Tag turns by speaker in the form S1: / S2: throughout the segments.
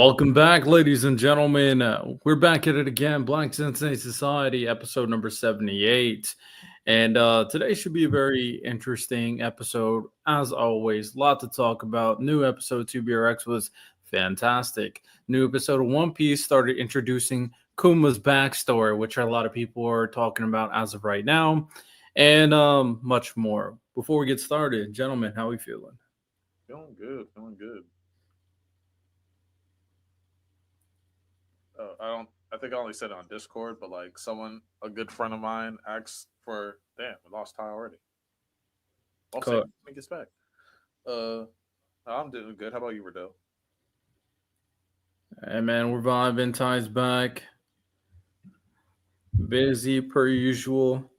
S1: Welcome back, ladies and gentlemen. We're back at it again. Black Sensei Society, episode number 78. And today should be a very interesting episode. As always, a lot to talk about. New episode 2BRX was fantastic. New episode of One Piece started introducing Kuma's backstory, which a lot of people are talking about as of right now, and much more. Before we get started, gentlemen, how are we feeling?
S2: Feeling good, feeling good. I don't. I think I only said it on Discord, but like a good friend of mine, asked for. Damn, we lost Ty already. I'll say,
S1: Co-
S2: when he gets back. Uh, I'm doing good. How about you, Riddell?
S1: Hey man, we're vibing. Ties back. Busy per usual.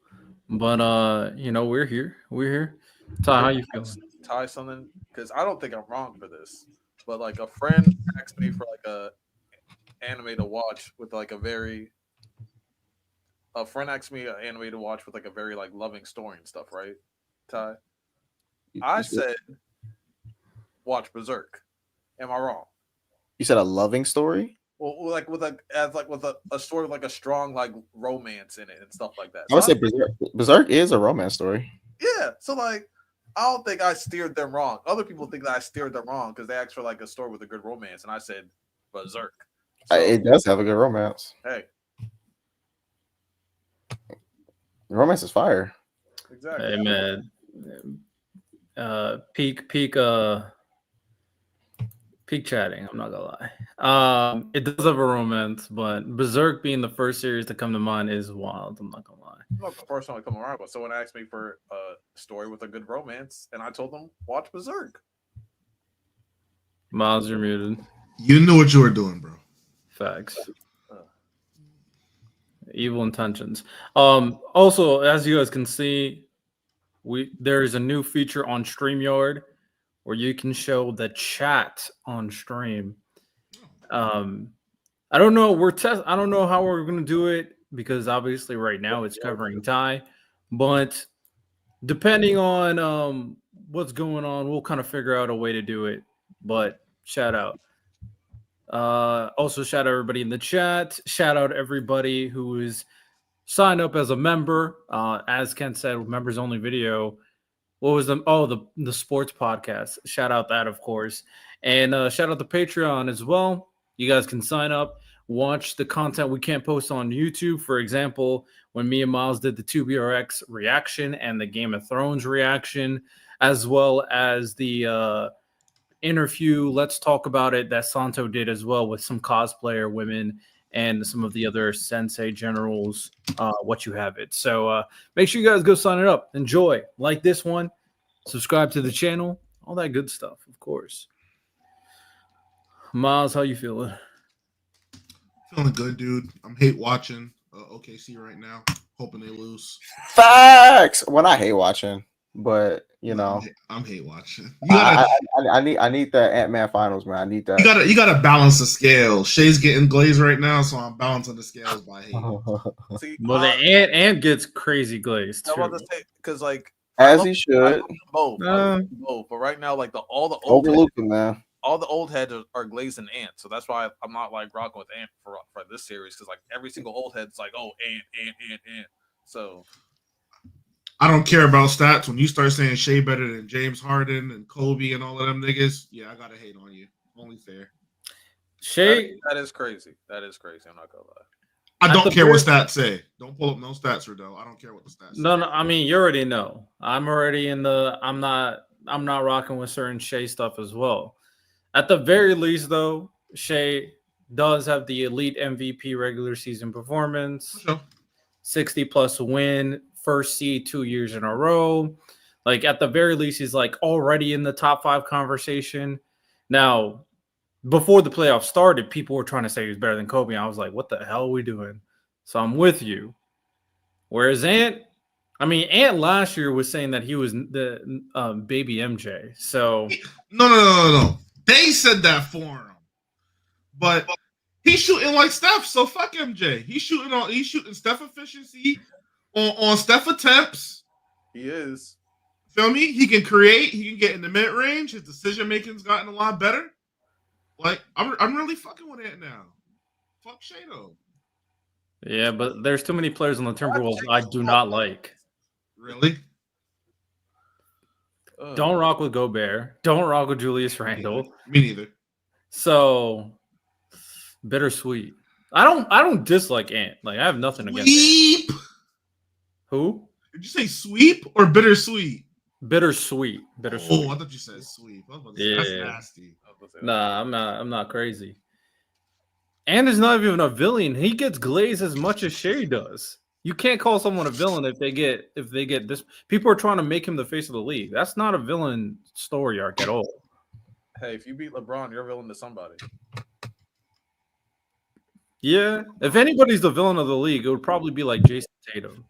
S1: But we're here. We're here. Ty, how
S2: Can
S1: you
S2: I
S1: feeling?
S2: ask Ty something? Because I don't think I'm wrong for this, but like a friend asked me for like a anime to watch with like a very. A friend asked me an anime to watch with like a very like loving story and stuff, right? Ty, I
S3: You said,
S2: said watch Berserk. Am I wrong?
S3: you said a loving story?
S2: Well, like with a story with like a strong like romance in it and stuff like that.
S3: I would say Berserk. Berserk is a romance story.
S2: Yeah, so like I don't think I steered them wrong. Other people think that I steered them wrong because they asked for like a story with a good romance, and I said Berserk. So
S3: It does have a good romance.
S2: hey,
S3: The romance is fire.
S2: exactly.
S1: Hey man. Peak chatting, I'm not gonna lie. It does have a romance, but Berserk being the first series to come to mind is wild. I'm not gonna lie.
S2: Not the first time I come around, but someone asked me for a story with a good romance, and I told them watch Berserk.
S1: Miles, you're muted.
S4: You knew what you were doing, bro.
S1: Facts. Evil intentions. Also, as you guys can see, there is a new feature on StreamYard where you can show the chat on stream. I don't know. I don't know how we're gonna do it because obviously right now it's covering Ty, but depending on what's going on, we'll kind of figure out a way to do it. But shout out. Also, shout out everybody in the chat. Shout out everybody who is signed up as a member. As Ken said, members only video. What was the sports podcast? Shout out that, of course, and shout out the Patreon as well. You guys can sign up, watch the content we can't post on YouTube. For example, when me and Miles did the 2BRX reaction and the Game of Thrones reaction, as well as the interview, let's talk about it, that Santo did as well with some cosplayer women and some of the other Sensei generals, what you have it. So make sure you guys go sign it up. Enjoy. Like this one. Subscribe to the channel. All that good stuff, of course. Miles, how you feeling?
S4: Feeling good, dude. I'm hate watching OKC right now. Hoping they lose.
S3: Facts. Well, I hate watching, but you know,
S4: I'm hate watching.
S3: I need the Ant-Man finals, man. I need that.
S4: You gotta balance the scale. Shay's getting glazed right now, so I'm balancing the scales by hate.
S2: See,
S1: Well, the ant gets crazy glazed.
S2: I'm about to say because like
S3: As he should.
S2: both, both. But right now, like all the old
S3: Overlooking, man.
S2: all the old heads are glazed in Ant, so that's why I'm not like rocking with Ant for this series because like every single old head's like, oh, Ant. So
S4: I don't care about stats. When you start saying Shay better than James Harden and Kobe and all of them niggas, yeah, I gotta hate on you. Only fair.
S1: Shay,
S2: that is crazy. That is crazy. I'm not gonna lie.
S4: I don't care what stats say. Don't pull up no stats, Riddell. I don't care what the stats say.
S1: no. I mean, you already know. I'm already in the. I'm not rocking with certain Shay stuff as well. At the very least, though, Shay does have the elite MVP regular season performance,
S4: Sure.
S1: 60+ win, first seed 2 years in a row. Like at the very least, he's like already in the top 5 conversation. Now, before the playoffs started, people were trying to say he was better than Kobe. And I was like, what the hell are we doing? So I'm with you. Whereas Ant last year was saying that he was the baby MJ. So
S4: No. They said that for him, but he's shooting like Steph. So fuck MJ. He's shooting Steph efficiency on Steph attempts.
S2: He is.
S4: Feel me? He can create. He can get in the mid range. His decision making's gotten a lot better. Like I'm really fucking with Ant now. Fuck Shado.
S1: Yeah, but there's too many players on the Timberwolves I do not like.
S4: Really?
S1: Don't rock with Gobert. Don't rock with Julius Randle.
S4: Me neither.
S1: So bittersweet. I don't dislike Ant. Like I have nothing against
S4: Sweep.
S1: Ant. Who?
S4: Did you say sweep or bittersweet?
S1: Bittersweet.
S4: Oh, I thought you said sweep. I was about to say, that's nasty.
S1: Nah, I'm not crazy. And is not even a villain. He gets glazed as much as Shea does. You can't call someone a villain if they get this. People are trying to make him the face of the league. That's not a villain story arc at all.
S2: Hey, if you beat LeBron, you're a villain to somebody.
S1: Yeah, if anybody's the villain of the league, it would probably be like Jason Tatum.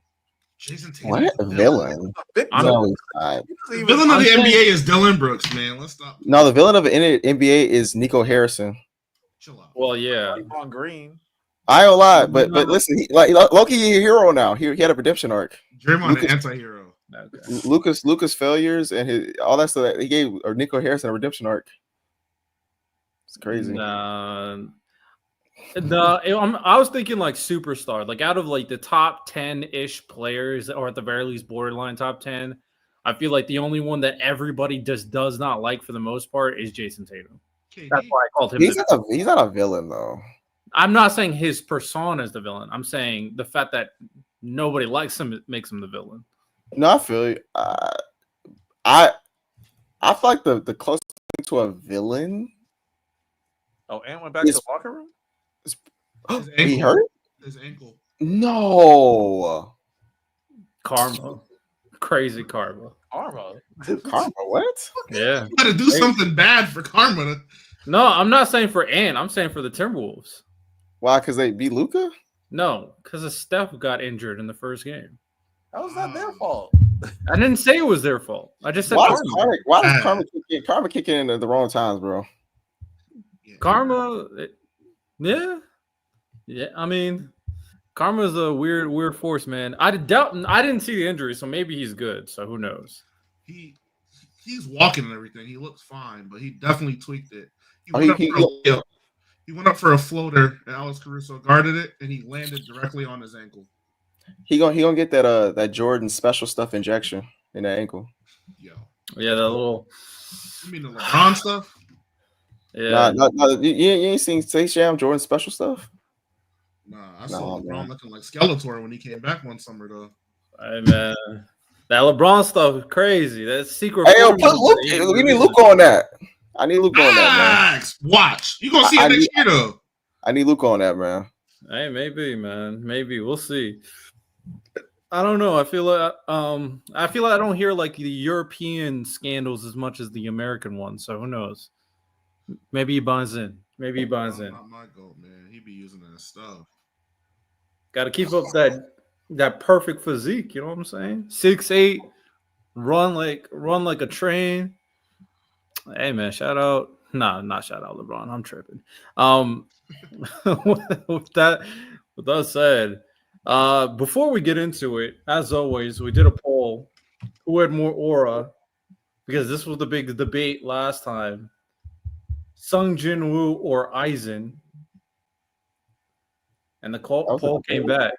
S4: Jason Tatum.
S3: What? A villain?
S1: I'm
S3: No, he's not.
S4: The villain of the NBA is Dylan Brooks, man. Let's stop.
S3: No, the villain of the NBA is Nico Harrison.
S4: Chill out.
S1: Well, yeah.
S2: On Green.
S3: I ain't gonna lie, but listen, Loki, a hero now. He had a redemption arc.
S4: Draymond, an anti-hero.
S1: Okay.
S3: Lucas failures and all that stuff. He gave Nico Harrison a redemption arc. It's crazy.
S1: I was thinking like superstar, like out of like the top 10-ish players, or at the very least borderline top 10. I feel like the only one that everybody just does not like for the most part is Jason Tatum.
S4: KD.
S1: That's why I called him.
S3: He's not a villain though.
S1: I'm not saying his persona is the villain. I'm saying the fact that nobody likes him makes him the villain.
S3: No, I feel you. I feel like the closest thing to a villain.
S2: Oh, Ant went back to the locker room?
S3: He hurt?
S4: His ankle.
S3: No.
S1: Karma. Crazy karma.
S2: Karma.
S3: What?
S1: Yeah.
S4: You gotta do something bad for karma.
S1: No, I'm not saying for Ant. I'm saying for the Timberwolves.
S3: Why? Because they beat Luka?
S1: No, because Steph got injured in the first game.
S2: How was that their fault?
S1: I didn't say it was their fault. I just said
S3: Why
S1: karma.
S3: does karma kick in at the wrong times, bro?
S1: Karma, yeah. I mean, karma's a weird force, man. I didn't see the injury, so maybe he's good. So who knows?
S4: He's walking and everything. He looks fine, but he definitely tweaked it. He went up for a floater, and Alex Caruso guarded it, and he landed directly on his ankle. He
S3: gonna get that Jordan special stuff injection in that ankle.
S1: Yeah, that little.
S4: You mean the LeBron stuff?
S1: Yeah.
S3: No, you ain't seen Space Jam Jordan special stuff?
S4: Nah, I saw LeBron looking like Skeletor when he came back one summer though.
S1: Hey man, that LeBron stuff is crazy. That's secret.
S3: Hey, yo, put Luke. We need Luke on that. I need Luke on that, man.
S4: Watch. You gonna see it next year though.
S3: I need Luke on that, man.
S1: Hey, maybe, man. Maybe we'll see. I don't know. I feel like I don't hear like the European scandals as much as the American ones. So who knows? Maybe he buys in.
S4: Not my goat, man. He be using that stuff.
S1: Got to keep up that perfect physique. You know what I'm saying? 6'8", run like a train. Hey man, shout out. Nah, not shout out LeBron. I'm tripping. With that said, before we get into it, as always, we did a poll. Who had more aura? Because this was the big debate last time. Sung Jin Woo or Aizen? And the poll came back.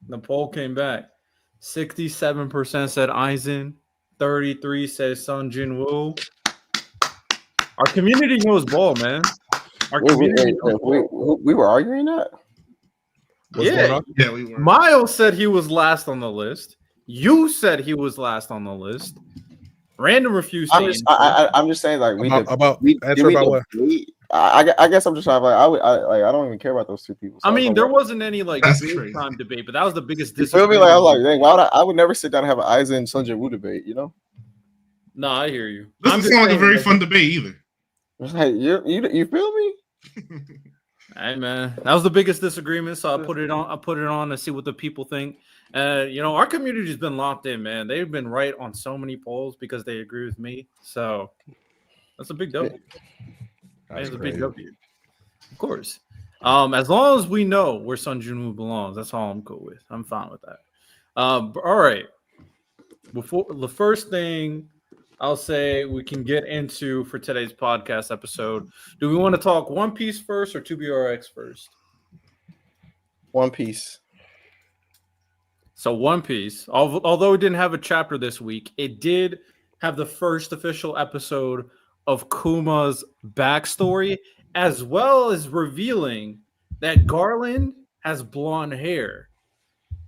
S1: The poll came back. 67% said Aizen. 33% said Sung Jin Woo. Our community knows ball, man. Our community knows ball.
S3: We were arguing that?
S1: Yeah,
S4: we were.
S1: Miles said he was last on the list. You said he was last on the list. Random refused.
S3: I'm just saying, like,
S5: about what?
S3: I guess I'm just trying, like, I don't even care about those two people. So
S1: I mean, there
S3: like,
S1: wasn't any like big time debate, but that was the biggest disagreement.
S3: You feel me? Like, I was like, dang, why would I would never sit down and have an Aizen and Sung Jin Woo debate, you know?
S1: No, I hear you.
S4: Doesn't sound like a very fun debate either.
S3: Like, you feel me?
S1: Hey man, that was the biggest disagreement, so I put it on to see what the people think. Our community's been locked in, man. They've been right on so many polls because they agree with me. So that's a big W. That's a big W. Of course. As long as we know where Sung Jin Woo belongs, that's all I'm cool with. I'm fine with that. All right. Before the first thing I'll say we can get into for today's podcast episode. Do we want to talk One Piece first or 2BRX first?
S3: One Piece.
S1: So One Piece, although it didn't have a chapter this week, it did have the first official episode of Kuma's backstory, as well as revealing that Garland has blonde hair.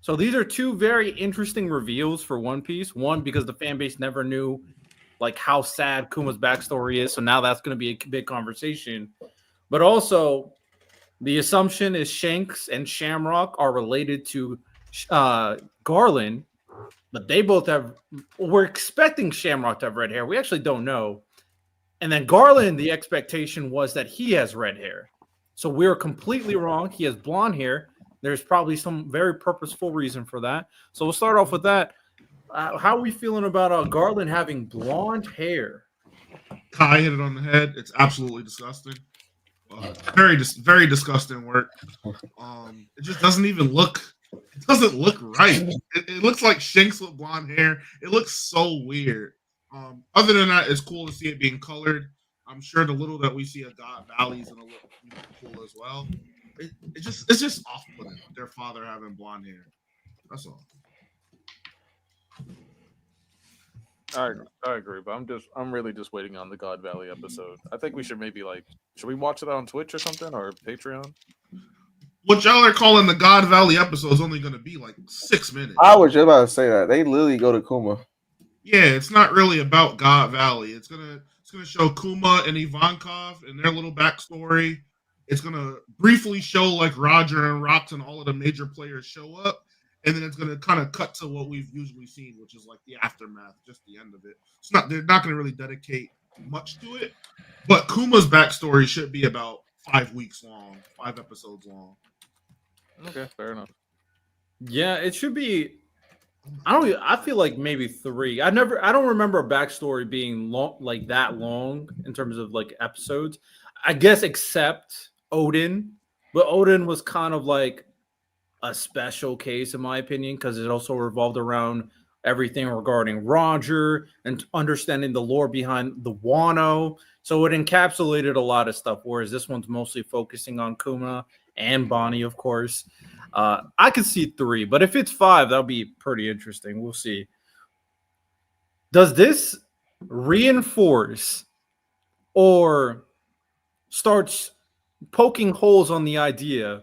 S1: So these are two very interesting reveals for One Piece. One, because the fan base never knew like how sad Kuma's backstory is, so now that's going to be a big conversation. But also, the assumption is Shanks and Shamrock are related to Garland, but they both have. We're expecting Shamrock to have red hair. We actually don't know. And then Garland, the expectation was that he has red hair. So we're completely wrong. He has blonde hair. There's probably some very purposeful reason for that. So we'll start off with that. How are we feeling about Garland having blonde hair?
S4: Kai hit it on the head. It's absolutely disgusting. Very disgusting work. It just doesn't even look. It doesn't look right. It looks like Shanks with blonde hair. It looks so weird. Other than that, it's cool to see it being colored. I'm sure the little that we see at God Valley's gonna look cool as well. It's just off-putting. Their father having blonde hair. That's all.
S2: I agree, but I'm really just waiting on the God Valley episode. I think we should should we watch it on Twitch or something or Patreon?
S4: What y'all are calling the God Valley episode is only going to be like 6 minutes.
S3: I was just about to say that they literally go to Kuma.
S4: Yeah, it's not really about God Valley. It's gonna show Kuma and Ivankov and their little backstory. It's gonna briefly show like Roger and Rox and all of the major players show up. And then it's going to kind of cut to what we've usually seen, which is like the aftermath, just the end of it. They're not going to really dedicate much to it, but Kuma's backstory should be about 5 weeks long, 5 episodes long.
S2: Okay, fair enough.
S1: Yeah, it should be. I feel like maybe 3. I don't remember a backstory being long, like that long in terms of like episodes. I guess except Odin, but Odin was kind of like a special case in my opinion because it also revolved around everything regarding Roger and understanding the lore behind the Wano. So it encapsulated a lot of stuff, whereas this one's mostly focusing on Kuma and Bonnie, of course. I could see 3, but if it's 5, that'll be pretty interesting. We'll see. Does this reinforce or starts poking holes on the idea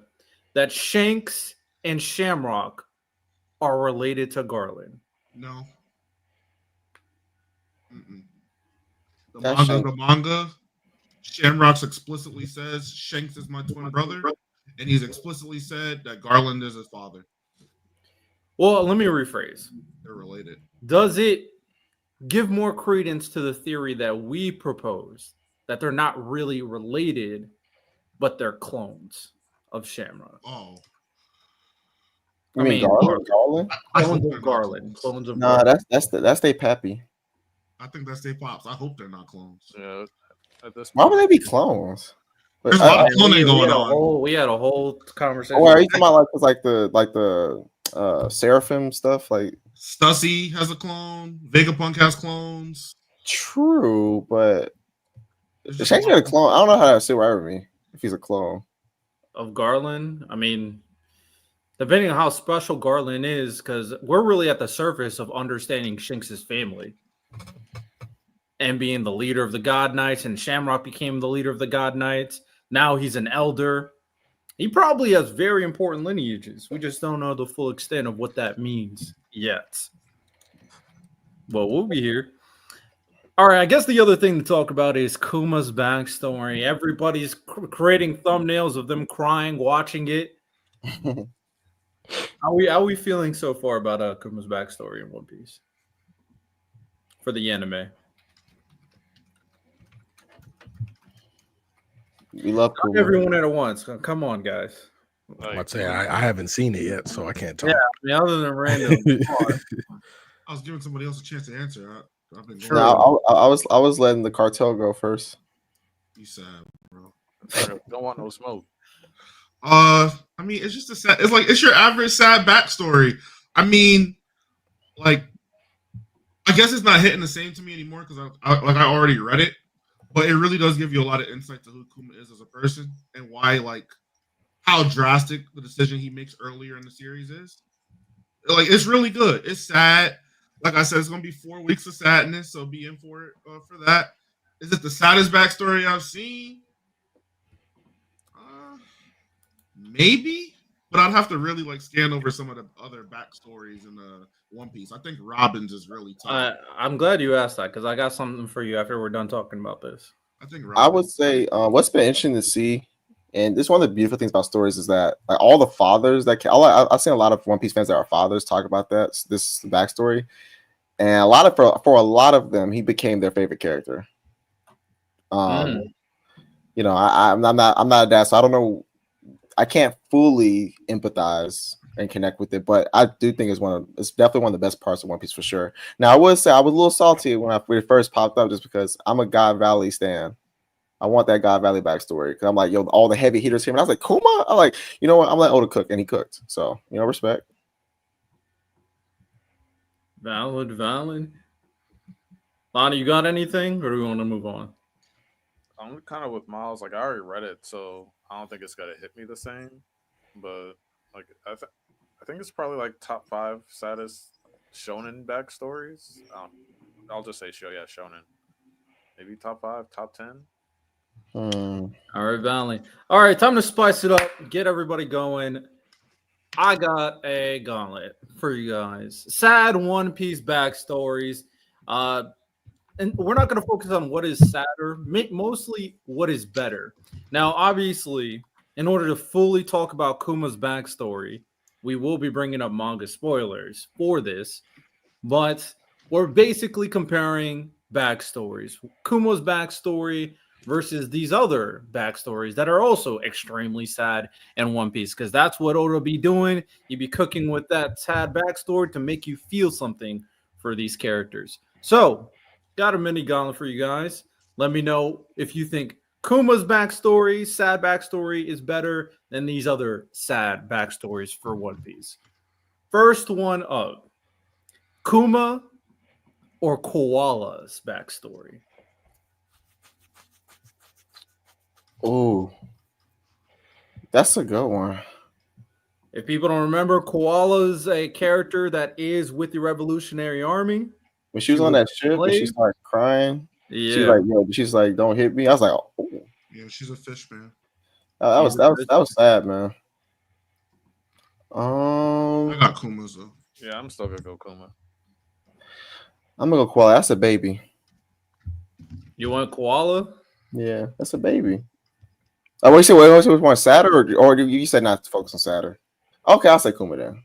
S1: that Shanks and Shamrock are related to Garland?
S4: No. Mm-mm.
S3: That's
S4: The manga, Shamrock explicitly says Shanks is my twin brother, and he's explicitly said that Garland is his father.
S1: Well, let me rephrase.
S4: They're related.
S1: Does it give more credence to the theory that we proposed that they're not really related, but they're clones of Shamrock?
S4: Oh.
S3: I mean Garland?
S1: Clones of Garland. Clones of
S3: Nah,
S1: Garland.
S3: that's they pappy.
S4: I think that's their pops. I hope they're not clones.
S2: Yeah. At this
S3: Why would they be clones? But,
S4: There's a lot of cloning going on.
S1: We had a whole conversation.
S3: are you talking about like the Seraphim stuff? Like
S4: Stussy has a clone. Vegapunk has clones.
S3: true, but
S4: There's just
S3: Shanks got a clone. I don't know how that sit right with me if he's a clone.
S1: Of Garland? I mean, depending on how special Garland is, because we're really at the surface of understanding Shanks' family and being the leader of the God Knights, and Shamrock became the leader of the God Knights. Now he's an elder. He probably has very important lineages. We just don't know the full extent of what that means yet. Well, we'll be here. All right, I guess the other thing to talk about is Kuma's backstory. Everybody's creating thumbnails of them crying, watching it. How we feeling so far about Kuma's backstory in One Piece for the anime?
S3: We love
S1: Not
S3: Kuma.
S1: everyone at once. Come on, guys.
S5: I'd say I haven't seen it yet, so I can't talk.
S1: Yeah, I mean, other than random.
S4: I was giving somebody else a chance to answer. I've been
S1: Sure.
S3: No, I was letting the cartel go first.
S4: You sad, bro.
S2: Don't want no smoke.
S4: I mean, it's just it's your average sad backstory. I mean, like I guess it's not hitting the same to me anymore because I already read it, but it really does give you a lot of insight to who Kuma is as a person and why like how drastic the decision he makes earlier in the series is. Like it's really good. It's sad. Like I said, it's gonna be 4 weeks of sadness, so be in for it for that. Is it the saddest backstory I've seen? Maybe, but I'd have to really like scan over some of the other backstories in the One Piece. I think Robin's is really tough.
S1: I'm glad you asked that because I got something for you after we're done talking about this.
S4: I think
S3: I would say what's been interesting to see, and this is one of the beautiful things about stories is that like all the fathers that I've seen a lot of One Piece fans that are fathers talk about this backstory, and a lot of for a lot of them he became their favorite character. You know, I'm not a dad, so I don't know. I can't fully empathize and connect with it, but I do think it's definitely one of the best parts of One Piece for sure. Now, I would say I was a little salty when it first popped up, just because I'm a God Valley stan. I want that God Valley backstory because I'm like, yo, all the heavy hitters here, and I was like, Kuma. I'm like, you know what? I'm letting Oda cook, and he cooked. So, you know, respect.
S1: Valid. Lonnie, you got anything, or do we want to move on?
S2: I'm kind of with Miles. Like I already read it, so I don't think it's gonna hit me the same. But like I think it's probably like top 5 saddest shonen backstories. I'll just say shonen. Maybe top 5, top 10.
S1: All right, Valley. All right, time to spice it up. Get everybody going. I got a gauntlet for you guys. Sad One Piece backstories. And we're not going to focus on what is sadder, mostly what is better. Now, obviously, in order to fully talk about Kuma's backstory, we will be bringing up manga spoilers for this, but we're basically comparing backstories. Kuma's backstory versus these other backstories that are also extremely sad in One Piece, because that's what Oda be doing. He'd be cooking with that sad backstory to make you feel something for these characters. So, got a mini gauntlet for you guys. Let me know if you think Kuma's backstory, sad backstory, is better than these other sad backstories for One Piece. First one up, Kuma or Koala's backstory?
S3: Oh, that's a good one.
S1: If people don't remember, Koala's a character that is with the Revolutionary Army.
S3: When she was on that ship and she started crying, she's like, "Don't hit me." I was like, "Oh,
S4: yeah, she's a fish, man."
S3: That was sad, man.
S4: I got Kuma's though.
S2: Yeah, I'm still gonna go Kuma.
S3: I'm gonna go Koala. That's a baby.
S1: You want Koala?
S3: Yeah, that's a baby. Oh, what you say? What you want, sadder, or you said not to focus on sadder? Okay, I'll say Kuma then.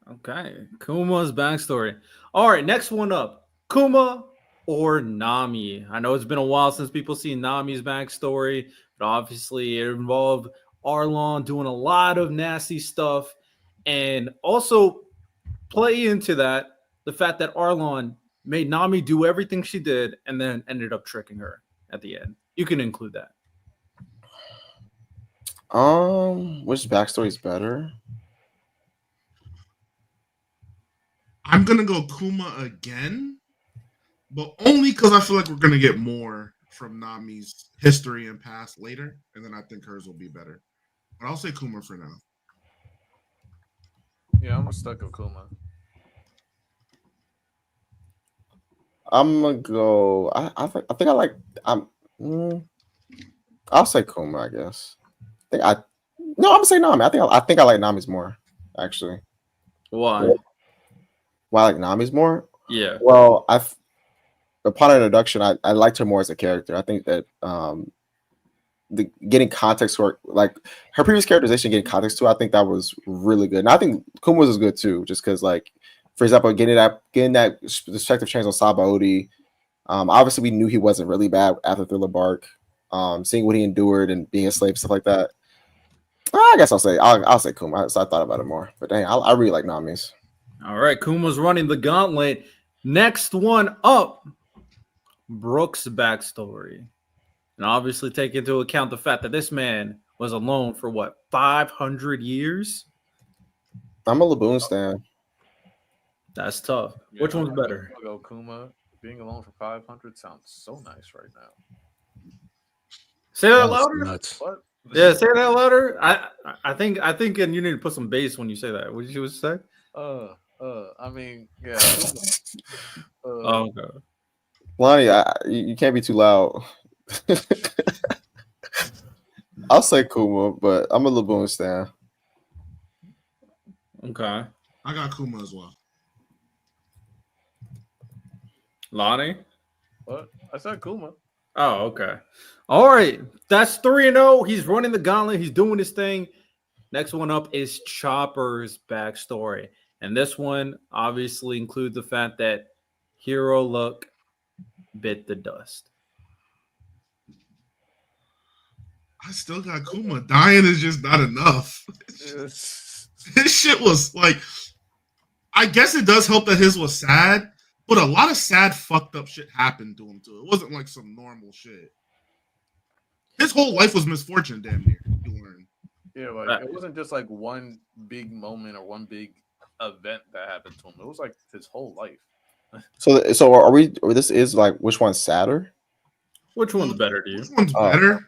S1: Okay, Kuma's backstory. All right, next one up, Kuma or Nami. I know it's been a while since people see Nami's backstory, but obviously it involved Arlong doing a lot of nasty stuff, and also play into that the fact that Arlong made Nami do everything she did and then ended up tricking her at the end. You can include that.
S3: Which backstory is better?
S4: I'm gonna go Kuma again, but only because I feel like we're gonna get more from Nami's history and past later, and then I think hers will be better. But I'll say Kuma for now.
S2: Yeah, I'm stuck with Kuma.
S3: I'm gonna go. I think I like. I'll say Kuma. I guess. I'm gonna say Nami. I think I like Nami's more. Actually.
S1: Why?
S3: Why I like Nami's more?
S1: Yeah.
S3: Well, upon her introduction, I liked her more as a character. I think that the getting context to her, like her previous characterization, getting context to, I think that was really good. And I think Kuma's is good too, just because, like, for example, getting that perspective change on Sabaody. Obviously, we knew he wasn't really bad after Thriller Bark. Seeing what he endured and being a slave, stuff like that. I guess I'll say Kuma. So I thought about it more, but dang, I really like Nami's.
S1: All right, Kuma's running the gauntlet. Next one up, Brook's backstory. And obviously take into account the fact that this man was alone for what, 500 years?
S3: I'm a Laboon stan.
S1: That's tough.
S2: Yeah,
S1: Which one's better?
S2: I'm gonna go Kuma. Being alone for 500 sounds so nice right now.
S1: Say that
S5: That's
S1: louder.
S5: nuts.
S2: What?
S1: Yeah, say that louder. I think, and you need to put some bass when you say that. What did you say?
S2: I mean, yeah. Kuma.
S1: Oh, okay.
S3: Lonnie, you can't be too loud. I'll say Kuma, but I'm a little Boone stan.
S1: Okay.
S4: I got Kuma as well.
S1: Lonnie?
S2: What? I said Kuma.
S1: Oh, okay. All right. That's 3-0. He's running the gauntlet. He's doing his thing. Next one up is Chopper's backstory. And this one obviously includes the fact that Hero Luck bit the dust.
S4: I still got Kuma. Dying is just not enough. His shit was like, I guess it does help that his was sad, but a lot of sad, fucked up shit happened to him too. It wasn't like some normal shit. His whole life was misfortune, damn near. You learn.
S2: Yeah, like it wasn't just like one big moment or one big event that happened to him. It was like his whole life.
S3: So are we? Or this is like which one's sadder?
S1: Which one's better to you?
S4: Which one's better?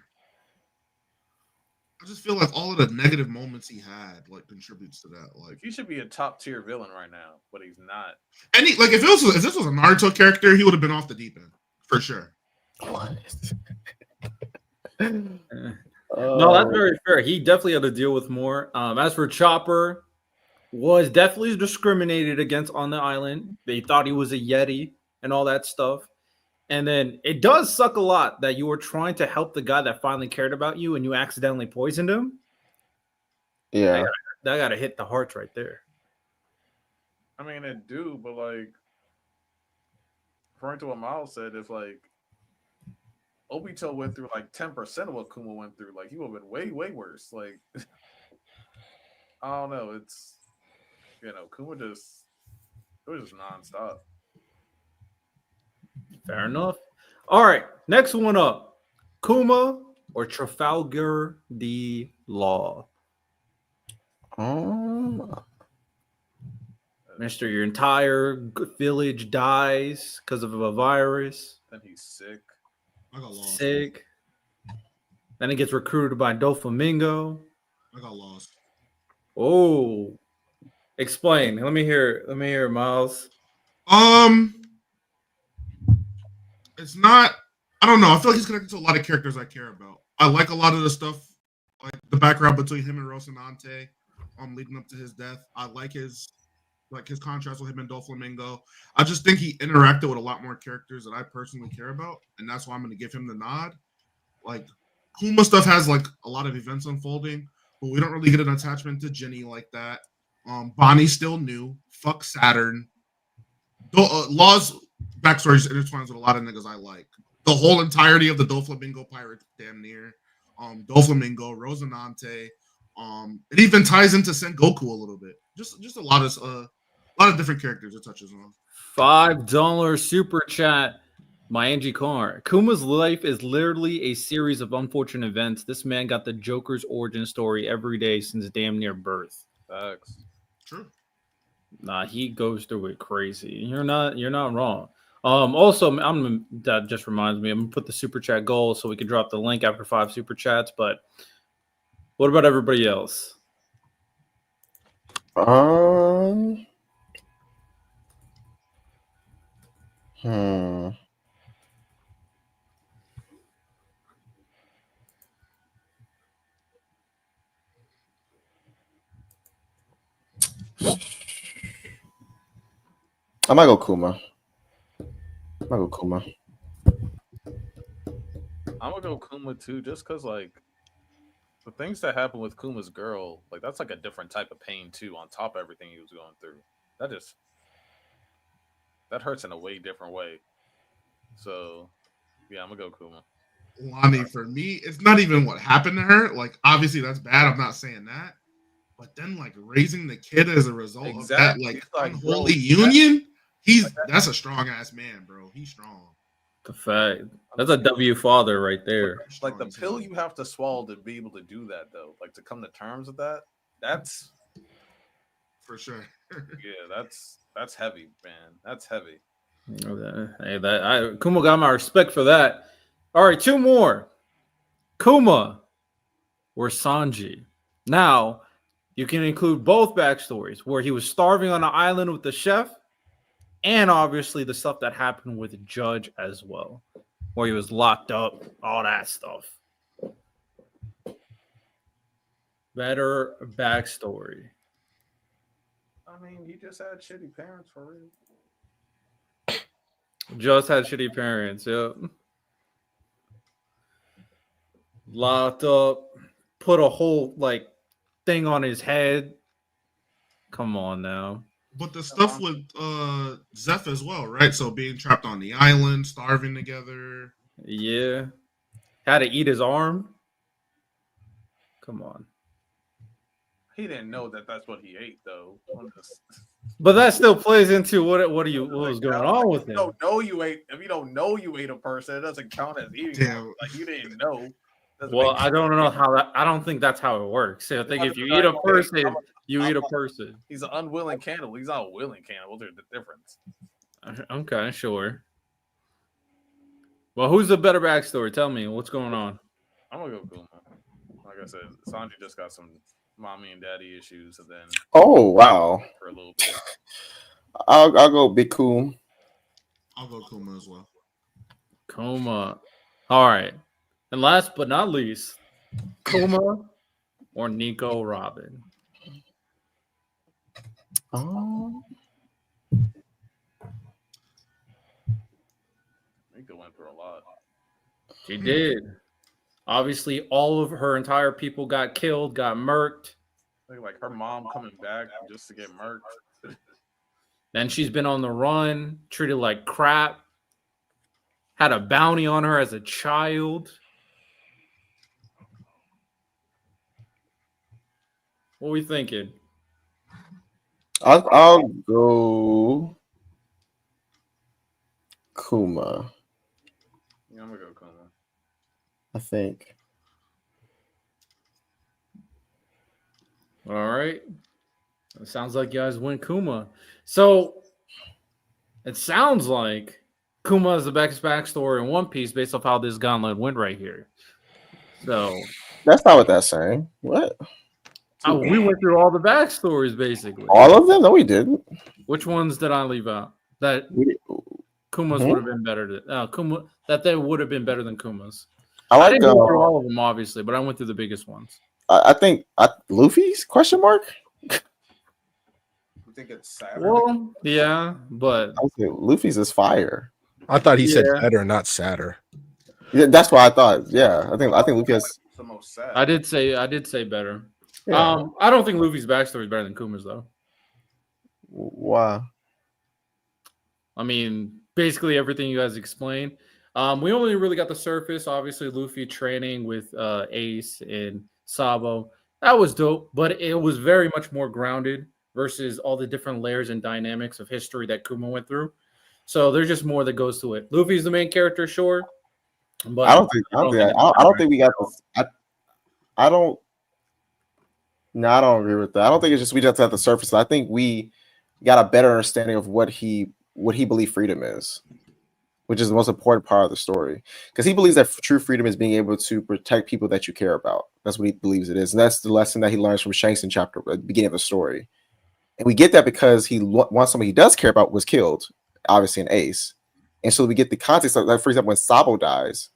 S4: I just feel like all of the negative moments he had like contributes to that. Like
S2: he should be a top tier villain right now, but he's not.
S4: And like if this was a Naruto character, he would have been off the deep end for sure.
S3: What?
S1: No, that's very fair. He definitely had to deal with more. As for Chopper, was definitely discriminated against on the island. They thought he was a Yeti and all that stuff. And then it does suck a lot that you were trying to help the guy that finally cared about you and you accidentally poisoned him.
S3: Yeah.
S1: That gotta hit the hearts right there.
S2: I mean, it do, but like, according to what Miles said, if like Obito went through like 10% of what Kuma went through, like he would have been way, way worse. Like, I don't know. It's, Kuma it was just nonstop.
S1: Fair enough. All right, next one up. Kuma or Trafalgar D. Law? Mister, your entire village dies because of a virus.
S2: Then he's sick.
S4: I got lost.
S1: Sick. Then he gets recruited by Doflamingo.
S4: I got lost.
S1: Oh, explain. Let me hear, Miles.
S4: It's not. I don't know. I feel like he's connected to a lot of characters I care about. I like a lot of the stuff, like the background between him and Rocinante, leading up to his death. I like his contrast with him and Doflamingo. I just think he interacted with a lot more characters that I personally care about, and that's why I'm going to give him the nod. Like Kuma stuff has like a lot of events unfolding, but we don't really get an attachment to Jenny like that. Bonnie's still new. Fuck Saturn. Law's backstory intertwines with a lot of niggas I like. The whole entirety of the Doflamingo Pirates, damn near. Doflamingo, Rosinante. It even ties into Sengoku a little bit. Just a lot of different characters it touches on.
S1: $5 super chat. My Angie Carr. Kuma's life is literally a series of unfortunate events. This man got the Joker's origin story every day since damn near birth.
S2: Facts.
S4: True.
S1: Nah, he goes through it crazy. You're not wrong. Also, that just reminds me, I'm gonna put the super chat goal so we can drop the link after 5 super chats. But what about everybody else?
S3: I might go Kuma.
S2: I'm gonna go Kuma too, just because like the things that happen with Kuma's girl, like that's like a different type of pain too, on top of everything he was going through. That hurts in a way different way. So yeah, I'm gonna go Kuma.
S4: Lonnie, for me, it's not even what happened to her. Like, obviously that's bad. I'm not saying that. But then like raising the kid as a result of that like unholy union, that's a strong ass man, bro. He's strong.
S1: The fact that's a W father right there.
S2: Like the pill you have to swallow to be able to do that, though, like to come to terms with that. That's
S4: For sure.
S2: Yeah, that's heavy, man. That's heavy.
S1: Hey, Kuma got my respect for that. All right, two more. Kuma or Sanji. Now, you can include both backstories where he was starving on an island with the chef, and obviously the stuff that happened with Judge as well, where he was locked up, all that stuff. Better backstory.
S2: I mean, he just had shitty parents for real.
S1: Just had shitty parents. Yep. Locked up, put a whole like thing on his head. Come on now.
S4: But the stuff with Zeph as well, right? So being trapped on the island, starving together.
S1: Yeah. Had to eat his arm. Come on.
S2: He didn't know that that's what he ate, though.
S1: But that still plays into what was going on with him.
S2: If you don't know you ate a person, it doesn't count as eating. Like you didn't know.
S1: Well, I don't know how that. I don't think that's how it works. I think if you eat a person, you eat a person.
S2: He's an unwilling cannibal. He's not a willing cannibal. There's the difference.
S1: Okay, sure. Well, who's the better backstory? Tell me what's going on.
S2: I'm gonna go Kuma. Like I said, Sanji just got some mommy and daddy issues, and then
S3: oh wow,
S2: for a little bit.
S3: I'll go Big Cool.
S4: I'll go Kuma as well.
S1: Kuma. All right. And last but not least, Kuma or Nico Robin.
S2: Nico went through a lot.
S1: She did. Obviously, all of her entire people got killed, got murked.
S2: Like her mom coming back just to get murked.
S1: Then she's been on the run, treated like crap. Had a bounty on her as a child. What are we thinking?
S3: I'll go Kuma.
S2: Yeah, I'm gonna go Kuma.
S3: I think.
S1: All right. It sounds like you guys went Kuma. So it sounds like Kuma is the best backstory in One Piece based off how this gauntlet went right here. So
S3: that's not what that's saying. What?
S1: We went through all the backstories basically.
S3: All of them? No, we didn't.
S1: Which ones did I leave out? That Kuma's would have been better than Kuma. That they would have been better than Kuma's. I didn't go through all of them, obviously, but I went through the biggest ones.
S3: I think Luffy's question mark.
S2: You think it's Saturday?
S1: Well, yeah, but
S3: Luffy's is fire.
S5: I thought he said better, not sadder.
S3: Yeah, that's what I thought. Yeah, I think Luffy has
S2: the most sad.
S1: I did say better.
S3: Yeah.
S1: I don't think Luffy's backstory is better than Kuma's though.
S3: Why?
S1: I mean, basically everything you guys explained. We only really got the surface. Obviously, Luffy training with Ace and Sabo. That was dope, but it was very much more grounded versus all the different layers and dynamics of history that Kuma went through. So there's just more that goes to it. Luffy's the main character, sure, but
S3: I don't think we got this. I don't agree with that. I don't think it's just we just at the surface. I think we got a better understanding of what he believed freedom is, which is the most important part of the story. Because he believes that true freedom is being able to protect people that you care about. That's what he believes it is, and that's the lesson that he learns from Shanks in at the beginning of the story. And we get that because once somebody he does care about was killed, obviously an Ace, and so we get the context. Like for example, when Sabo dies,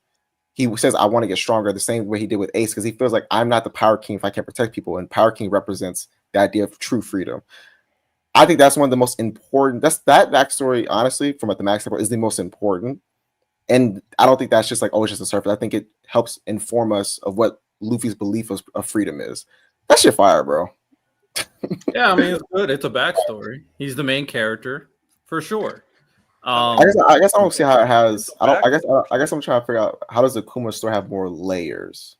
S3: he says, "I want to get stronger," the same way he did with Ace, because he feels like I'm not the Power King if I can't protect people, and Power King represents the idea of true freedom. I think that's one of the most important. That backstory, honestly, from a thematic standpoint, is the most important. And I don't think that's just like, oh, it's just a surface. I think it helps inform us of what Luffy's belief of freedom is. That shit fire, bro.
S1: Yeah, I mean, it's good. It's a backstory. He's the main character for sure.
S3: I guess I don't see how it has. I guess I'm trying to figure out how does the Kuma story have more layers.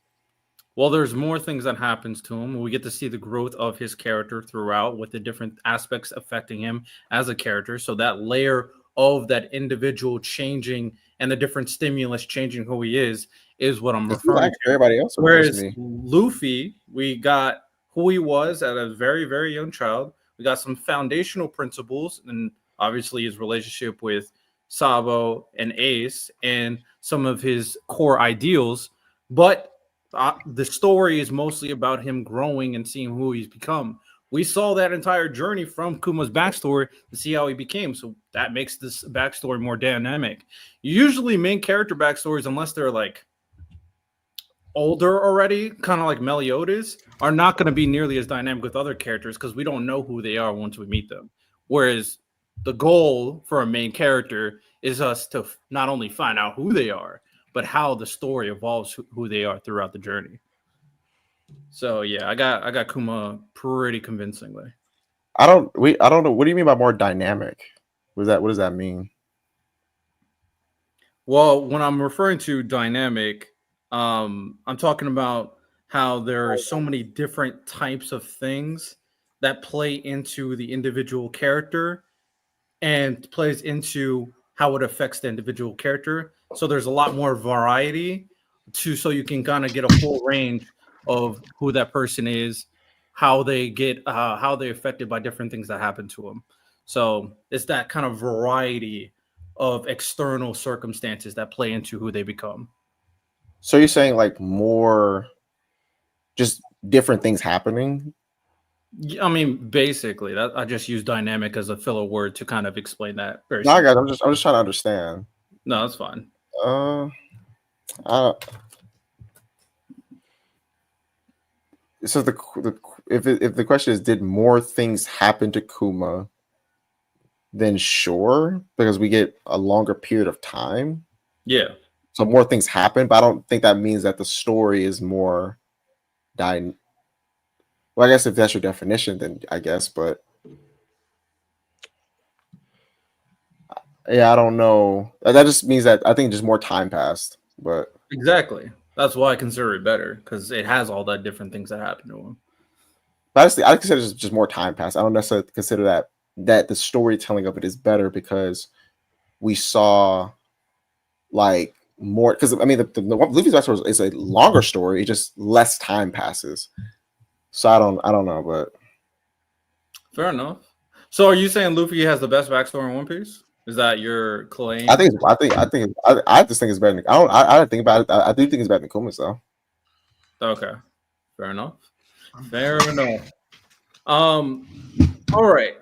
S1: Well, there's more things that happens to him. We get to see the growth of his character throughout with the different aspects affecting him as a character. So that layer of that individual changing and the different stimulus changing who he is what I'm referring to.
S3: Everybody else.
S1: Whereas Luffy, we got who he was at a very, very young child. We got some foundational principles, and obviously his relationship with Sabo and Ace, and some of his core ideals. But the story is mostly about him growing and seeing who he's become. We saw that entire journey from Kuma's backstory to see how he became. So that makes this backstory more dynamic. Usually, main character backstories, unless they're like older already, kind of like Meliodas, are not going to be nearly as dynamic with other characters because we don't know who they are once we meet them. Whereas the goal for a main character is us to not only find out who they are, but how the story evolves who they are throughout the journey. So yeah, I got Kuma pretty convincingly.
S3: I don't know. What do you mean by more dynamic? What does that mean?
S1: Well, when I'm referring to dynamic, I'm talking about how there are so many different types of things that play into the individual character and plays into how it affects the individual character. So there's a lot more variety so you can kind of get a full range of who that person is, how they affected by different things that happen to them. So it's that kind of variety of external circumstances that play into who they become.
S3: So you're saying like more, just different things happening?
S1: I mean, basically, that I just use dynamic as a filler word to kind of explain that.
S3: No, I got. I'm just trying to understand.
S1: No, that's fine.
S3: So if the question is, did more things happen to Kuma? Then sure, because we get a longer period of time.
S1: Yeah.
S3: So more things happen, but I don't think that means that the story is more Well, I guess if that's your definition, then I guess, but yeah, I don't know. That just means that I think just more time passed. But
S1: exactly, that's why I consider it better, because it has all that different things that happen to him.
S3: Honestly, I consider it just more time passed. I don't necessarily consider that the storytelling of it is better because we saw like more. Because I mean, the Luffy's backstory is a longer story. It just less time passes. So I don't know, but
S1: fair enough. So are you saying Luffy has the best backstory in One Piece? Is that your claim?
S3: I just think it's better than I don't think about it. I do think it's better than Kuma's though.
S1: Okay. Fair enough. Fair enough. All right.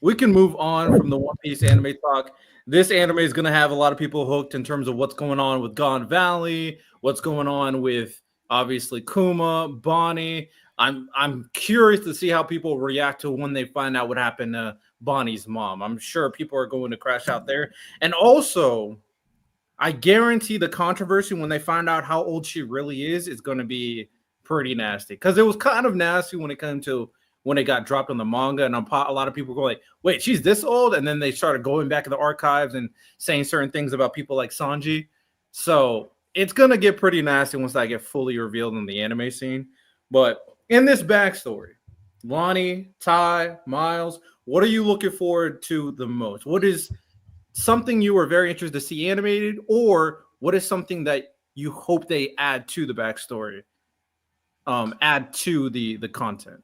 S1: We can move on from the One Piece anime talk. This anime is going to have a lot of people hooked in terms of what's going on with Gone Valley, what's going on with obviously Kuma, Bonnie. I'm curious to see how people react to when they find out what happened to Bonnie's mom. I'm sure people are going to crash out there. And also, I guarantee the controversy when they find out how old she really is going to be pretty nasty, because it was kind of nasty when it came to when it got dropped on the manga, and a lot of people go like, wait, she's this old? And then they started going back in the archives and saying certain things about people like Sanji. So it's going to get pretty nasty once that get fully revealed in the anime scene. But in this backstory, Lonnie, Ty, Miles, what are you looking forward to the most? What is something you were very interested to see animated, or what is something that you hope they add to the backstory, add to the content?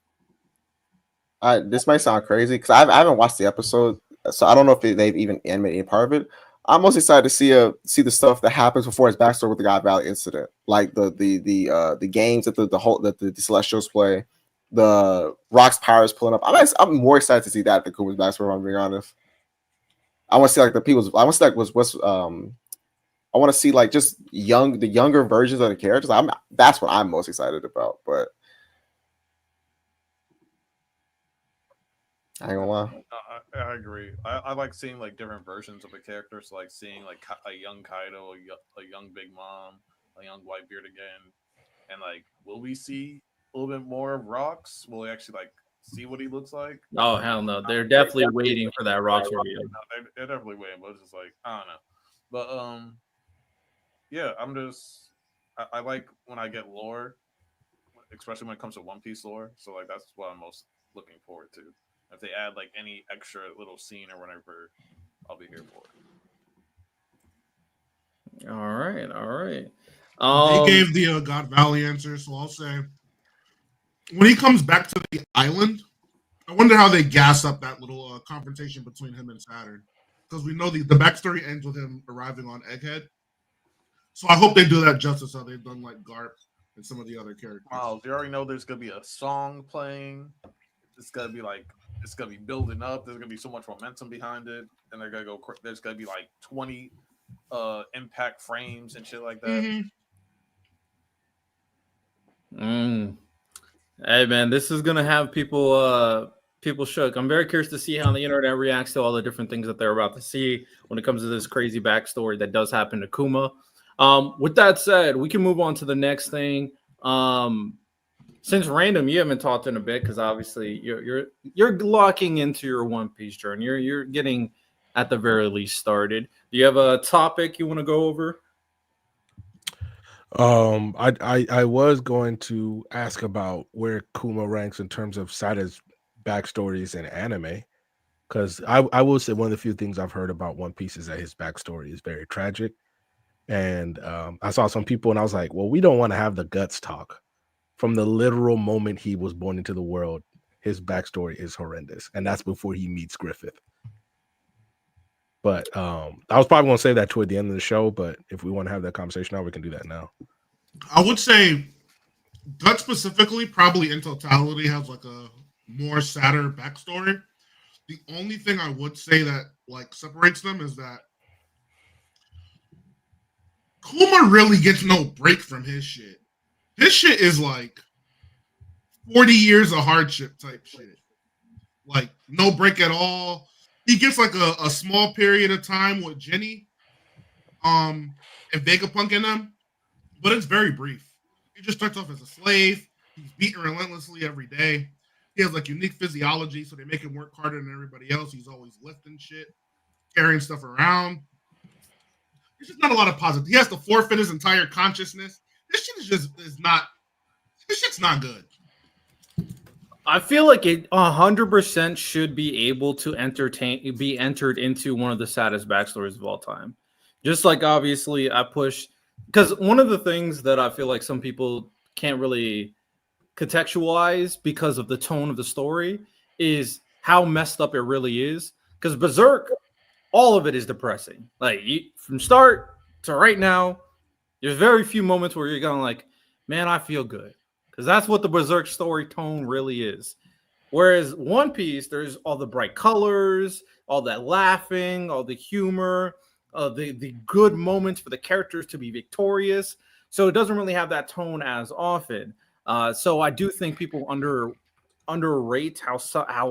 S3: This might sound crazy because I haven't watched the episode, so I don't know if they've even animated any part of it. I'm most excited to see the stuff that happens before his backstory with the God Valley incident, like the games that the Celestials play, the Rocks Pirates pulling up. I'm more excited to see that than Kuma's backstory. If I'm being honest, I want to see like I want to see like I want to see like just the younger versions of the characters. That's what I'm most excited about, but. I ain't gonna lie.
S2: I agree. I like seeing like different versions of a character. So like seeing like a young Kaido, a young Big Mom, a young Whitebeard again, and like, will we see a little bit more of Rocks? Will we actually like see what he looks like?
S1: Oh hell no! They're definitely waiting for that Rocks reveal.
S2: They're definitely waiting, but it's just like I don't know. But yeah, I like when I get lore, especially when it comes to One Piece lore. So like that's what I'm most looking forward to. If they add like any extra little scene or whatever, I'll be here for
S1: it. All right.
S4: They gave the God Valley answer, so I'll say when he comes back to the island, I wonder how they gas up that little confrontation between him and Saturn, because we know the backstory ends with him arriving on Egghead. So I hope they do that justice how they've done like Garp and some of the other characters.
S2: Miles, you already know there's gonna be a song playing. It's gonna be like it's gonna be building up. There's gonna be so much momentum behind it, and they're gonna go. There's gonna be like 20 impact frames and shit like that.
S1: Hey man, this is gonna have people shook. I'm very curious to see how the internet reacts to all the different things that they're about to see when it comes to this crazy backstory that does happen to Kuma. With that said, we can move on to the next thing. Since Random, you haven't talked in a bit because obviously you're locking into your One Piece journey. You're getting at the very least started. Do you have a topic you want to go over?
S5: I was going to ask about where Kuma ranks in terms of Saddest backstories in anime, because I will say one of the few things I've heard about One Piece is that his backstory is very tragic, and I saw some people and I was like, well, we don't want to have the guts talk. From the literal moment he was born into the world, his backstory is horrendous, and that's before he meets Griffith. But I was probably going to say that toward the end of the show, but if we want to have that conversation now, we can do that now.
S4: I would say Gut specifically, probably in totality, has like a more sadder backstory. The only thing I would say that like separates them is that Kuma really gets no break from his shit. His shit is like 40 years of hardship type shit. Like no break at all. He gets like a small period of time with Jenny, and Vegapunk in them, but it's very brief. He just starts off as a slave. He's beaten relentlessly every day. He has like unique physiology, so they make him work harder than everybody else. He's always lifting shit, carrying stuff around. There's just not a lot of positive. He has to forfeit his entire consciousness. This shit is not. This shit's not good.
S1: I feel like it 100% should be able to be entered into one of the saddest backstories of all time. Just like obviously I push, because one of the things that I feel like some people can't really contextualize because of the tone of the story is how messed up it really is. Because Berserk, all of it is depressing. Like from start to right now, there's very few moments where you're going like, man, I feel good. Because that's what the Berserk story tone really is. Whereas One Piece, there's all the bright colors, all that laughing, all the humor, the good moments for the characters to be victorious. So it doesn't really have that tone as often. So I do think people underrate how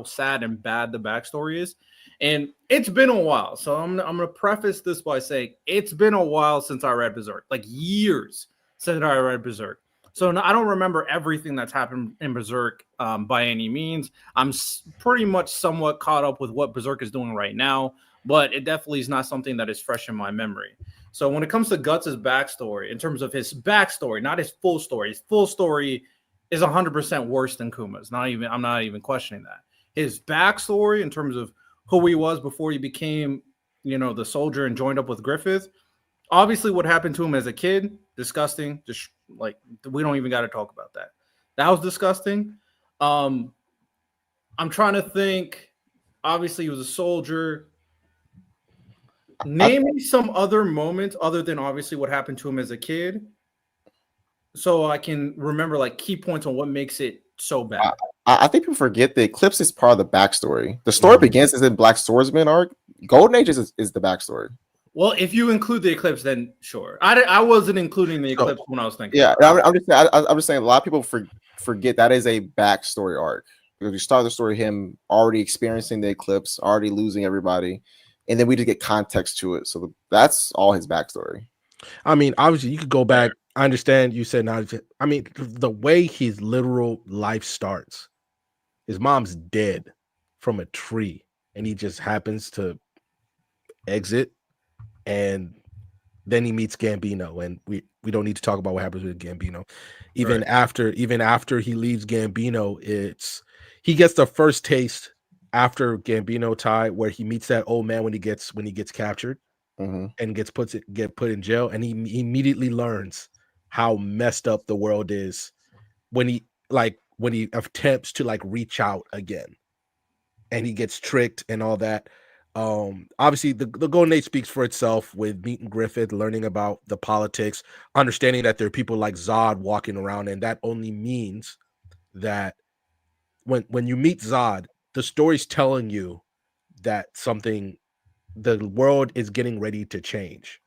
S1: sad and bad the backstory is. And it's been a while. So I'm going to preface this by saying it's been a while since I read Berserk, like years since I read Berserk. So I don't remember everything that's happened in Berserk by any means. I'm pretty much somewhat caught up with what Berserk is doing right now, but it definitely is not something that is fresh in my memory. So when it comes to Guts' backstory, in terms of his backstory, not his full story is 100% worse than Kuma's. I'm not even questioning that. His backstory in terms of who he was before he became, the soldier and joined up with Griffith. Obviously, what happened to him as a kid, disgusting. Just like we don't even got to talk about that. That was disgusting. I'm trying to think. Obviously, he was a soldier. Name me some other moments other than obviously what happened to him as a kid, so I can remember like key points on what makes it so bad.
S3: I think people forget the Eclipse is part of the backstory. The story begins as in Black Swordsman arc. Golden Age is the backstory.
S1: Well, if you include the Eclipse, then sure. I wasn't including the Eclipse when I was thinking.
S3: Yeah, I'm just saying a lot of people forget that is a backstory arc. Because we start the story him already experiencing the Eclipse, already losing everybody, and then we just get context to it. So that's all his backstory.
S5: I mean, obviously, you could go back. I understand you said not. I mean, the way his literal life starts, his mom's dead from a tree, and he just happens to exit, and then he meets Gambino, and we don't need to talk about what happens with Gambino. Even after he leaves Gambino, he gets the first taste after Gambino tie, where he meets that old man when he gets captured. And gets put in jail, and he immediately learns how messed up the world is when he attempts to like reach out again. and he gets tricked and all that. Obviously the Golden Age speaks for itself with meeting Griffith, learning about the politics, understanding that there are people like Zod walking around, and that only means that when you meet Zod, the story's telling you that the world is getting ready to change.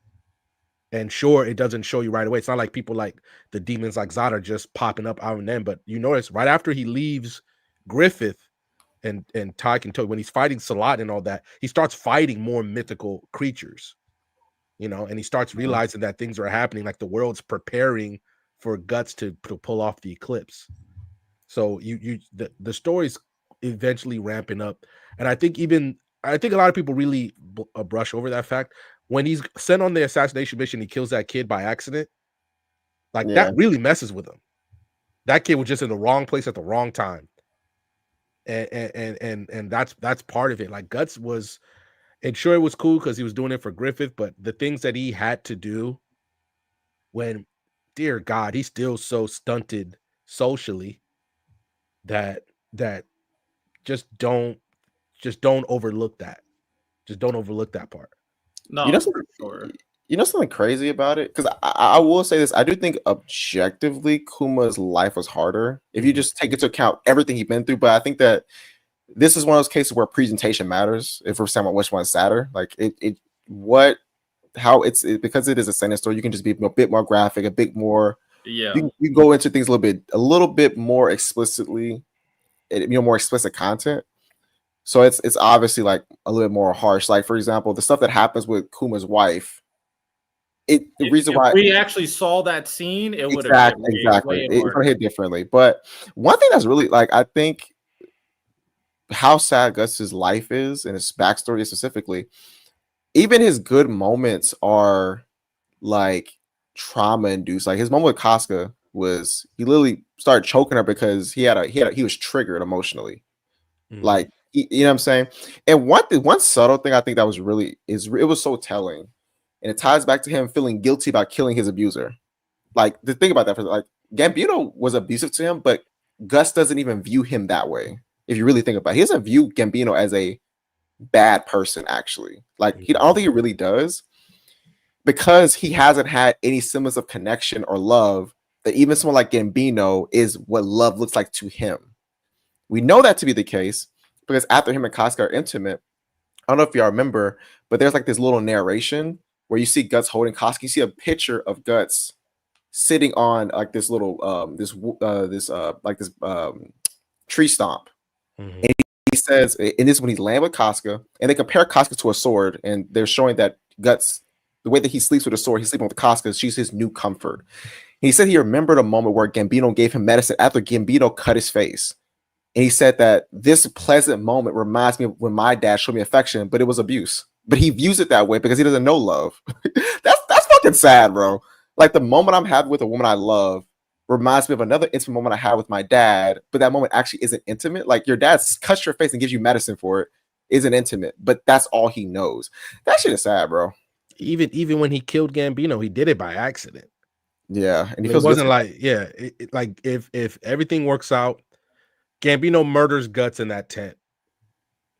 S5: And sure, it doesn't show you right away. It's not like people like the demons like Zod are just popping up out and then, but you notice right after he leaves Griffith and Ty can tell you when he's fighting Salat and all that, he starts fighting more mythical creatures, and he starts realizing that things are happening, like the world's preparing for Guts to pull off the eclipse. So the story's eventually ramping up, and I think a lot of people really brush over that fact. When he's sent on the assassination mission, he kills that kid by accident. Like that really messes with him. That kid was just in the wrong place at the wrong time, and that's part of it. Like Guts was, and sure it was cool because he was doing it for Griffith, but the things that he had to do when, dear God, he's still so stunted socially that just don't overlook that. Just don't overlook that part.
S1: No,
S3: You know something,
S1: sure.
S3: you know something crazy about it? Because I will say this. I do think objectively Kuma's life was harder if you just take into account everything he's been through. But I think that this is one of those cases where presentation matters. If we're saying about which one's sadder, like because it is a sentence story, you can just be a bit more graphic, a bit more.
S1: Yeah.
S3: You go into things a little bit more explicitly, more explicit content. So it's obviously like a little bit more harsh. Like for example, the stuff that happens with Kuma's wife. The reason why
S1: we actually saw that scene, it would
S3: have
S1: hit way
S3: it's
S1: harder.
S3: gonna hit differently. But one thing that's really like I think how sad Gus's life is and his backstory specifically, even his good moments are like trauma induced. Like his moment with Casca was he literally started choking her because he was triggered emotionally. Like you know what I'm saying? And one subtle thing I think that was it was so telling, and it ties back to him feeling guilty about killing his abuser. Like the thing about that, like Gambino was abusive to him, but Gus doesn't even view him that way. If you really think about it, he doesn't view Gambino as a bad person. Actually, like I don't think he really does, because he hasn't had any semblance of connection or love. That even someone like Gambino is what love looks like to him. We know that to be the case because after him and Casca are intimate, I don't know if y'all remember, but there's like this little narration where you see Guts holding Casca. You see a picture of Guts sitting on like this little tree stomp. And he says, and this is when he's laying with Casca, and they compare Casca to a sword, and they're showing that Guts, the way that he sleeps with a sword, he's sleeping with Casca, she's his new comfort. And he said he remembered a moment where Gambino gave him medicine after Gambino cut his face. And he said that this pleasant moment reminds me of when my dad showed me affection, but it was abuse. But he views it that way because he doesn't know love. That's fucking sad, bro. Like the moment I'm having with a woman I love reminds me of another intimate moment I had with my dad, but that moment actually isn't intimate. Like your dad cuts your face and gives you medicine for it, isn't intimate, but that's all he knows. That shit is sad, bro.
S5: Even when he killed Gambino, he did it by accident.
S3: Yeah, and
S5: it wasn't like like if everything works out, Gambino murders Guts in that tent,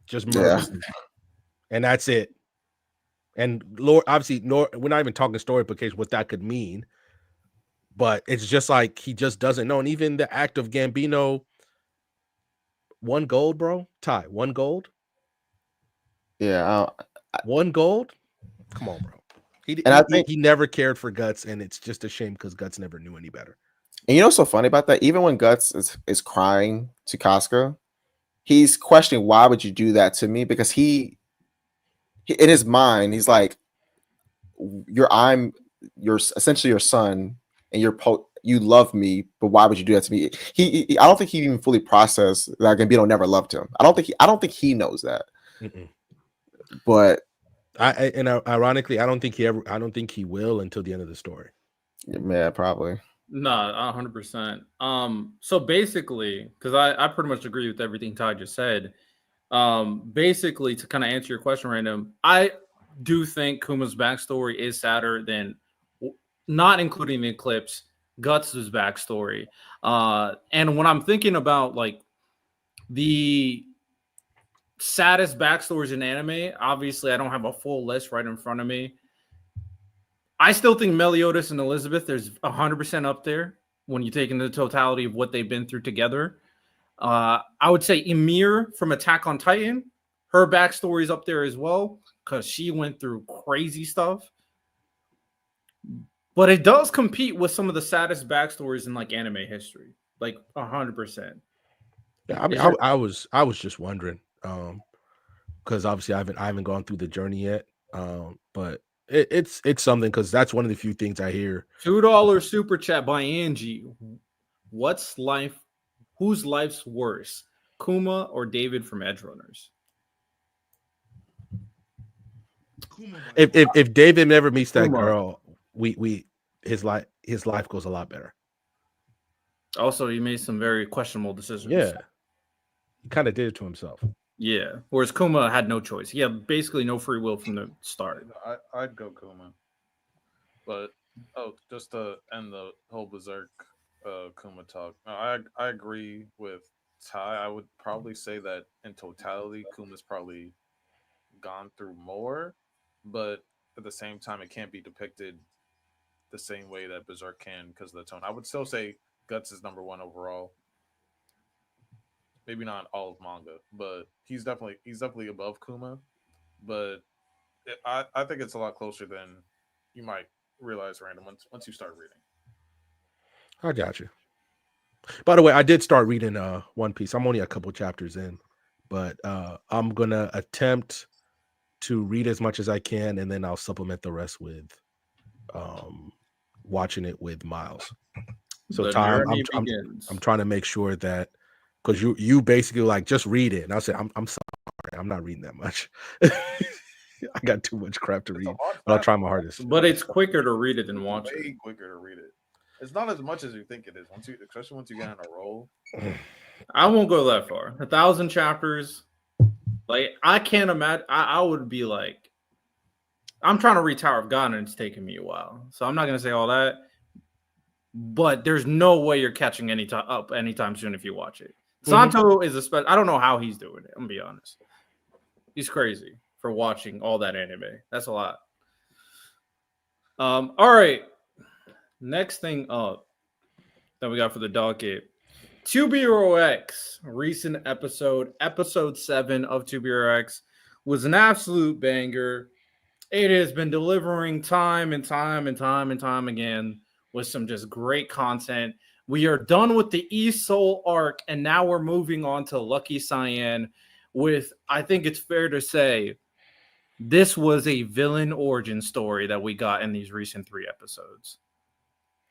S5: just murders him, and that's it. And Lord, obviously, we're not even talking story implications, what that could mean, but it's just like he just doesn't know. And even the act of Gambino, 1 gold, bro. Ty, 1 gold.
S3: Yeah,
S5: 1 gold. Come on, bro.
S3: I think
S5: he never cared for Guts, and it's just a shame because Guts never knew any better.
S3: And you know what's so funny about that? Even when Guts is crying to Casca, he's questioning, why would you do that to me? Because he in his mind, he's like, I'm essentially your son, and you love me, but why would you do that to me? I don't think he even fully processed that Gambino never loved him. I don't think he knows that. But
S5: ironically, I don't think he will until the end of the story.
S3: Yeah, probably.
S1: No, 100%. So basically, because I pretty much agree with everything Todd just said. Basically, to kind of answer your question, Random, I do think Kuma's backstory is sadder than, not including the Eclipse, Guts' backstory. And when I'm thinking about like the saddest backstories in anime. Obviously, I don't have a full list right in front of me. I still think Meliodas and Elizabeth there's 100% up there when you take into the totality of what they've been through together. I would say Ymir from Attack on Titan, her backstory is up there as well because she went through crazy stuff. But it does compete with some of the saddest backstories in like anime history, like 100%.
S5: Yeah, I mean, I was just wondering, because obviously I haven't gone through the journey yet, but it's something because that's one of the few things I hear.
S1: $2 super chat by Angie. What's life? Whose life's worse, Kuma or David from Edge Runners?
S5: If David never meets that
S1: Kuma.
S5: girl, his life goes a lot better.
S1: Also, he made some very questionable decisions.
S5: Yeah, he kind of did it to himself.
S1: Yeah. Whereas Kuma had no choice. He had basically no free will from the start.
S2: I'd go Kuma. But just to end the whole Berserk Kuma talk, no, I agree with Ty. I would probably say that in totality, Kuma's probably gone through more, but at the same time, it can't be depicted the same way that Berserk can because of the tone. I would still say Guts is number one overall. Maybe not all of manga, but he's definitely above Kuma. But I think it's a lot closer than you might realize, random once you start reading.
S5: I got you. By the way, I did start reading One Piece. I'm only a couple chapters in, but I'm gonna attempt to read as much as I can, and then I'll supplement the rest with watching it with Miles. So
S1: The
S5: Ty,
S1: journey
S5: I'm
S1: begins.
S5: trying to make sure that because you basically like just read it, and I'll say I'm sorry, I'm not reading that much. I got too much crap to read, but I'll try my hardest.
S1: But it's quicker to read it than watch
S2: Way
S1: it.
S2: quicker to read it. It's not as much as you think it is. Especially once you get on a roll.
S1: I won't go that far. 1,000 chapters. Like I can't imagine. I would be like, I'm trying to read Tower of God, and it's taking me a while. So I'm not gonna say all that. But there's no way you're catching up anytime soon if you watch it. Santo is a special. I don't know how he's doing it. I'm gonna be honest. He's crazy for watching all that anime. That's a lot. All right. Next thing up that we got for the docket. 2BROX recent episode 7 of 2BROX was an absolute banger. It has been delivering time and time and time and time again with some just great content. We are done with the East Soul arc, and now we're moving on to Lucky Cyan with, I think it's fair to say, this was a villain origin story that we got in these recent 3 episodes.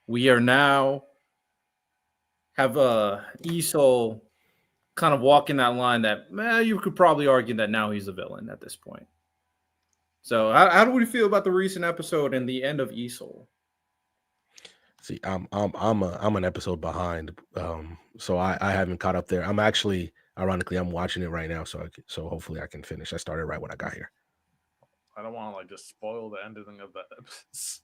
S1: We are now have Esol kind of walking that line that you could probably argue that now he's a villain at this point. So how do we feel about the recent episode and the end of Esol?
S5: See, I'm an episode behind, so I haven't caught up there. I'm actually, ironically, I'm watching it right now, so hopefully I can finish. I started right when I got here.
S2: I don't want to like just spoil the ending of that episode.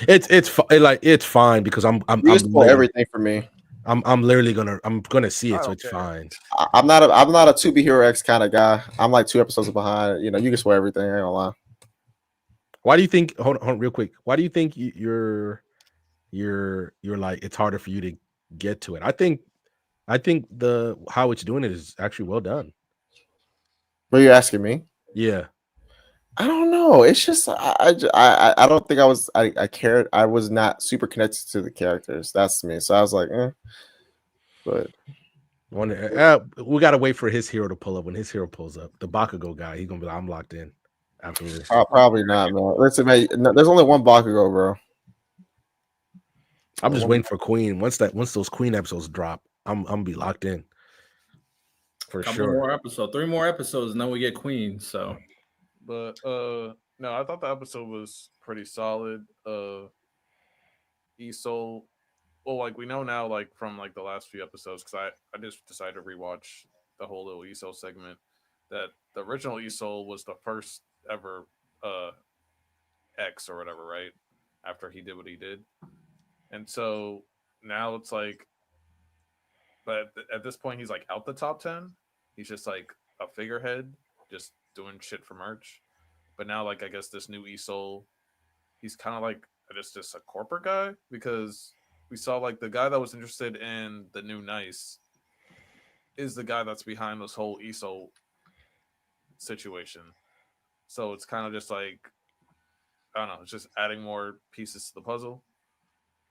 S5: It's fine because I'm
S3: spoil everything for me.
S5: I'm literally gonna see it, so it's fine.
S3: I'm not a 2B Hero X kind of guy. I'm like 2 episodes behind. You can spoil everything. I ain't gonna lie.
S5: Why do you think? Hold on, real quick. Why do you think you're like it's harder for you to get to it? I think the how it's doing it is actually well done.
S3: What are you asking me?
S5: Yeah.
S3: I don't know. It's just I don't think I cared. I was not super connected to the characters. That's me. So I was like, But
S5: we gotta wait for his hero to pull up. When his hero pulls up, the Bakugo guy, he's gonna be like, I'm locked in. Absolutely.
S3: Probably not, man. Listen, man. There's only one Bakugo, bro.
S5: I'm just waiting for Queen. Once those Queen episodes drop, I'm gonna be locked in. For sure.
S1: More episodes, 3 more episodes, and then we get Queen. So,
S2: but no, I thought the episode was pretty solid. Esol, well, like we know now, like from like the last few episodes, because I just decided to rewatch the whole little Esol segment. That the original Esol was the first ever X or whatever, right? After he did what he did, and so now it's like, but at this point he's like out the top 10. He's just like a figurehead, just doing shit for merch. But now, like, I guess this new Isol, he's kind of like just a corporate guy, because we saw like the guy that was interested in the new Nice is the guy that's behind this whole Isol situation. So it's kind of just like, I don't know, it's just adding more pieces to the puzzle.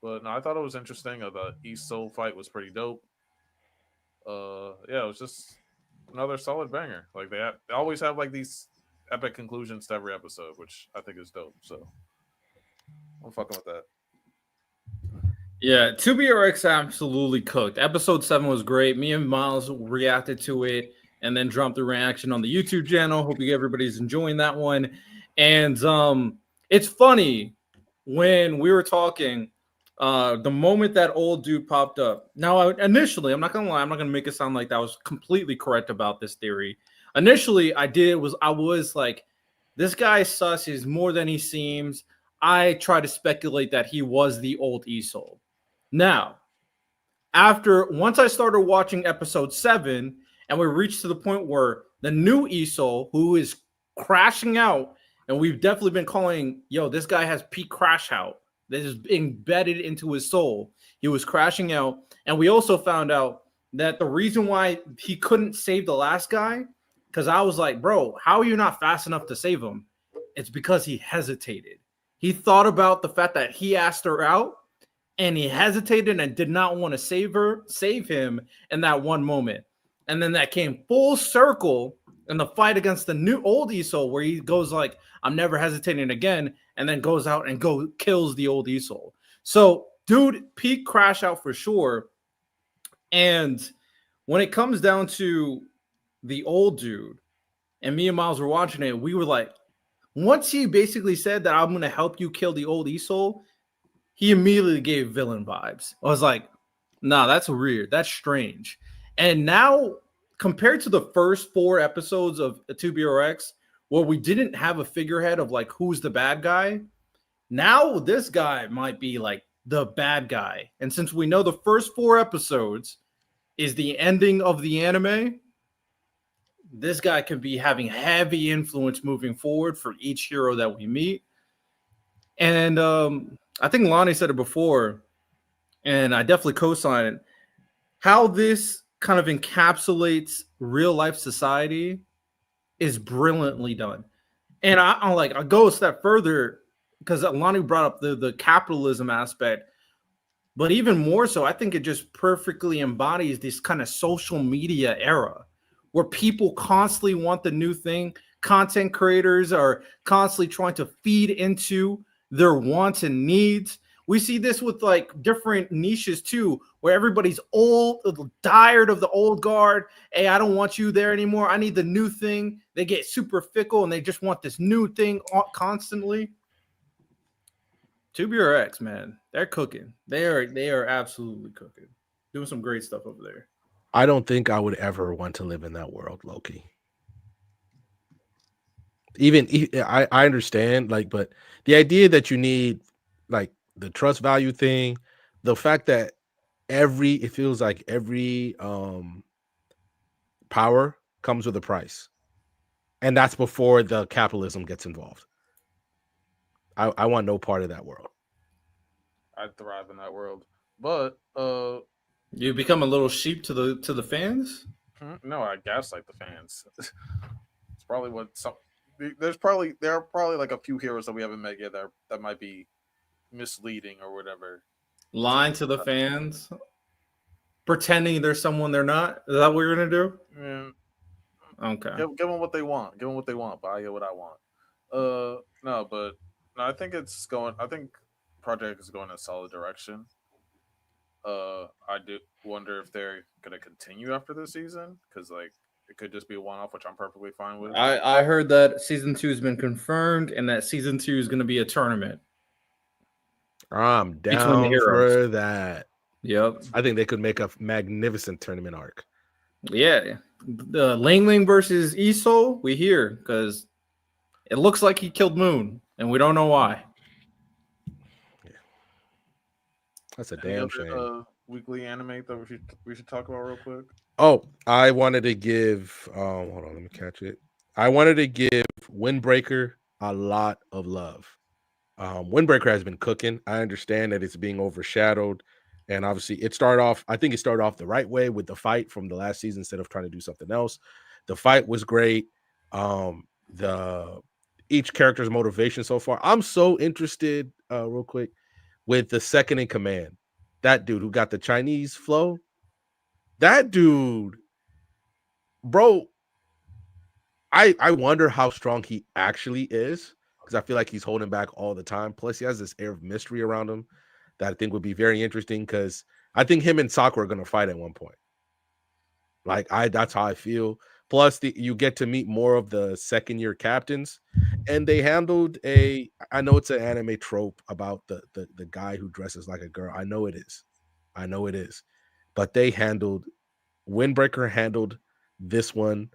S2: But no, I thought it was interesting. The Isol fight was pretty dope. Yeah, it was just another solid banger. Like they always have like these epic conclusions to every episode, which I think is dope. So I'm fucking with that.
S1: Yeah, 2BRX absolutely cooked. Episode 7 was great. Me and Miles reacted to it and then dropped the reaction on the YouTube channel. Hope everybody's enjoying that one. And it's funny when we were talking, the moment that old dude popped up. Now, initially, I'm not gonna lie, I'm not gonna make it sound like that was completely correct about this theory. Initially, I was like, this guy sus. He's more than he seems. I try to speculate that he was the old Isol. Now, once I started watching episode 7, and we reached to the point where the new Isol, who is crashing out, and we've definitely been calling, this guy has peak crash out. This is embedded into his soul. He was crashing out, and we also found out that the reason why he couldn't save the last guy, because I was like, bro, how are you not fast enough to save him? It's because he hesitated. He thought about the fact that he asked her out, and he hesitated and did not want to save him in that one moment. And then that came full circle in the fight against the new old Isol, where he goes like, I'm never hesitating again, and then goes out and kills the old Isol. So, dude, peak crash out for sure. And when it comes down to the old dude, and me and Miles were watching it, we were like, once he basically said that I'm going to help you kill the old Isol, he immediately gave villain vibes. I was like, nah, that's weird. That's strange. And now, compared to the first 4 episodes of 2BRX, where we didn't have a figurehead of like who's the bad guy, now this guy might be like the bad guy. And since we know the first 4 episodes is the ending of the anime, this guy can be having heavy influence moving forward for each hero that we meet. And I think Lonnie said it before, and I definitely co-sign it. How this kind of encapsulates real life society is brilliantly done. And I go a step further, because Lonnie brought up the capitalism aspect, but even more so, I think it just perfectly embodies this kind of social media era where people constantly want the new thing. Content creators are constantly trying to feed into their wants and needs. We see this with like different niches too, where everybody's old, tired of the old guard. Hey, I don't want you there anymore. I need the new thing. They get super fickle and they just want this new thing constantly. 2BRX, man, they're cooking. They are absolutely cooking. Doing some great stuff over there.
S5: I don't think I would ever want to live in that world, Loki. I understand, like, but the idea that you need like the trust value thing, the fact that it feels like every power comes with a price, and that's before the capitalism gets involved. I want no part of that world.
S2: I'd thrive in that world, but
S1: you become a little sheep to the fans.
S2: No, I gaslight the fans. It's probably what some. There are probably like a few heroes that we haven't met yet that might be misleading or whatever.
S1: Lying to the fans, pretending there's someone they're not. Is that what you're gonna do?
S2: Yeah.
S1: Okay.
S2: Give them what they want. Give them what they want. But I get what I want. No, but no, I think it's going. I think Project is going in a solid direction. I do wonder if they're gonna continue after this season, because like it could just be a one-off, which I'm perfectly fine with.
S1: I heard that season 2 has been confirmed, and that season 2 is going to be a tournament.
S5: I'm down for that.
S1: Yep.
S5: I think they could make a magnificent tournament arc.
S1: Yeah. The Ling versus Isol, we hear, because it looks like he killed Moon, and we don't know why.
S5: Yeah. That's a damn shame.
S2: Weekly anime that we should talk about real quick.
S5: Oh, I wanted to give hold on, let me catch it. I wanted to give Windbreaker a lot of love. Windbreaker has been cooking. I understand that it's being overshadowed. And obviously I think it started off the right way with the fight from the last season instead of trying to do something else. The fight was great. The each character's motivation so far. I'm so interested, real quick, with the second in command. That dude who got the Chinese flow. That dude, bro, I wonder how strong he actually is because I feel like he's holding back all the time. Plus, he has this air of mystery around him that I think would be very interesting because I think him and Sakura are going to fight at one point. That's how I feel. Plus, you get to meet more of the second year captains, and they handled a. I know it's an anime trope about the guy who dresses like a girl. I know it is, but Windbreaker handled this one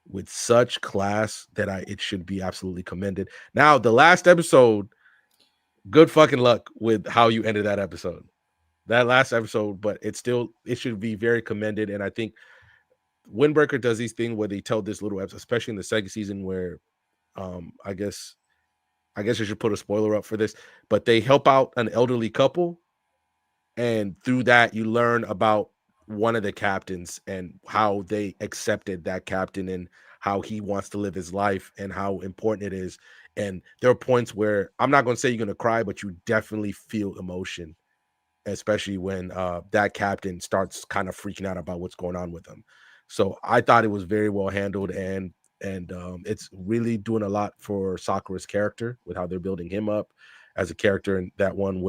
S5: with such class that it should be absolutely commended. Now, the last episode, good fucking luck with how you ended that episode. That last episode, but it should be very commended. And I think Windbreaker does these things where they tell this little episode, especially in the second season, where I guess I should put a spoiler up for this, but they help out an elderly couple, and through that you learn about one of the captains and how they accepted that captain and how he wants to live his life and how important it is. And there are points where I'm not going to say you're going to cry, but you definitely feel emotion, especially when that captain starts kind of freaking out about what's going on with him. So I thought it was very well handled, and it's really doing a lot for Sakura's character with how they're building him up as a character in that one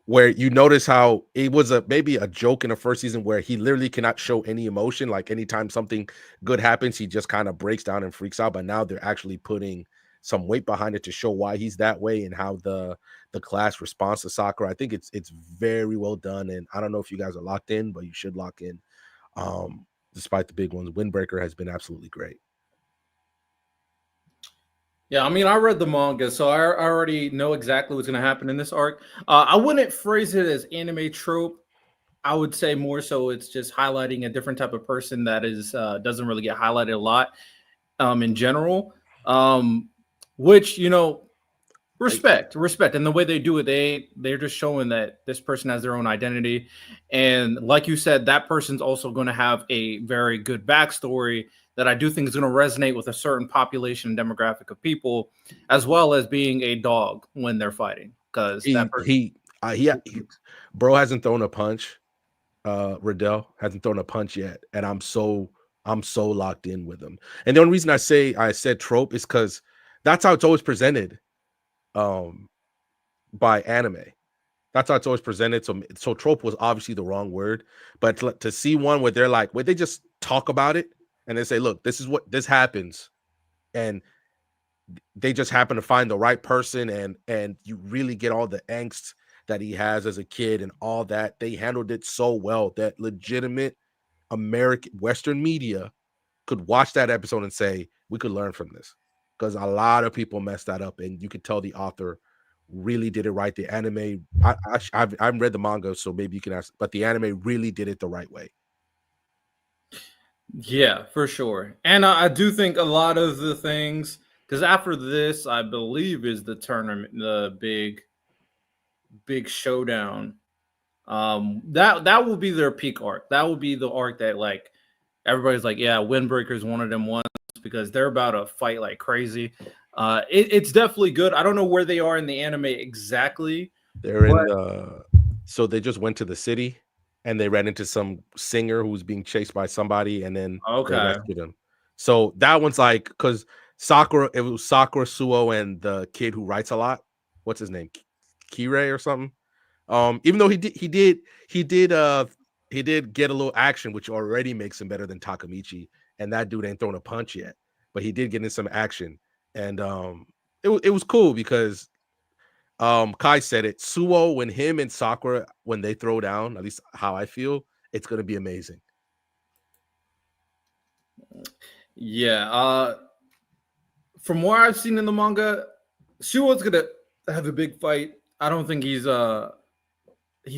S5: where you notice how it was maybe a joke in the first season where he literally cannot show any emotion. Like anytime something good happens, he just kind of breaks down and freaks out. But now they're actually putting some weight behind it to show why he's that way and how the class responds to Sakura. I think it's very well done. And I don't know if you guys are locked in, but you should lock in. Despite the big ones, Windbreaker has been absolutely great.
S1: Yeah, I mean, I read the manga, so I already know exactly what's going to happen in this arc. I wouldn't phrase it as anime trope. I would say more so it's just highlighting a different type of person that is doesn't really get highlighted a lot in general. Which respect, and the way they do it, they're just showing that this person has their own identity, and like you said, that person's also going to have a very good backstory that I do think is going to resonate with a certain population and demographic of people, as well as being a dog when they're fighting. Because
S5: bro hasn't thrown a punch. Riddell hasn't thrown a punch yet, and I'm so locked in with him. And the only reason I said trope is because that's how it's always presented by anime. That's how it's always presented. So trope was obviously the wrong word, but to see one where they're like, where they just talk about it and they say, look, this is what this happens, and they just happen to find the right person, and you really get all the angst that he has as a kid and all that. They handled it so well that legitimate American Western media could watch that episode and say, we could learn from this, because a lot of people messed that up, and you could tell the author really did it right. The anime, I've read the manga, so maybe you can ask, but the anime really did it the right way.
S1: Yeah, for sure. And I do think a lot of the things, because after this, I believe is the tournament, the big showdown. That will be their peak arc. That will be the arc that like everybody's like, yeah, Windbreaker is one of them ones because they're about to fight like crazy. It's definitely good. I don't know where they are in the anime exactly.
S5: So they just went to the city and they ran into some singer who was being chased by somebody, and then they rescued him. So that one's like, because it was Sakura, Suo, and the kid who writes a lot. What's his name? Kirei or something. Even though he did get a little action, which already makes him better than Takamichi, and that dude ain't thrown a punch yet, but he did get in some action, and it was cool because Kai said it. Suo, when him and Sakura, when they throw down, at least how I feel, it's gonna be amazing.
S1: Yeah. From what I've seen in the manga, Suo's gonna have a big fight. I don't think he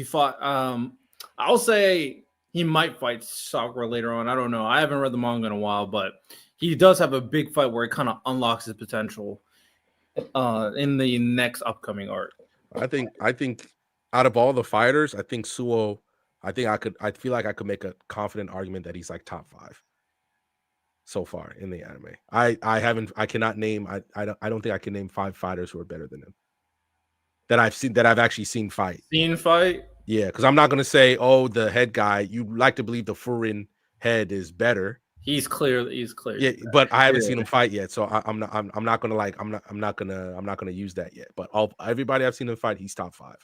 S1: fought. I'll say he might fight Sakura later on. I don't know. I haven't read the manga in a while, but he does have a big fight where it kind of unlocks his potential in the next upcoming arc.
S5: I think out of all the fighters, I think Suo. I feel like I could make a confident argument that he's like top 5 so far in the anime. I cannot name. I don't think I can name 5 fighters who are better than him that I've actually seen fight.
S1: Seen fight?
S5: Yeah, because I'm not gonna say, oh, the head guy. You like to believe the Furin head is better.
S1: He's clear.
S5: Yeah, but I haven't seen him fight yet, so I'm not gonna use that yet. But everybody I've seen him fight, he's top 5.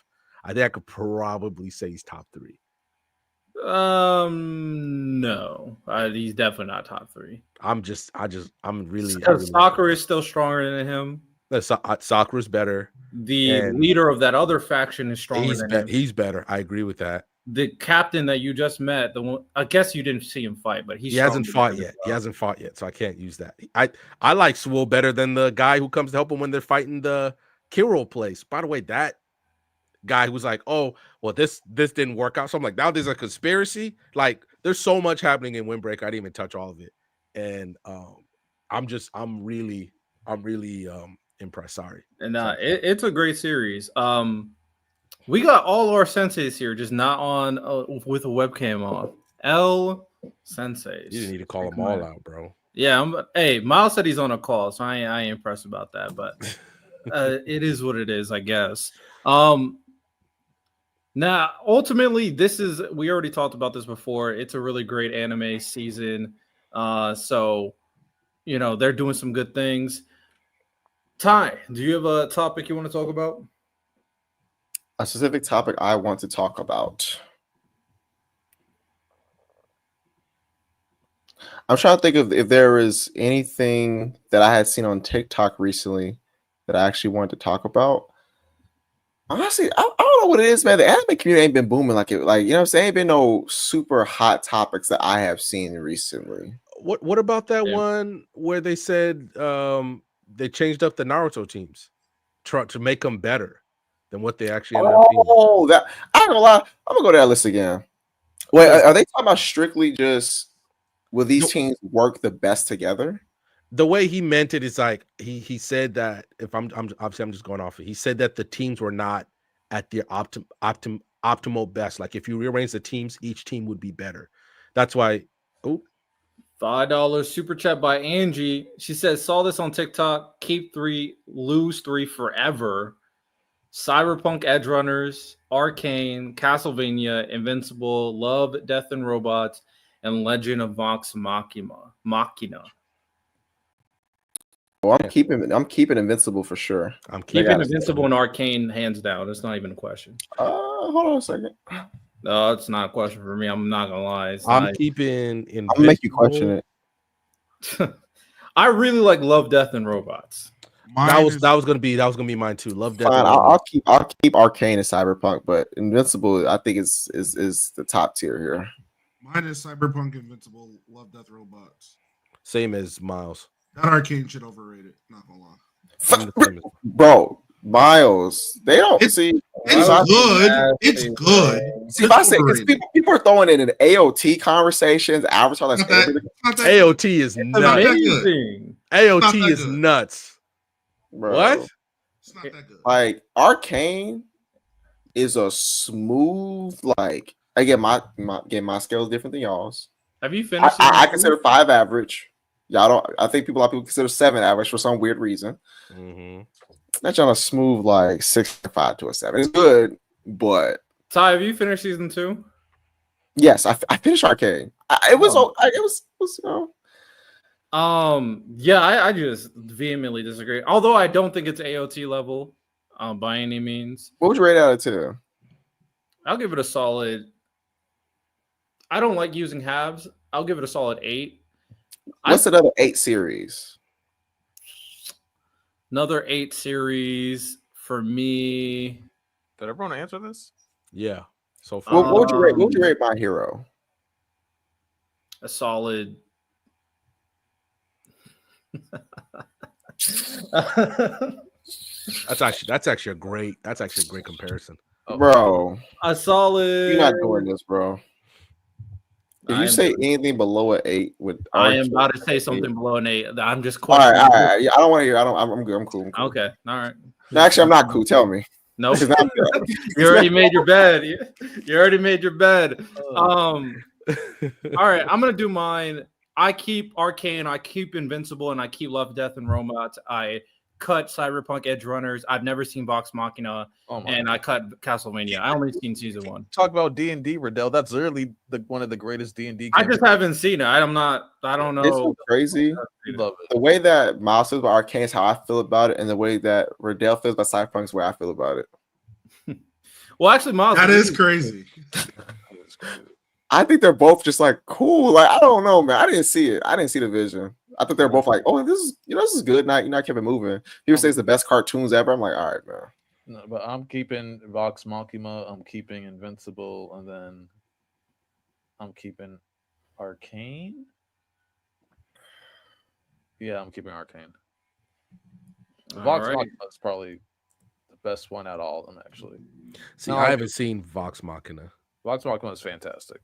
S5: I think I could probably say he's top 3.
S1: No, he's definitely not top 3.
S5: I'm really
S1: Sakura is still stronger than him.
S5: Sakura's better.
S1: The leader of that other faction is stronger than him.
S5: He's better. I agree with that.
S1: The captain that you just met, the one, I guess you didn't see him fight, but
S5: he hasn't fought yet. He hasn't fought yet, so I can't use that. I like Swole better than the guy who comes to help him when they're fighting the Kiro place. By the way, that guy who's like, oh, well, this didn't work out. So I'm like, now there's a conspiracy. Like, there's so much happening in Windbreaker. I didn't even touch all of it, and I'm really impressed. Sorry.
S1: And it's a great series. We got all our senseis here, just not on with a webcam on. L senseis.
S5: You didn't need to call them all out, bro.
S1: Yeah. Hey, Miles said he's on a call, so I ain't impressed about that, but it is what it is, I guess. Now, ultimately, we already talked about this before. It's a really great anime season. So, they're doing some good things. Ty, do you have a topic you want to talk about?
S3: A specific topic I want to talk about. I'm trying to think of if there is anything that I had seen on TikTok recently that I actually wanted to talk about. Honestly, I don't know what it is, man. The anime community ain't been booming like what I'm saying? Ain't been no super hot topics that I have seen recently.
S5: What about that one where they said they changed up the Naruto teams to make them better than what they actually ended up being?
S3: Oh, that I don't know. I'm gonna go to that list again. Wait, are they talking about strictly just will these teams work the best together?
S5: The way he meant it is like he said that if I'm obviously I'm just going off it. He said that the teams were not at their optimal best. Like if you rearrange the teams, each team would be better. That's why. Oh,
S1: $5 super chat by Angie. She says, saw this on TikTok. Keep 3, lose 3 forever. Cyberpunk Edge Runners, Arcane, Castlevania, Invincible, Love, Death and Robots, and Legend of Vox Machina.
S3: Well, I'm keeping Invincible for sure.
S1: I'm keeping Invincible and Arcane hands down. It's not even a question.
S3: Hold on a second.
S1: No, it's not a question for me. I'm not gonna lie.
S5: I'm keeping Invincible.
S3: I'll make you question
S1: it. I really like Love, Death, and Robots.
S5: That was gonna be mine too. Love, Death.
S3: Fine, I'll keep Arcane and Cyberpunk, but Invincible I think is the top tier here.
S4: Mine is Cyberpunk, Invincible, Love, Death, Robots.
S5: Same as Miles.
S4: That Arcane shit overrated. Not gonna lie.
S3: Bro, Miles, they don't see.
S4: It's good. It's good.
S3: See, if I say people are throwing it in AOT conversations, Avatar.
S5: AOT is nuts.
S1: Amazing.
S5: AOT is nuts.
S3: Bro.
S5: What?
S4: It's not that good.
S3: Like Arcane is a smooth. Like again, my scale is different than y'all's.
S1: Have you finished?
S3: I consider 5 average. Y'all don't. I think a lot of people consider 7 average for some weird reason.
S5: Mm-hmm.
S3: That's on a smooth like 6.5 to a 7. It's good, but
S1: Ty, have you finished season 2?
S3: Yes, I finished Arcane. It was
S1: yeah, I just vehemently disagree. Although I don't think it's AOT level by any means.
S3: What would you rate out of 2?
S1: I'll give it a solid. I don't like using halves. I'll give it a solid 8.
S3: What's another 8 series?
S1: Another 8 series for me.
S2: Did everyone answer this?
S5: Yeah. So far.
S3: What would you rate? What would you rate My Hero?
S1: A solid.
S5: That's actually a great comparison.
S3: Bro,
S1: a solid.
S3: you're not doing this, bro. If
S1: I
S3: you
S1: am
S3: say
S1: doing-
S3: anything below an 8 with
S1: I am
S3: Arcane,
S1: about to say something below an 8. I'm just
S3: all right,
S1: questioning.
S3: all right. Yeah, I don't want to hear. I'm good. I'm cool. I'm cool.
S1: Okay, all right.
S3: No, actually, I'm not cool. Tell me.
S1: Nope.
S3: It's not-
S1: You already made your bed. You already made your bed. All right, I'm gonna do mine. I keep Arcane, I keep Invincible, and I keep Love, Death, and Robots. I cut Cyberpunk Edge Runners. I've never seen Vox Machina, and I cut Castlevania. I only seen season 1.
S2: Talk about D&D, Riddell. That's literally one of the greatest D&D.
S1: I just haven't seen it. I don't know.
S3: It's so crazy.
S2: Love it.
S3: The way that Miles feels about Arcane is how I feel about it, and the way that Riddell feels about Cyberpunk is where I feel about it.
S1: Well, actually, Miles,
S4: That is crazy.
S3: I think they're both just like cool. Like I don't know, man. I didn't see it. I didn't see the vision. I thought they're both like, oh, this is good. Not kept it moving. People say it's the best cartoons ever. I'm like, all right, man.
S2: No, but I'm keeping Vox Machina. I'm keeping Invincible, and then I'm keeping Arcane. Yeah, I'm keeping Arcane. Vox Machina is probably the best one out of all of them, actually.
S5: See, I haven't seen Vox Machina.
S2: Vox Machina is fantastic.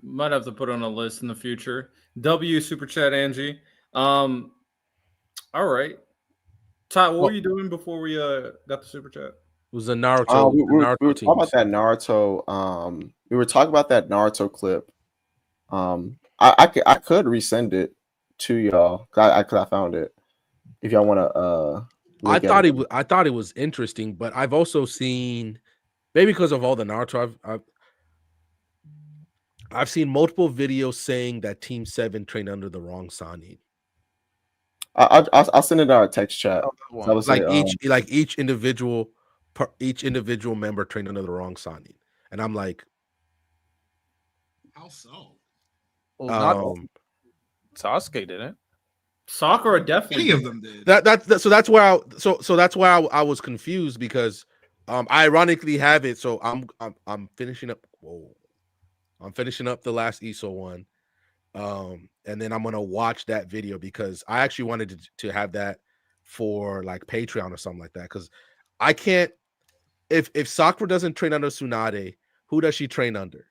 S1: Might have to put on a list in the future. W Super Chat Angie. All right. Ty, what were you doing before we got the super chat?
S5: It was a Naruto.
S3: We were
S5: Naruto
S3: talking about that Naruto. We were talking about that Naruto clip. I could resend it to y'all. I found it. If y'all want to.
S5: I thought it was interesting, but I've also seen, maybe because of all the Naruto, I've seen multiple videos saying that Team 7 trained under the wrong Sanin.
S3: I'll send it in our text chat.
S5: Like each individual member trained under the wrong Sanin, and I'm like,
S4: how so?
S2: Well, Sasuke didn't.
S1: Sakura definitely.
S4: Any of them did.
S5: That's why I was confused because I ironically have it. So I'm finishing up. I'm finishing up the last ESO one. And then I'm gonna watch that video because I actually wanted to have that for like Patreon or something like that. Because I can't, if Sakura doesn't train under Tsunade, who does she train under?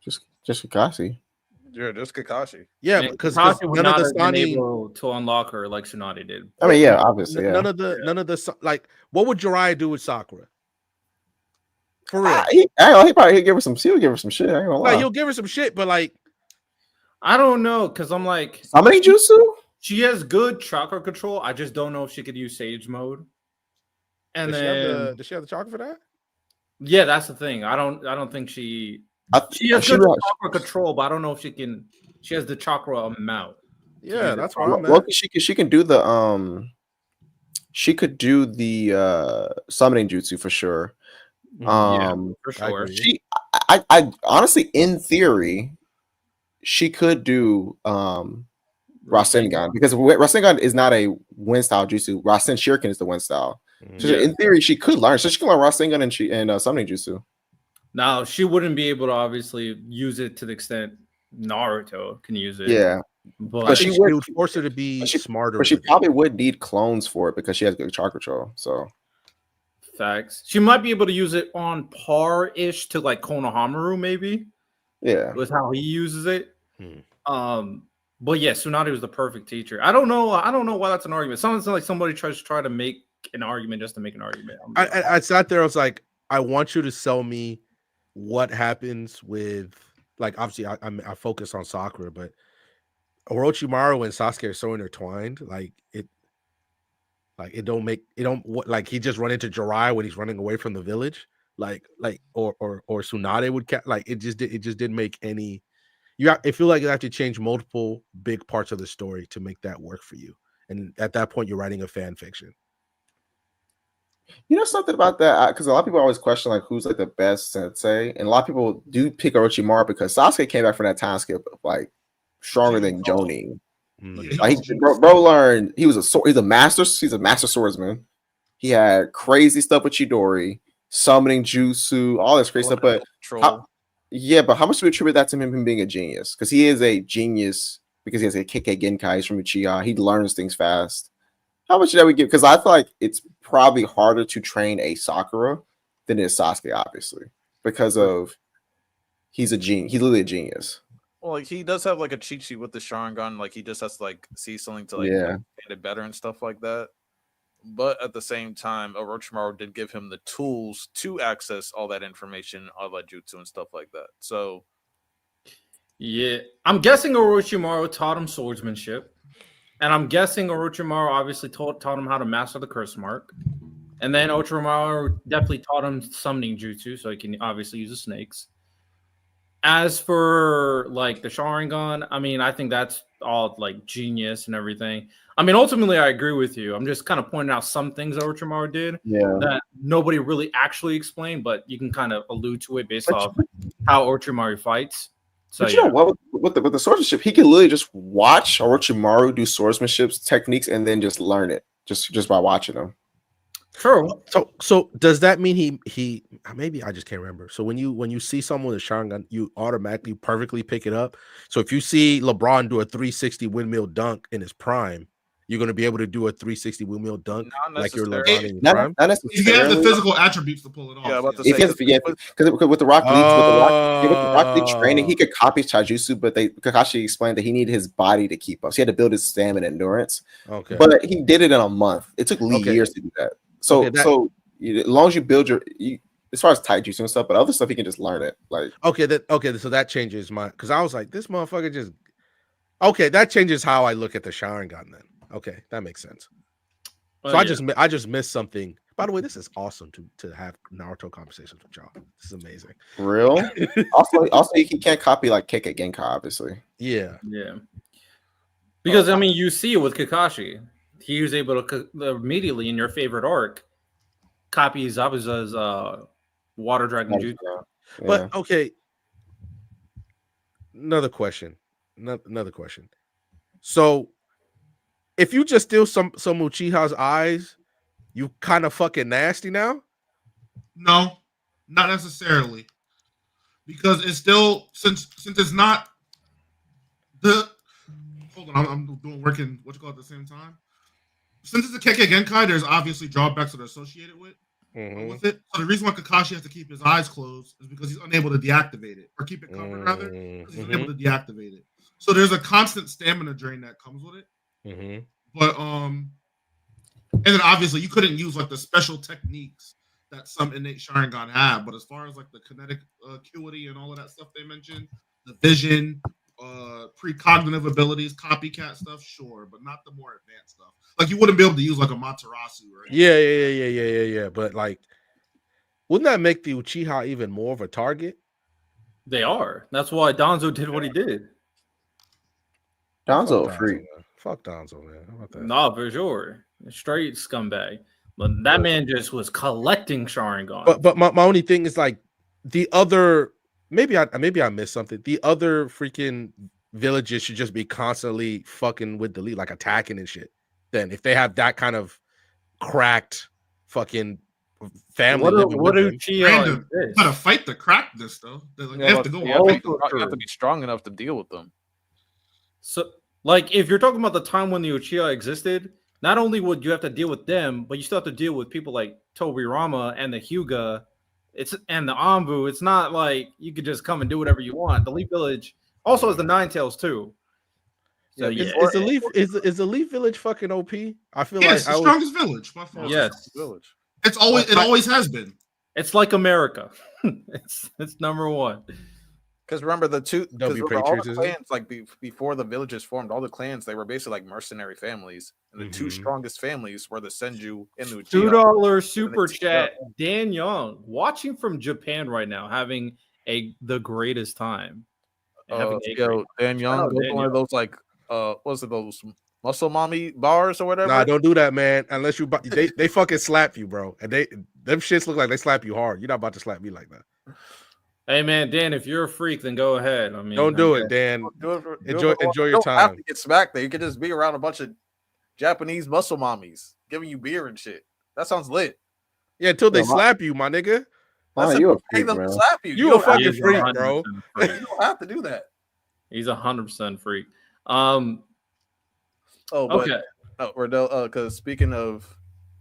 S3: Just Kakashi.
S2: Yeah, just Kakashi.
S5: Yeah, because
S1: none of the been able to unlock her like Tsunade did.
S3: I mean, yeah, obviously, yeah.
S5: None of the like, what would Jiraiya do with Sakura? For real,
S3: he'd give her some. He'll give her some shit. I ain't gonna lie.
S5: Like, he'll give her some shit, but like,
S1: I don't know, because I'm like,
S3: how many jutsu?
S1: She has good chakra control. I just don't know if she could use Sage mode. And
S5: does she have the chakra for that?
S1: Yeah, that's the thing. I don't think she has good chakra control, but I don't know if she can. She has the chakra amount.
S5: Yeah, that's why I'm
S3: at. She can do the She could do the summoning jutsu for sure.
S1: Yeah, for sure.
S3: I honestly, in theory, she could do Rasengan because Rasengan is not a wind style jutsu. Rasen Shuriken is the wind style. So in theory, she could learn. So she can learn Rasengan and summoning jutsu.
S1: Now she wouldn't be able to obviously use it to the extent Naruto can use it.
S3: Yeah,
S5: but she would force her to be smarter.
S3: But she probably would need clones for it because she has good chakra control. So.
S1: Facts. She might be able to use it on par-ish to like Konohamaru, maybe.
S3: Yeah,
S1: was how he uses it. But yeah, Tsunade was the perfect teacher. I don't know why that's an argument. Sounds like somebody tries to make an argument just to make an argument.
S5: I sat there. I was like, I want you to sell me what happens with, like, obviously I focus on Sakura, but Orochimaru and Sasuke are so intertwined. Like it don't like he just run into Jiraiya when he's running away from the village. Or Tsunade would like it just didn't make any. I feel like you have to change multiple big parts of the story to make that work for you. And at that point, you're writing a fan fiction.
S3: You know something about that? Because a lot of people always question like who's like the best sensei, and a lot of people do pick Orochimaru because Sasuke came back from that time skip like stronger than Jonin. Like bro learned he's a master swordsman. He had crazy stuff with Chidori, summoning jutsu, all this crazy stuff. But how much do we attribute that to him being a genius? Because he is a genius because he has a Kekkei Genkai. He's from Uchiha. He learns things fast. How much did we give? Because I feel like it's probably harder to train a Sakura than it is Sasuke, obviously, because of he's a genius. He's literally a genius.
S2: Well, like he does have like a cheat sheet with the Sharingan. Like he just has to like see something to like
S3: Yeah.
S2: understand it better and stuff like that. But at the same time, Orochimaru did give him the tools to access all that information, all that jutsu and stuff like that. So
S1: Yeah, I'm guessing Orochimaru taught him swordsmanship, and I'm guessing Orochimaru obviously taught him how to master the curse mark, and then Orochimaru definitely taught him summoning jutsu, so he can obviously use the snakes. As for like the Sharingan, I mean, I think that's all like genius and everything. I mean, ultimately, I agree with you. I'm just kind of pointing out some things Orochimaru did that nobody really actually explained, but you can kind of allude to it based off how Orochimaru fights. So,
S3: but you know what? With the swordsmanship, he can literally just watch Orochimaru do swordsmanship techniques and then just learn it just by watching them.
S1: True.
S5: So does that mean he maybe I just can't remember. So when you see someone with a Sharingan, you automatically perfectly pick it up. So if you see LeBron do a 360 windmill dunk in his prime, you're going to be able to do a 360 windmill dunk like you're LeBron in his prime.
S3: Not necessarily.
S4: You have the physical attributes to pull it off.
S2: Yeah, about to
S3: If
S2: say,
S3: because with the Rock Lee training, he could copy Taijutsu, but Kakashi explained that he needed his body to keep up. So he had to build his stamina and endurance.
S5: Okay,
S3: but he did it in a month. It took Lee years to do that. So as long as you build as far as Taijutsu and stuff, but other stuff he can just learn it. Like
S5: so that changes my because I was like, this motherfucker just that changes how I look at the Sharingan then. Okay, that makes sense. So I just missed something. By the way, this is awesome to have Naruto conversations with y'all. This is amazing.
S3: For real. also, he can't copy like Kekkei Genkai, obviously.
S5: Yeah.
S1: Because I mean, you see it with Kakashi. He was able to immediately in your favorite arc copy Zabuza's water dragon jutsu.
S3: Yeah.
S5: But okay, another question. So if you just steal some Uchiha's eyes, you kind of fucking nasty now?
S4: No, not necessarily. Because it's still since it's not the hold on, I'm doing working what you call it at the same time. Since it's a Kekkei Genkai, there's obviously drawbacks that are associated with it. So the reason why Kakashi has to keep his eyes closed is because he's unable to deactivate it, or keep it covered rather, because he's unable to deactivate it. So there's a constant stamina drain that comes with it. But and then obviously you couldn't use like the special techniques that some innate Sharingan have. But as far as like the kinetic acuity and all of that stuff they mentioned, the vision, precognitive abilities, copycat stuff, sure, but not the more advanced stuff. Like you wouldn't be able to use like a Matarasu or anything.
S5: Yeah. But like, wouldn't that make the Uchiha even more of a target?
S1: They are. That's why Danzo did what he did.
S3: Danzo a freak.
S5: Fuck Danzo, man. How about that?
S1: No, for sure. Straight scumbag. But that man just was collecting Sharingan.
S5: But my only thing is like the other maybe I missed something. The other freaking villages should just be constantly fucking with the lead, like attacking and shit. Then if they have that kind of cracked fucking family,
S1: what do
S4: you gotta fight the crackness though. They have to go.
S2: You have to be strong enough to deal with them.
S1: So, like, if you're talking about the time when the Uchiha existed, not only would you have to deal with them, but you still have to deal with people like Tobirama and the Hyuga, and the Anbu. It's not like you could just come and do whatever you want. The Leaf Village also has the Nine Tails too. So
S5: is the Leaf Village fucking OP? I feel
S4: like it's the strongest village by far.
S1: Yes,
S2: village.
S4: It always has been.
S1: It's like America. it's number one.
S2: Because remember all the clans, like before the villages formed, all the clans, they were basically like mercenary families. And the two strongest families were the Senju and the Uchiha.
S1: $2 super chat. Dan Young, watching from Japan right now, having the greatest time.
S2: Dan Young, go to one of those like what's it, those muscle mommy bars or whatever?
S5: Nah, don't do that, man. Unless they fucking slap you, bro. And them shits look like they slap you hard. You're not about to slap me like that.
S1: Hey man, Dan, if you're a freak, then go ahead. I mean,
S5: don't do it, Dan. Enjoy your
S2: you don't
S5: time.
S2: have to get smacked there. You can just be around a bunch of Japanese muscle mommies giving you beer and shit. That sounds lit.
S5: Yeah, until they slap you, my nigga.
S3: You a freak, bro.
S2: Slap you.
S5: You a fucking freak, bro.
S2: You don't have to do that.
S1: He's 100% freak.
S2: Okay. Because speaking of,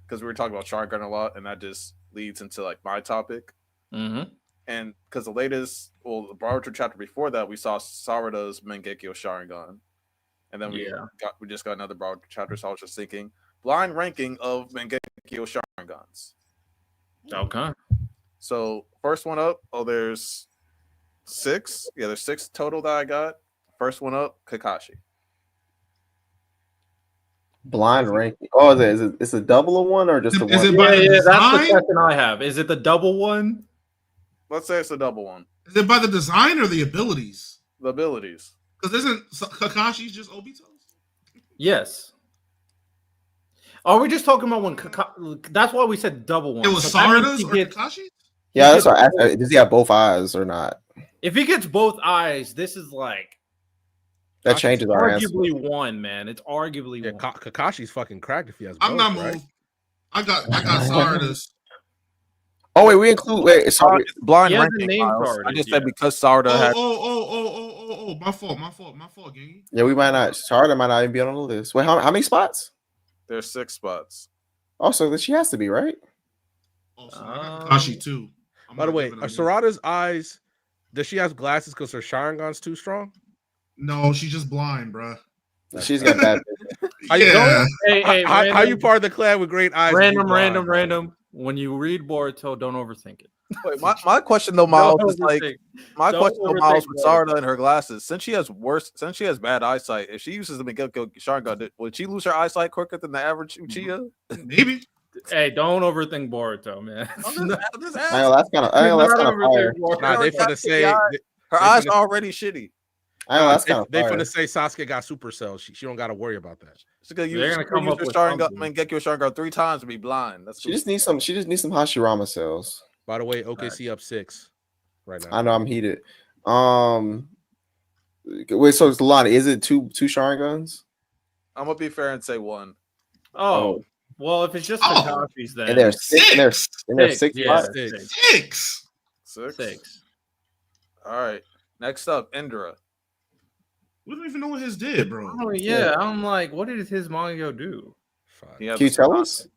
S2: because we were talking about Sharingan a lot, and that just leads into like my topic.
S1: Mm-hmm.
S2: And because the Boruto chapter before that, we saw Sarada's Mangekyo Sharingan. And then we just got another Boruto chapter, so I was just thinking, blind ranking of Mangekyo Sharingans.
S1: Okay.
S2: So first one up, there's 6. Yeah, there's 6 total that I got. First one up, Kakashi.
S3: Blind ranking. Oh, is it? It's a double of one or just a
S4: Is
S3: one?
S4: it by the
S1: That's the
S4: design?
S1: question I have. Is it the double one?
S2: Let's say it's a double one.
S4: Is it by the design or the abilities?
S2: The abilities.
S4: Because isn't Kakashi's just Obito's?
S1: Yes. Are we just talking about when that's why we said double one.
S4: It was
S1: So that means
S4: Sarada's
S1: he
S4: or
S1: gets-
S4: Kakashi's?
S3: Yeah, that's what does he have both eyes or not?
S1: If he gets both eyes, this is like
S3: That changes our answer.
S1: arguably one, man. It's arguably
S5: Yeah,
S1: one.
S5: Kakashi's fucking cracked if he has.
S4: I'm
S5: both,
S4: not
S5: right?
S4: moved. I got Sarada's.
S3: Oh wait, we include sorry.
S2: Blind
S1: He has a
S2: ranking.
S1: name
S2: Miles.
S1: card,
S2: I just
S1: yeah.
S2: said because Sarada had.
S4: Oh, my fault, gangy.
S3: Yeah, we might not. Sarada might not even be on the list. Wait, how many spots?
S2: There's 6 spots.
S3: Also, she has to be right.
S4: Oh, so I got Kakashi too. I'm
S5: By the
S4: not
S5: way,
S4: giving
S5: are
S4: it a-
S5: Sarada's eyes? Does she have glasses because her Sharingan's too strong?
S4: No, she's just blind, bruh.
S3: She's got bad.
S4: Yeah.
S1: Hey,
S5: How you part of the clan with great eyes? if you blind, bro?
S1: random. When you read Boruto, don't overthink it.
S2: Wait, my question though, Miles,
S1: Don't
S2: is like
S1: overthink.
S2: my
S1: Don't
S2: question though,
S1: overthink
S2: Miles, with
S1: Boruto.
S2: Sarada and her glasses. Since she has bad eyesight, if she uses the Mangekyo Sharingan, would she lose her eyesight quicker than the average Uchiha?
S4: Maybe.
S1: Hey, don't overthink Boruto, man.
S3: I know that's kind of fire.
S5: Nah, they finna say
S2: her eyes are already shitty.
S3: I know that's kind of
S5: they
S3: fire.
S5: finna say Sasuke got supercell. She don't got to worry about that.
S2: She's gonna
S1: They're
S2: use,
S1: gonna come up
S2: her
S1: with
S2: Sharingan,
S1: something.
S2: Mangekyo Sharingan 3 times to be blind.
S3: She just needs some. She just needs some Hashirama cells.
S5: By the way, OKC up 6 right now.
S3: I know I'm heated. Wait, so it's Lonnie. Is it two Sharingans?
S2: I'm gonna be fair and say 1.
S1: Oh, well, if it's just
S4: Oh.
S1: Kakashi's, then
S3: And there's six. And there's six.
S1: Yeah,
S3: spots?
S1: six.
S2: 6.
S1: 6.
S2: All right. Next up, Indra.
S4: We don't even know what his did, bro.
S1: Oh yeah, I'm like, what did his manga do?
S2: He had
S3: Can you
S2: the
S3: tell
S2: Matsu.
S3: us?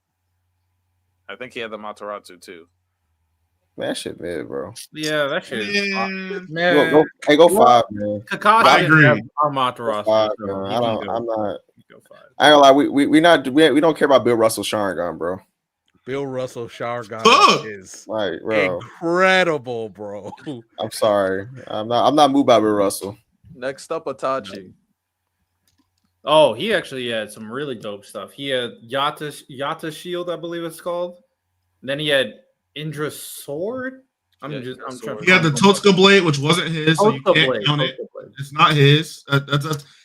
S2: I think he had the Mataratsu too.
S3: Man, that shit mid, bro.
S1: Yeah, that shit is
S4: Man.
S1: man.
S3: Go 5, man.
S1: Kakashi
S4: I
S1: didn't
S4: agree.
S1: have Amaterasu,
S3: Five,
S1: so
S3: man.
S1: he
S3: I
S1: can
S3: don't.
S1: go-
S3: I'm not.
S1: he can go 5.
S3: I ain't gonna lie. We don't care about Bill Russell Sharingan, bro.
S5: Bill Russell Sharingan
S4: Fuck.
S5: is
S3: Like, bro.
S5: incredible, bro.
S3: I'm sorry. I'm not moved by Bill Russell.
S2: Next up, Itachi.
S1: Oh, he actually had some really dope stuff. He had Yata Shield, I believe it's called. Then he had Indra's Sword. I'm
S2: Indra's
S1: trying
S2: Sword.
S1: to
S4: He had the Totsuka blade, which wasn't his, so you can't count it.
S1: Blade.
S4: It's not his.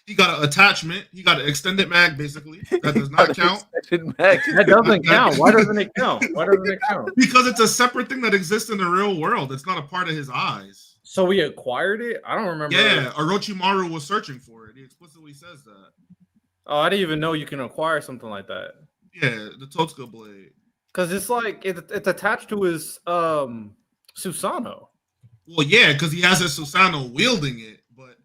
S4: He got an attachment. He got an extended mag, basically. That does not count.
S1: That doesn't count. Why doesn't it count? Why doesn't it count?
S4: Because it's a separate thing that exists in the real world. It's not a part of his eyes.
S1: So we acquired it? I don't remember.
S4: Yeah, Orochimaru was searching for it. He explicitly says that.
S1: Oh, I didn't even know you can acquire something like that.
S4: Yeah, the Totsuka blade.
S1: Because it's like it's attached to his Susanoo.
S4: Well, yeah, because he has his Susanoo wielding it, but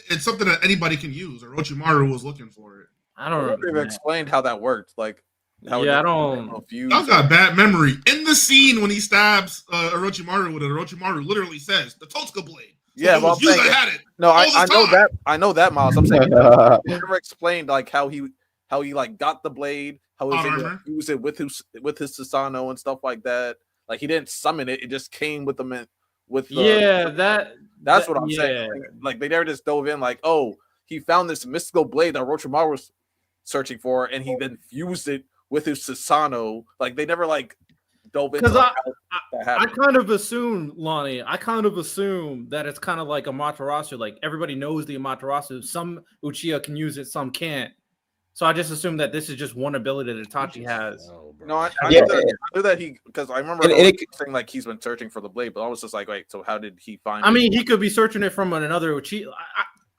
S4: it's something that anybody can use. Orochimaru was looking for it.
S1: I don't
S2: never
S1: remember.
S2: even explained how that worked. Like, how
S1: Yeah,
S2: it
S1: I don't.
S2: confused.
S4: Y'all got bad memory. In the scene when he stabs Orochimaru with it, Orochimaru literally says, the Totsuka blade. So
S2: Yeah,
S4: it
S2: well,
S4: was you that had it.
S2: No,
S4: all
S2: I
S4: this
S2: know
S4: time.
S2: that. I know that, Miles. I'm saying he never explained like how he like got the blade, how he was able to
S4: Armor.
S2: use it with his Susanoo and stuff like that. Like he didn't summon it; it just came with the
S1: Yeah,
S2: That's what I'm saying. Like they never just dove in. Like, oh, he found this mystical blade that Orochimaru was searching for, and he then fused it with his Susanoo. Like they never like dove into
S1: Because
S2: how that
S1: I
S2: happened.
S1: kind of assume, Lonnie, that it's kind of like Amaterasu. Like everybody knows the Amaterasu. Some Uchiha can use it, some can't. So I just assume that this is just one ability that Itachi has.
S5: Oh, bro.
S2: No, I
S3: Yeah,
S2: knew that he because I remember saying like he's been searching for the blade, but I was just like, wait, so how did he find?
S1: I
S2: it?
S1: mean, he could be searching it from another Uchiha.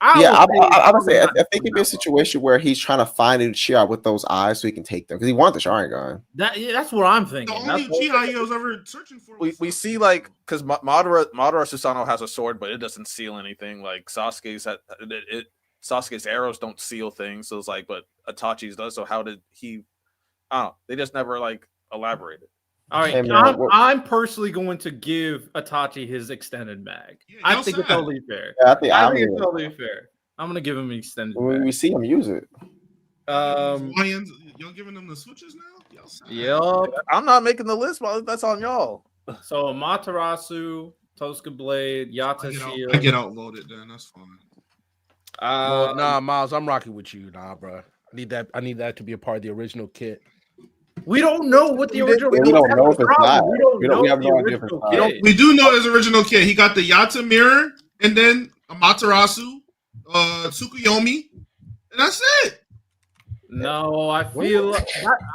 S3: I would say I think it'd be a situation where he's trying to find Uchiha with those eyes so he can take them because he wants the Sharingan.
S1: That's what I'm
S4: The
S1: thinking.
S4: only Uchiha he was ever searching for.
S2: We see like because Madara Susanoo has a sword, but it doesn't seal anything. Like Sasuke's arrows don't seal things, so it's like, but Itachi's does. So how did he? I don't know. They just never like elaborated.
S1: All right,
S3: Hey, man,
S1: I'm personally going to give Itachi his extended mag.
S4: Yeah,
S1: I think it's totally fair.
S3: Yeah,
S1: I think it's totally fair. I'm gonna give him an extended
S3: when
S1: mag.
S3: we see him use it.
S4: Y'all giving them the switches now? Y'all sad.
S1: Yep.
S2: I'm not making the list, but that's on y'all.
S1: So Amaterasu, Tosca Blade, Yata Shield.
S4: I get outvoted then. That's fine.
S5: Nah, Miles, I'm rocking with you. Nah, bro. I need that to be a part of the original kit.
S1: We don't know what the original.
S3: We don't know if it's not. We have no idea if it's not.
S4: We do know his original kit. He got the Yata mirror, and then Amaterasu, Tsukuyomi, and that's it.
S1: No, I feel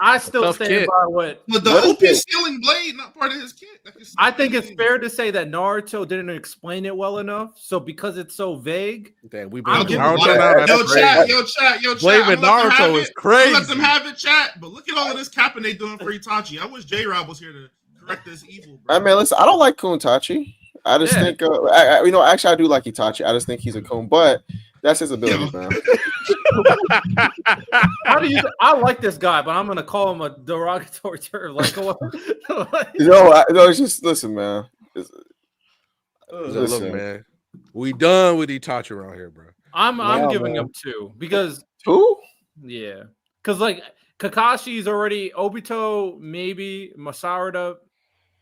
S1: I still
S5: Tough
S1: stand
S5: kit.
S1: by what.
S4: But the
S3: What is
S4: OP
S3: it?
S4: stealing blade, not part of his kit.
S1: I think it's fair to say that Naruto didn't explain it well enough. So because it's so vague,
S5: Damn, we've
S1: I'll
S5: been
S1: give
S5: Naruto
S1: it-
S5: now. That's
S4: Yo,
S5: crazy.
S4: chat.
S5: Blaming Naruto is crazy.
S4: Let them have it, chat. But look at all of this capping they doing for Itachi. I wish J-Rob was here to correct this evil, bro.
S3: I mean, listen, I don't like Kuntachi. I just think, actually, I do like Itachi. I just think he's a coon, but that's his ability, man.
S1: how do you? I like this guy, but I'm gonna call him a derogatory term. Like what?
S3: No, it's just listen, man.
S5: Look, man, we done with Itachi around here, bro.
S1: I'm giving him 2 because
S3: 2?
S1: yeah, because like Kakashi's already Obito, maybe Masarada.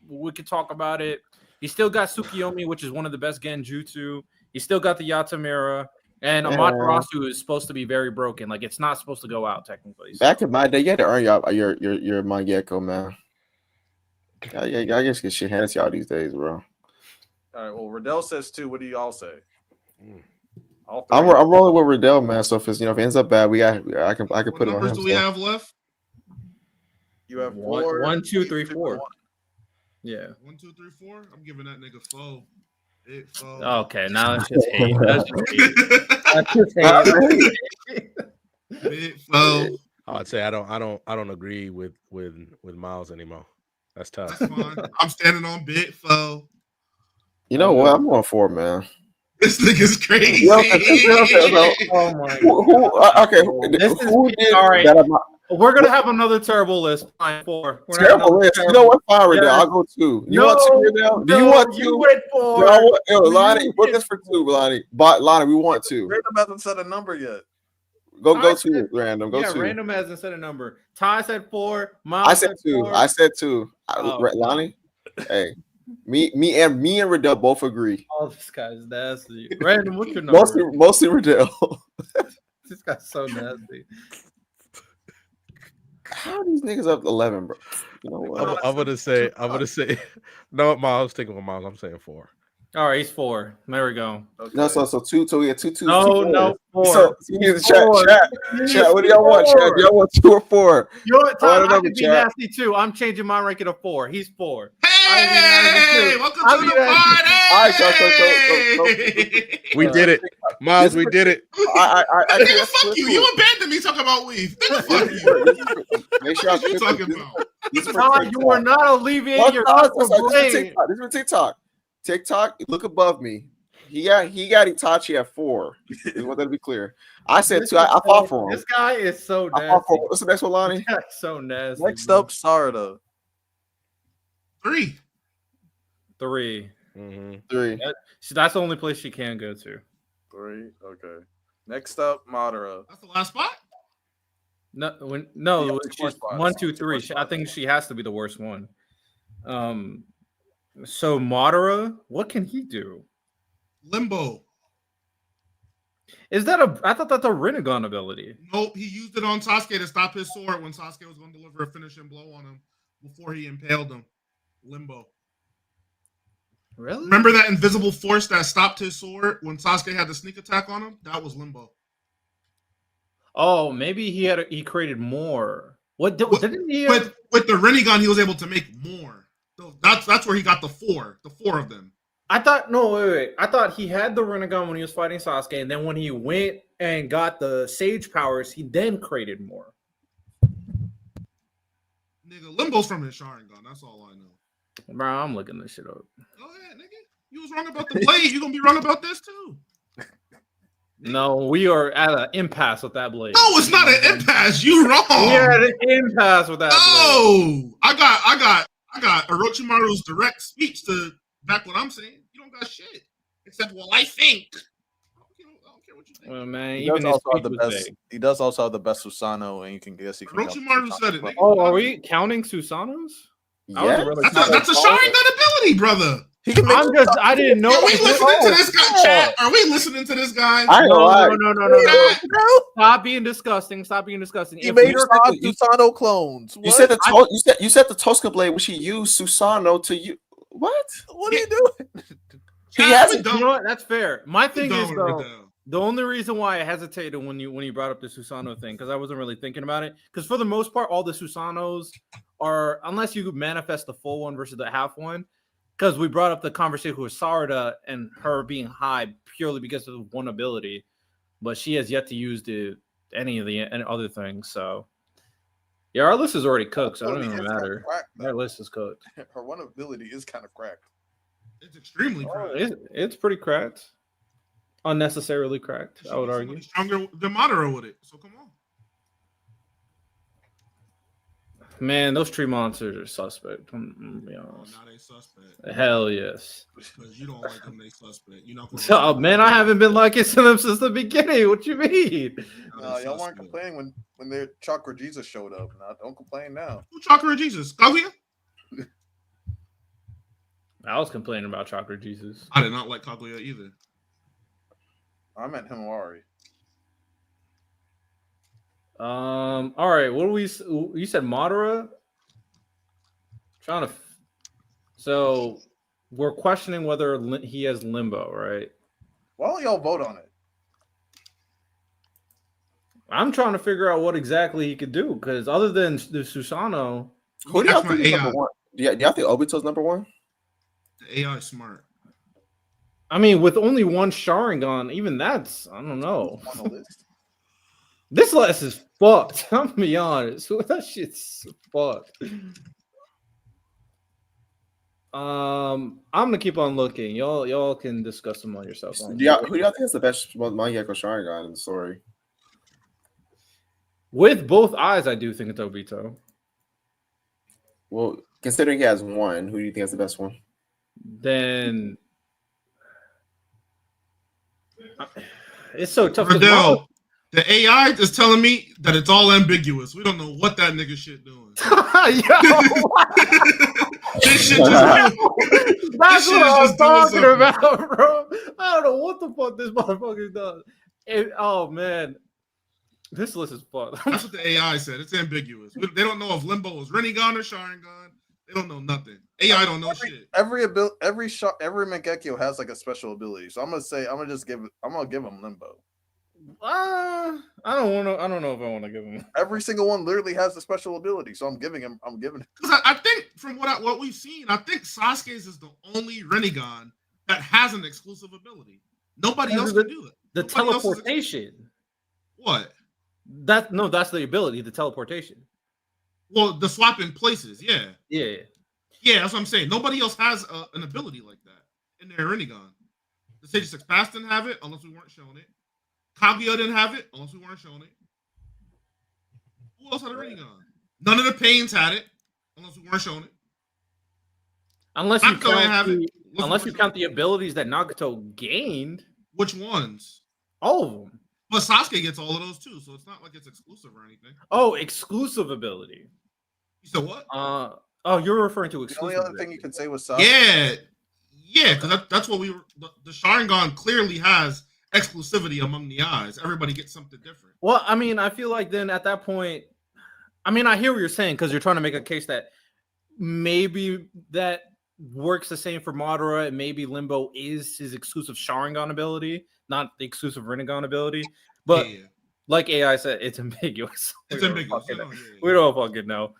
S1: We could talk about it. He still got Tsukuyomi, which is one of the best Genjutsu. He still got the Yatamura. And Amaterasu is supposed to be very broken. Like it's not supposed to go out technically. So.
S3: Back in my day, you had to earn your Mangekyo, man. I guess get shit handed to y'all these days, bro.
S2: All right. Well, Riddell says 2. What do y'all say?
S3: I'm rolling with Riddell, man. So if it ends up bad, I can
S4: What
S3: put it on
S4: numbers
S3: him.
S4: do we have left?
S2: You have
S1: 1, 2, 3, 4. Yeah.
S4: 1, 2, 3, 4. I'm giving that nigga foe. Big foe.
S1: Okay, now that's just hate. That's just hate.
S4: Big foe.
S5: I'd say I don't agree with Miles anymore. That's tough.
S4: That's fine. I'm standing on big foe.
S3: You know what? I'm going 4, man.
S4: This nigga's crazy.
S1: Oh my
S3: Okay.
S1: Who did all right. We're gonna have another terrible list. Fine, 4.
S3: Terrible list. You know what? Fine, Riddell. I'll go 2. You want 2, Riddell? Do you want 2?
S1: You went 4.
S3: Yo, Lonnie, book us for 2, Lonnie. But Lonnie, we want 2.
S2: Random hasn't said a number yet.
S3: Go 2, random. Go 2.
S1: Random hasn't said a number. Ty said 4.
S3: I said 2. I said 2. Lonnie, hey, me and Riddell both agree.
S1: Oh, this guy's nasty. Random, what's your number?
S3: Mostly Riddell.
S1: This guy's so nasty.
S3: How are these niggas up 11, bro? You know what?
S5: I'm gonna say. No, Miles. Take with Miles. I'm saying 4.
S1: All right, he's 4. There we go.
S2: Okay.
S3: No, so 2. So we had 2.
S1: No, 4.
S3: So you need to chat. What do y'all want? Chat. Do y'all want 2 or 4?
S1: You know what, Tom? I
S3: I
S1: can be nasty too. I'm changing my ranking to 4. He's 4.
S4: Hey, welcome to the party.
S3: All right, so
S5: We did it, Miles. We did it.
S4: Nigga, fuck you. You abandoned me talking about weave. Nigga, fuck you.
S3: Make sure
S4: What you talking about?
S1: Tom, you are not alleviating your brain.
S3: This is TikTok. TikTok, look above me. He got Itachi at 4. I want that to be clear. I said 2. I fought for him.
S1: This guy is so
S3: I
S1: nasty.
S3: fought for him. What's the next one, Lonnie?
S1: This guy's so nasty.
S2: Next up, Sarada.
S4: 3.
S1: 3.
S3: 3.
S1: That's the only place she can go to.
S2: 3. Okay. Next up, Madara.
S4: That's the last spot?
S1: No, she's 1, 2, 3.
S2: Spots.
S1: I think she has to be the worst one. So Madara, what can he do?
S4: Limbo.
S1: I thought that's a Rinnegan ability.
S4: Nope, he used it on Sasuke to stop his sword when Sasuke was going to deliver a finishing blow on him before he impaled him. Limbo.
S1: Really?
S4: Remember that invisible force that stopped his sword when Sasuke had the sneak attack on him? That was Limbo.
S1: Oh, maybe he created more. Didn't he?
S4: With the Rinnegan, he was able to make more. So that's where he got the 4 of them.
S1: I thought wait. I thought he had the Rinnegan when he was fighting Sasuke, and then when he went and got the Sage powers, he then created more.
S4: Nigga, Limbo's from his Sharingan. That's all I know.
S1: Bro, I'm looking this shit up.
S4: Go ahead, nigga. You was wrong about the blade. You gonna be wrong about this too.
S1: No, we are at an impasse with that blade.
S4: No, it's not an impasse. You wrong.
S1: We are at an impasse with that blade.
S4: I I got Orochimaru's direct speech to back what I'm saying. You don't got shit. Except, well, I think. I don't care what you think.
S1: Well, man,
S2: He
S1: even
S2: does
S1: his
S2: also have
S1: speech
S2: the
S1: was
S2: best.
S1: vague.
S2: He does also have the best Susanoo, and you can guess he can.
S4: Orochimaru said it, nigga.
S1: Oh, are we counting Susanos? I
S3: Yeah,
S1: wasn't really
S4: That's a Sharingan ability, brother.
S2: He can make.
S1: I didn't know.
S4: Are we listening to this guy? Chat? Are we listening to this guy?
S3: I ain't gonna lie.
S1: No. Stop being disgusting. Stop being disgusting.
S2: He
S1: If
S2: made
S1: we were-
S2: 5 Susanoo clones.
S3: You said you said the Tosca blade, which he used Susanoo to you. What?
S2: What are you doing?
S3: He hasn't.
S1: You know what? That's fair. My thing is
S4: Dumb
S1: though,
S4: right now.
S1: the only reason why I hesitated when you brought up the Susanoo thing, because I wasn't really thinking about it. Because for the most part, all the Susanos are, unless you manifest the full one versus the half one. Because we brought up the conversation with Sarada and her being high purely because of one ability, but she has yet to use any of the other things. So yeah, our list is already cooked, so it doesn't even matter. Our list is cooked.
S2: Her one ability is kind of cracked.
S4: It's extremely cracked.
S1: It's pretty cracked. Unnecessarily cracked, I would argue.
S4: Stronger than Madara with it. So come on.
S1: Man, those tree monsters are suspect. I'm be honest.
S4: Now they suspect.
S1: Hell yes.
S4: Because you don't like them, they suspect. You're not
S1: Oh man, I haven't been liking them since the beginning. What you mean?
S2: No, y'all weren't complaining when their Chakra Jesus showed up. Now don't complain now.
S4: Who Chakra Jesus? Kaguya?
S1: I was complaining about Chakra Jesus.
S4: I did not like Kaguya either.
S2: I meant Himawari.
S1: All right. What do we? You said Madara. So we're questioning whether he has limbo, right?
S2: Why don't y'all vote on it?
S1: I'm trying to figure out what exactly he could do because other than the Susanoo,
S3: Who do y'all think is number one? Do y'all think Obito's number one?
S4: The AI is smart.
S1: I mean, with only one Sharingan, even that's I don't know.
S2: On the list.
S1: This list is fucked. I'm gonna be honest. That shit's fucked. I'm gonna keep on looking. Y'all can discuss them on yourself.
S3: Who do y'all think is the best Mangekyo Sharingan in the story?
S1: With both eyes, I do think it's Obito.
S3: Well, considering he has one, who do you think is the best one?
S1: Then it's so tough.
S4: Riddell, the AI is telling me that it's all ambiguous. We don't know what that nigga shit doing. This shit just
S1: That's what I'm talking about, bro. I don't know what the fuck this motherfucker does. Oh man, this list is fucked.
S4: That's what the AI said. It's ambiguous. They don't know if Limbo is Rinnegan or Sharingan. They don't know nothing. AI don't know shit.
S2: Every Mangekyo has like a special ability. So I'm gonna give him Limbo.
S1: I don't know if I want to give him.
S2: Every single one literally has a special ability, so I'm giving him.
S4: Because I think from what we've seen, I think Sasuke's is the only Rinnegan that has an exclusive ability. Nobody else can do it.
S1: The teleportation.
S4: What?
S1: That's the ability. The teleportation.
S4: Well, the swapping places. Yeah.
S1: Yeah.
S4: That's what I'm saying. Nobody else has an ability like that in their Rinnegan. The Sage of Six Paths didn't have it unless we weren't showing it. Kaguya didn't have it unless we weren't showing it. Who else had a Rinnegan? None of the Pains had it unless we weren't showing it.
S1: Unless you count the abilities that Nagato gained.
S4: Which ones?
S1: All of them.
S4: But Sasuke gets all of those too, so it's not like it's exclusive or anything.
S1: Oh, exclusive ability.
S4: You said what?
S1: You're referring to exclusive.
S2: The only other thing you can say was Sasuke.
S4: Yeah, because that's what we were. The Sharingan clearly has exclusivity among the eyes. Everybody gets something different.
S1: Well, I mean, I feel like then at that point, I mean, I hear what you're saying because you're trying to make a case that maybe that works the same for Madara, and maybe Limbo is his exclusive Sharingan ability, not the exclusive Rinnegan ability. But like AI said, it's ambiguous.
S4: It's ambiguous.
S1: We don't fucking know.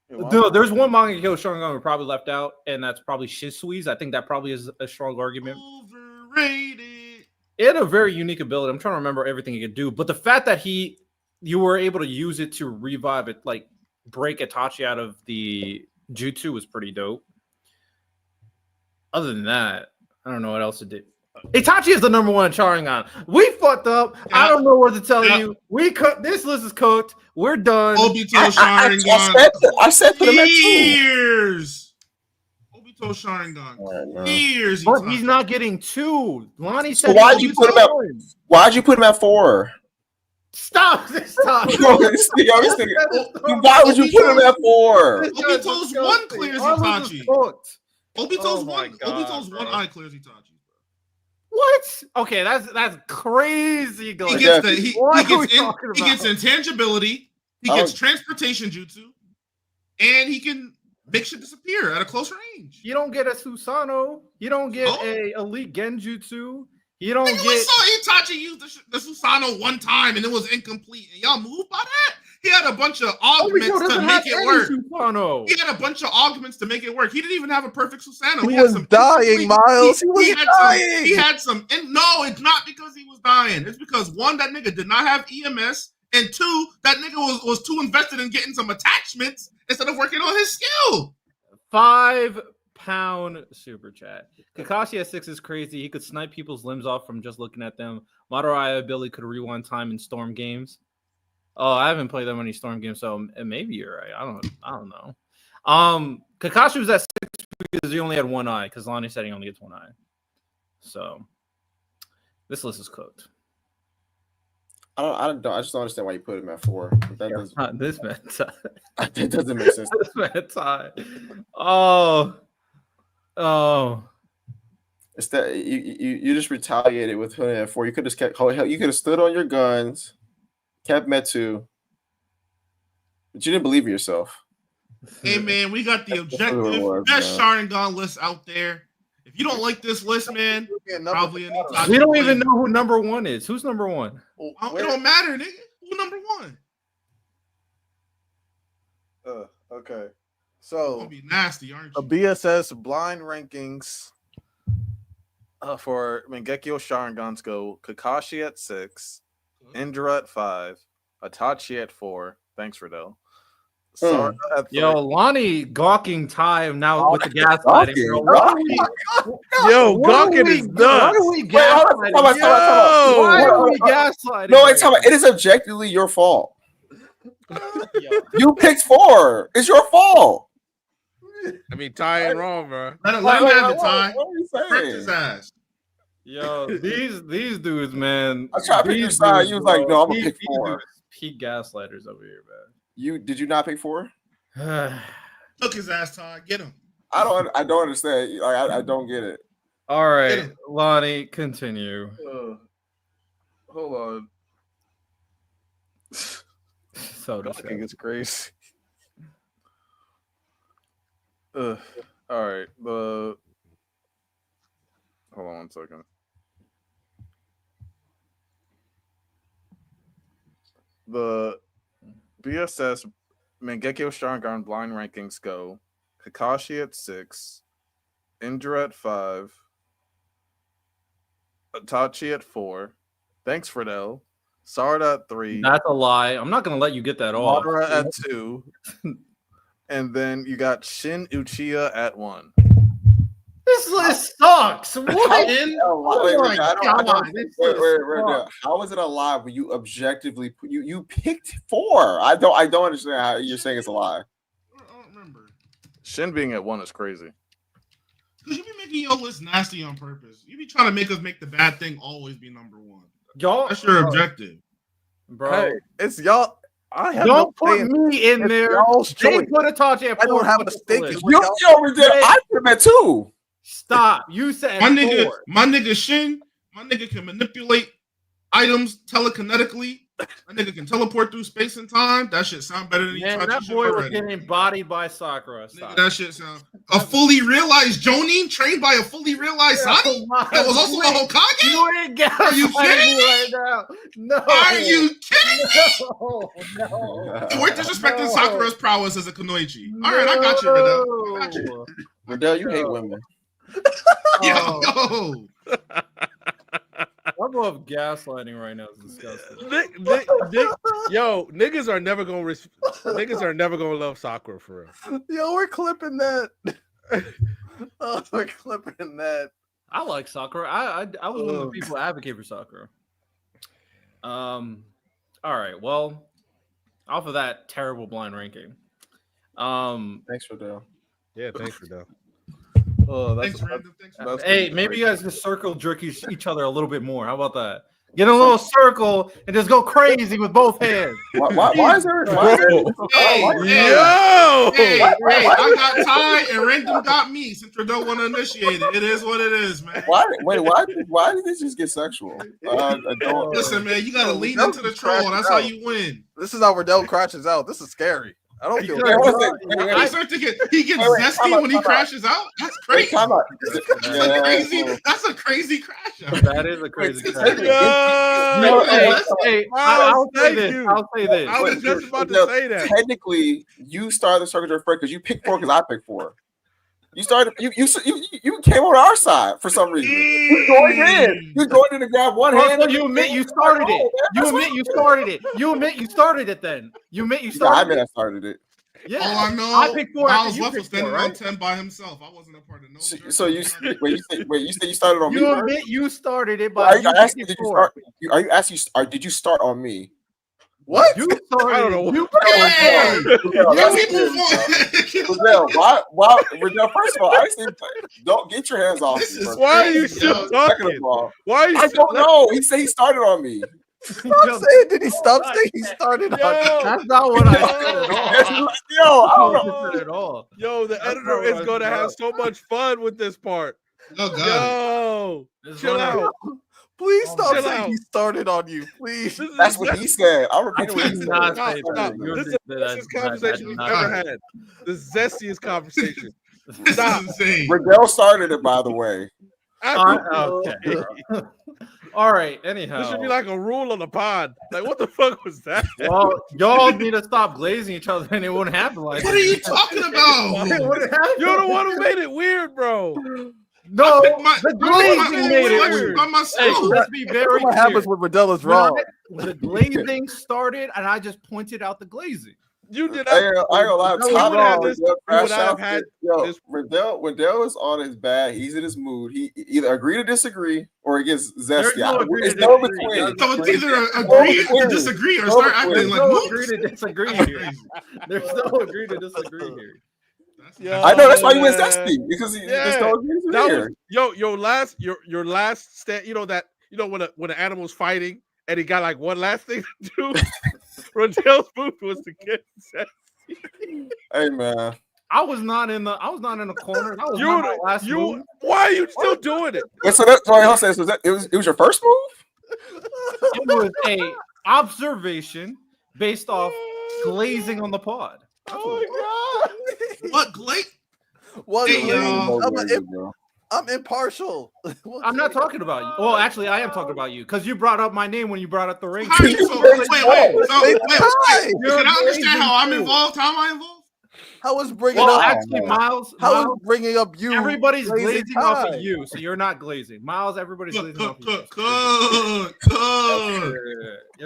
S1: There's one Mangekyo Sharingan we probably left out, and that's probably Shisui's. I think that probably is a strong argument.
S4: Overrated.
S1: It had a very unique ability. I'm trying to remember everything he could do, but the fact that you were able to use it to revive it, like break Itachi out of the jutsu, was pretty dope. Other than that, I don't know what else it did. Itachi is the number one Sharingan. We fucked up. I don't know what to tell you. We cooked. This list is cooked. We're done.
S4: Obito Sharingan.
S3: I said put him at 2.
S4: Years. Obito Sharingan. Years.
S1: But he's not getting 2. Lonnie said.
S3: So why'd you put him at 4?
S1: Stop! Stop!
S3: Why would you put him at 4?
S4: Obito's 1 clears Itachi. Obito's one eye clears Itachi.
S1: What? Okay, that's crazy.
S4: He gets intangibility. He gets transportation jutsu, and he can make shit disappear at a close range.
S1: You don't get a Susanoo. You don't get a elite Genjutsu. You don't get.
S4: We saw Itachi use the Susanoo one time, and it was incomplete. And y'all moved by that. He had a bunch of augments to make it work.
S1: Susanoo.
S4: He had a bunch of augments to make it work. He didn't even have a perfect Susanoo.
S6: He was dying, Miles. He was dying.
S4: He had some. And no, it's not because he was dying. It's because 1, that nigga did not have EMS, and 2, that nigga was too invested in getting some attachments instead of working on his skill.
S1: 5-pound super chat. Kakashi at 6 is crazy. He could snipe people's limbs off from just looking at them. Madara ability could rewind time in storm games. Oh, I haven't played that many storm games, so maybe you're right. I don't know. Kakashi was at 6 because he only had 1 eye, because Lonnie said he only gets 1 eye. So this list is cooked.
S3: I just don't understand why you put him at 4.
S1: This man.
S3: It doesn't make sense.
S1: This man tie. Oh.
S3: It's that you just retaliated with him at 4. You could have kept. You could have stood on your guns, kept Metu, but you didn't believe in yourself.
S4: Hey man, we got the objective best Sharingan list out there. If you don't like this list, man, probably
S1: we don't even know who number 1 is. Who's number 1?
S4: It don't matter, nigga. Who number 1?
S2: Okay. So
S4: gonna be nasty, aren't you?
S2: A BSS blind rankings for Mangekyo Sharingans go Kakashi at 6, Indra at 5, Itachi at 4. Thanks, Riddell. Sarda at 3.
S1: Yo, Lonnie gawking time now with the gaslighting.
S5: Yo, gawking is nuts.
S1: Why are we gaslighting?
S3: No, wait, tell me. It is objectively your fault. You picked 4. It's your fault.
S6: I mean, Ty ain't wrong, bro.
S4: Let him have it, Ty.
S3: What are you saying?
S4: Correct his ass.
S1: Yo, these dudes, man.
S3: I tried to pick your side. You was like, no, I'm gonna pick 4.
S1: Peak gaslighters over here, man.
S3: Did you not pick 4?
S4: Took his ass, Ty. Get him.
S3: I don't understand. Like, I don't get it.
S1: All right, Lonnie, continue.
S2: Hold on.
S1: So
S2: I think it's crazy. All right. Hold on 1 second. The BSS Mangekyo Sharingan blind rankings go Kakashi at 6, Indra at 5, Itachi at 4. Thanks, Friedel. Sarda at 3.
S1: That's a lie. I'm not gonna let you get that off.
S2: Madara at 2. And then you got Shin Uchiha at 1.
S1: This list sucks. What?
S3: How is it a lie when you objectively you picked 4? I don't understand how you're saying it's a lie.
S4: I don't remember.
S2: Shin being at 1 is crazy.
S4: Because you be making your list nasty on purpose. You be trying to make us make the bad thing always be number 1.
S1: Y'all,
S4: that's your objective,
S1: bro.
S2: Hey, it's y'all.
S1: Don't put me in there. They put Itachi at 4.
S2: I don't have a stake.
S3: I put him at 2.
S1: Stop. You said
S4: my nigga Shin, my nigga can manipulate items telekinetically. My nigga can teleport through space and time. That shit sound better than
S1: Itachi. That boy was getting bodied by Sakura.
S4: Nigga, that shit sound a fully realized Jonin trained by a fully realized Sani that was also a Hokage.
S1: You ain't Are you kidding me right now? No.
S4: Are you kidding me?
S1: No.
S4: We're disrespecting Sakura's prowess as a Kunoichi. All right, I got you, Riddell. I got you.
S3: Riddell, you hate women.
S4: Yo.
S1: Level of gaslighting right now is disgusting.
S5: Yo, niggas are never gonna love Sakura for real.
S2: Yo, we're clipping that. Oh, we're clipping that.
S1: I like Sakura. I was one of the people who advocate for Sakura. All right. Well, off of that terrible blind ranking.
S3: Thanks for that.
S5: Yeah, thanks for that.
S6: Oh,
S4: Thanks, Random. Thanks.
S1: Hey, maybe you guys can circle jerk each other a little bit more. How about that? Get a little circle and just go crazy with both hands.
S3: Why is there?
S4: Hey, I got Ty and Random got me. Since we don't want to initiate it, it is what it is, man.
S3: Why did this just get sexual? I don't.
S4: Listen, man, you gotta lean into the troll. That's how you win.
S6: This is how Riddell crashes out. This is scary. I don't feel
S4: He gets zesty when he crashes out. That's crazy. That's a crazy crash out.
S1: That is a crazy crash. I'll say this.
S5: I was just about to say that.
S3: Technically, you started the circle jerk first because you picked 4 because I picked 4. You started. You came on our side for some reason. You joined in. You joined in to grab one hand.
S1: So you admit you started it. You admit you started it. You admit you started it. Then you admit you started.
S3: I admit I started it.
S4: Yeah. All I know,
S1: I picked 4.
S4: Miles Left was standing on 10 by himself. I wasn't a part of no.
S3: So you said you started on me.
S1: You admit you started it, but
S3: did you start? Are you asking? Did you start on me?
S6: What?
S1: You started.
S5: I don't know.
S3: Why? Riddell, first of all, I said, don't get your hands off me.
S5: Why are you still talking? Why are you?
S3: I don't know. He said he started on me.
S6: Stop saying, did he stop saying he started on?
S1: That's not what I said at all.
S5: Yo, the editor is going to have so much fun with this part.
S4: Oh,
S5: God. Chill out.
S6: Please stop saying he started on you. Please.
S3: That's what he said. I'll repeat what he said.
S5: This is the best conversation we've ever had. The zestiest conversation.
S4: Stop.
S3: Riddell started it, by the way.
S1: Okay. All right. Anyhow,
S5: this should be like a rule on the pod. Like, what the fuck was that?
S1: Well, y'all need to stop glazing each other, and it wouldn't happen like.
S4: What are you talking about?
S5: You're the one who made it weird, bro.
S1: No, the glazing made it weird.
S4: By myself.
S1: Hey, let's be very
S6: what happens when Riddell is wrong.
S1: The glazing started, and I just pointed out the glazing.
S5: You did
S3: I ain't gonna lie. Riddell is on his bad. He's in his mood. He either agree to disagree or he gets zesty. It's no between.
S4: So it's either agree to disagree or start acting like
S1: no agree to disagree here. There's no agree to disagree here.
S3: I know that's why he went zesty because there's no agreement here.
S5: Your last stand. You know when an animal's fighting and he got like one last thing to do. Riddell's move was to get zesty.
S3: Hey man.
S1: I was not in the corner. That was not my last move.
S5: Why are you still doing it?
S3: So that's why I'll say it was your first move?
S1: It was a observation based off glazing on the pod.
S5: Oh my
S4: god! What glaze?
S6: What? I'm impartial.
S1: I'm not talking about you. Well, actually, I am talking about you because you brought up my name when you brought up the ring.
S4: Wait. Can I understand how I'm involved? How am I involved?
S6: How was bringing up?
S1: Actually, Miles.
S6: How was bringing up you?
S1: Everybody's glazing off of you, so you're not glazing. Miles, everybody's glazing off of you.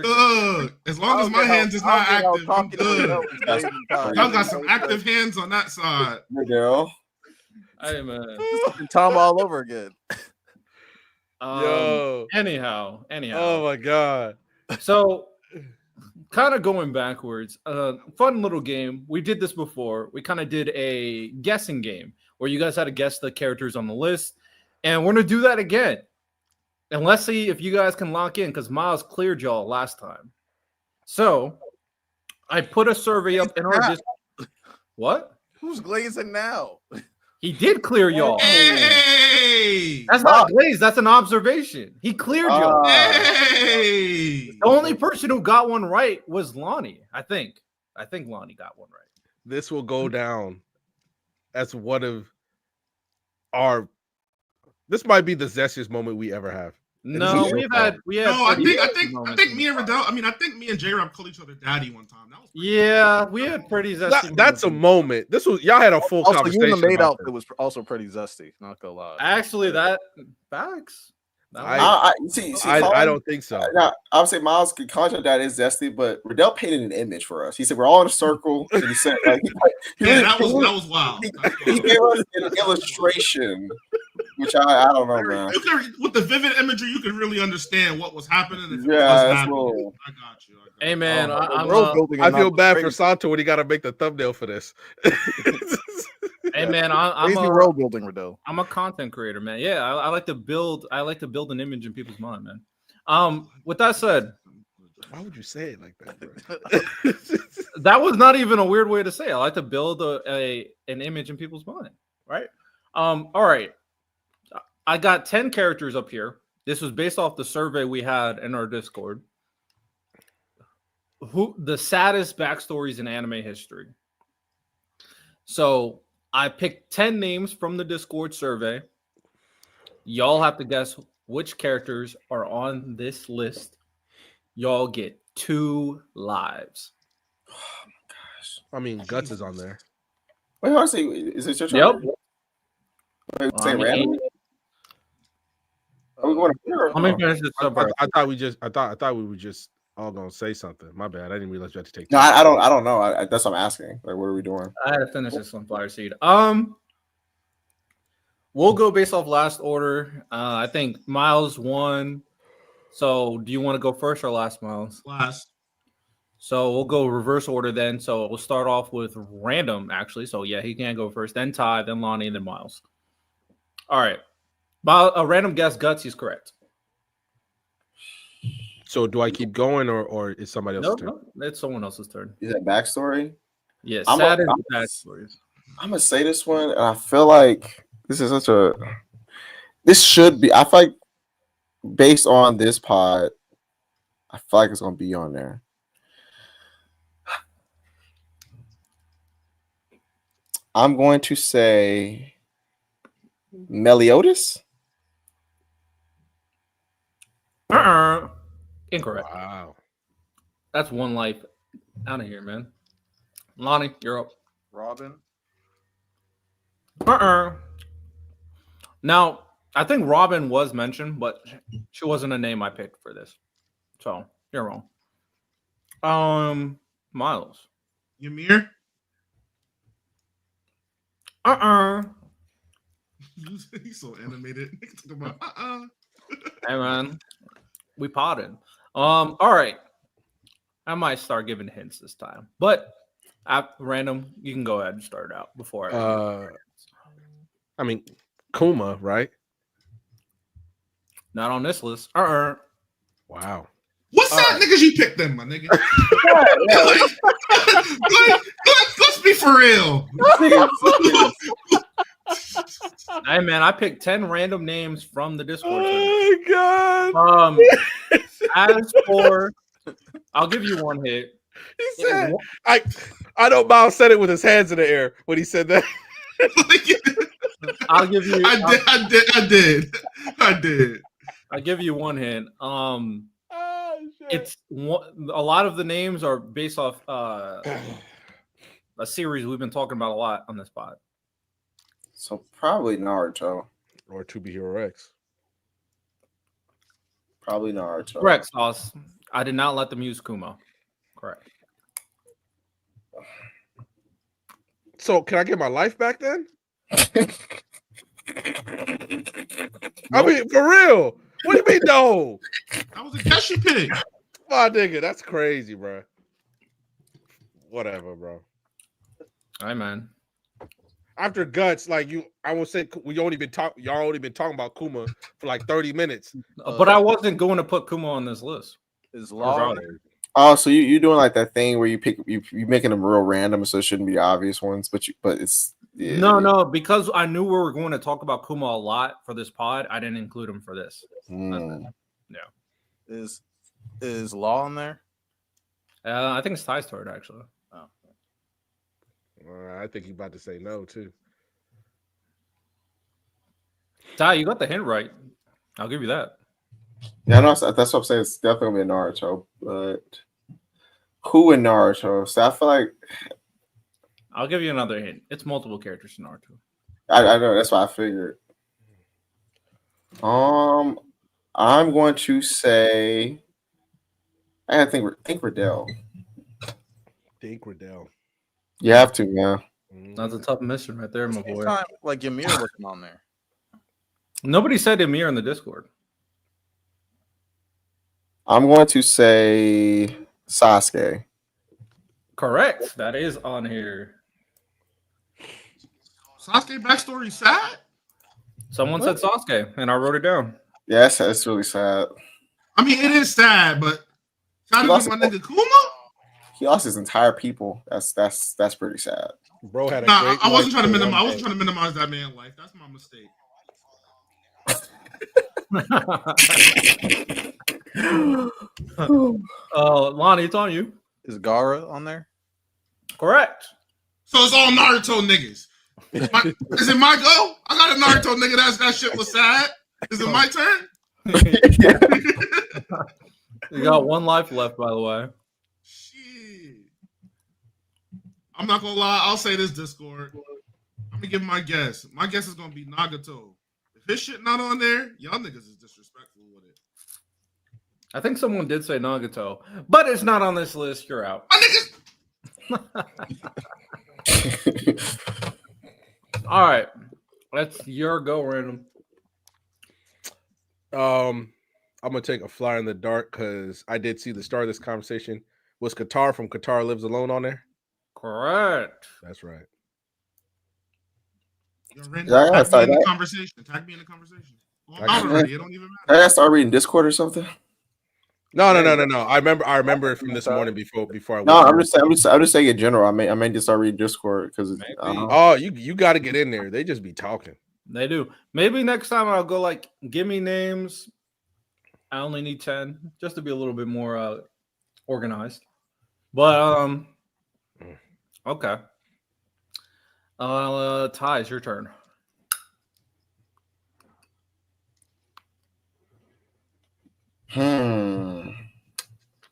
S4: Good. As long as my hands is not active, I'm good. Y'all got some active hands on that side.
S3: Miguel.
S1: Hey man,
S6: Tom all over again.
S1: Anyhow.
S5: Oh my god.
S1: So, kind of going backwards. Fun little game. We did this before. We kind of did a guessing game where you guys had to guess the characters on the list, and we're gonna do that again. And let's see if you guys can lock in because Miles cleared y'all last time. So, I put a survey up in our What?
S6: Who's glazing now?
S1: He did clear y'all.
S4: Hey!
S1: That's not glaze. That's an observation. He cleared y'all.
S4: Hey!
S1: The only person who got one right was Lonnie. I think Lonnie got one right.
S5: This will go down as one of our. This might be the zestiest moment we ever have.
S1: No, we had.
S4: No, I think me and Riddell. I think me and J-Rob called each other daddy one time. That was
S1: we had pretty zesty.
S5: That's a moment. This was y'all had a full conversation.
S6: You and the maid outfit was also pretty zesty. Not gonna lie.
S1: Actually, that facts.
S3: I
S5: don't think so.
S3: Now, I would say Miles could contract that is zesty, but Riddell painted an image for us. He said we're all in a circle. And he said,
S4: that was wild.
S3: He gave us an illustration Which I don't know, man.
S4: You can, with the vivid imagery, you can really understand what was happening. If it was
S3: That's
S4: happening.
S3: little.
S4: I got you.
S1: Hey man,
S6: world building.
S5: I feel bad for Santo when he got to make the thumbnail for this.
S1: hey man, I'm
S6: Crazy
S1: a
S6: world building, Riddell.
S1: I'm a content creator, man. Yeah, I like to build. I like to build an image in people's mind, man. With that said,
S5: Why would you say it like that, bro?
S1: that was not even a weird way to say it. I like to build an image in people's mind, right? All right. I got 10 characters up here. This was based off the survey we had in our Discord. Who the saddest backstories in anime history. So I picked 10 names from the Discord survey. Y'all have to guess which characters are on this list. Y'all get 2 lives.
S3: Oh my gosh.
S5: I mean, Guts is on there.
S3: Wait, hold on. Is it your turn?
S1: Yep.
S3: Wait, say random? Are we going to here?
S1: Let me finish this up.
S5: I thought we were just all gonna say something. My bad. I didn't realize you had to take.
S3: No, I don't know. That's what I'm asking. Like, what are we doing?
S1: I had to finish this Sunflower Seed. We'll go based off last order. I think Miles won. So, do you want to go first or last, Miles?
S4: Last.
S1: So we'll go reverse order then. So we'll start off with random, actually. So yeah, he can go first. Then Ty, then Lonnie, then Miles. All right. A random guess, Guts, he's correct.
S5: So do I keep going or is somebody else's turn?
S1: No, it's someone else's turn.
S3: Is that backstory?
S1: Yes,
S3: I'm
S1: backstories.
S3: I'm gonna say this one, and I feel like this is such a. This should be. I feel like based on this pod, I feel like it's gonna be on there. I'm going to say Meliodas.
S1: Incorrect.
S5: Wow.
S1: That's one life out of here, man. Lonnie, you're up.
S2: Robin.
S1: Now, I think Robin was mentioned, but she wasn't a name I picked for this. So you're wrong. Miles.
S4: Ymir. He's so animated.
S1: Hey man, we potted. All right. I might start giving hints this time, but at random, you can go ahead and start out before.
S5: I mean, Kuma, right?
S1: Not on this list.
S5: Wow.
S4: What side niggas you picked then, my nigga? Let's be for real.
S1: Hey man, I picked 10 random names from the Discord.
S5: Oh my god.
S1: As for, I'll give you one hit.
S5: He said, I know Miles said it with his hands in the air when he said that.
S1: I'll give you.
S4: I did.
S1: I'll give you one hint. It's one, a lot of the names are based off a series we've been talking about a lot on this pod.
S3: So probably Naruto.
S5: Or 2B Hero X.
S3: Probably Naruto.
S1: Correct, Sauce. I did not let them use Kuma. Correct.
S5: So can I get my life back then? I mean, for real. What do you mean, no?
S4: I was a guess you pick.
S5: My nigga, that's crazy, bro. Whatever, bro.
S1: All right, man.
S5: After Guts, like I would say y'all only been talking about Kuma for like 30 minutes.
S1: But I wasn't going to put Kuma on this list.
S2: Is Law.
S3: Oh, so you're doing like that thing where you making them real random, so it shouldn't be obvious ones, but it's
S1: no, because I knew we were going to talk about Kuma a lot for this pod, I didn't include him for this. Yeah.
S2: Is Law in there?
S1: I think it's Ty's turn actually.
S2: Oh.
S5: I think he's about to say no too.
S1: Ty, you got the hint right. I'll give you that.
S3: Yeah, no, that's what I'm saying. It's definitely gonna be a Naruto, but who in Naruto? So I feel like
S1: I'll give you another hint. It's multiple characters in Naruto.
S3: I know that's what I figured. I'm going to say I think Riddell.
S5: Think Riddell.
S3: You have to, man.
S1: That's a tough mission right there, my boy.
S2: Time, like Ymir wasn't on there.
S1: Nobody said Amir in the Discord.
S3: I'm going to say Sasuke.
S1: Correct. That is on here.
S4: Sasuke backstory sad?
S1: Someone said Sasuke, and I wrote it down.
S3: Yes, that's really sad.
S4: I mean, it is sad, but shout
S3: He
S4: out to
S3: lost
S4: my nigga Kuma.
S3: He lost his entire people. That's pretty sad.
S5: Bro had a
S4: Nah,
S5: great
S4: I wasn't
S5: life
S4: trying to
S5: for
S4: minimize.
S5: one
S4: I wasn't
S5: day.
S4: trying to minimize that man's life. That's my mistake.
S1: Lonnie, it's on you.
S6: Is Gara on there?
S1: Correct.
S4: So it's all Naruto niggas. Is it my go? I got a Naruto nigga. That shit was sad. Is it my turn?
S1: You got one life left, by the way.
S4: Shit. I'm not gonna lie. I'll say this, Discord. I'm gonna give my guess. My guess is gonna be Nagato. If his shit not on there, y'all niggas is disrespectful with it.
S1: I think someone did say Nagato, but it's not on this list. You're out.
S4: My niggas.
S1: All right. That's your go, Random.
S5: I'm gonna take a flyer in the dark because I did see the start of this conversation. Was Qatar from Qatar Lives Alone on there?
S1: Correct.
S5: That's right.
S4: Yo, Randy,
S3: Yeah, I
S4: tag me in the
S3: that.
S4: conversation. Tag me in the conversation. Well, I'm
S5: I
S4: out
S5: got
S4: already. It don't even
S3: I
S4: matter.
S3: gotta start reading Discord or something.
S5: No. I remember it from this morning before I
S3: No,
S5: went.
S3: I'm just saying in general. I may just start reading Discord because
S5: Oh, you got to get in there. They just be talking.
S1: They do. Maybe next time I'll go like, give me names. I only need 10 just to be a little bit more organized. But okay. Ty, it's your turn.
S3: You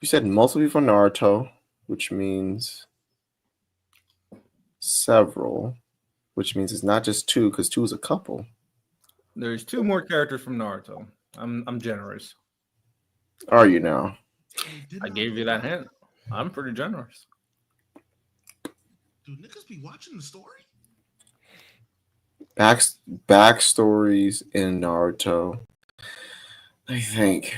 S3: said mostly from Naruto, which means several, which means it's not just two because two is a couple.
S1: There's 2 more characters from Naruto. I'm generous.
S3: Are you now?
S1: I gave you that hint. I'm pretty generous.
S4: Do niggas be watching the story?
S3: Backstories in Naruto. I think.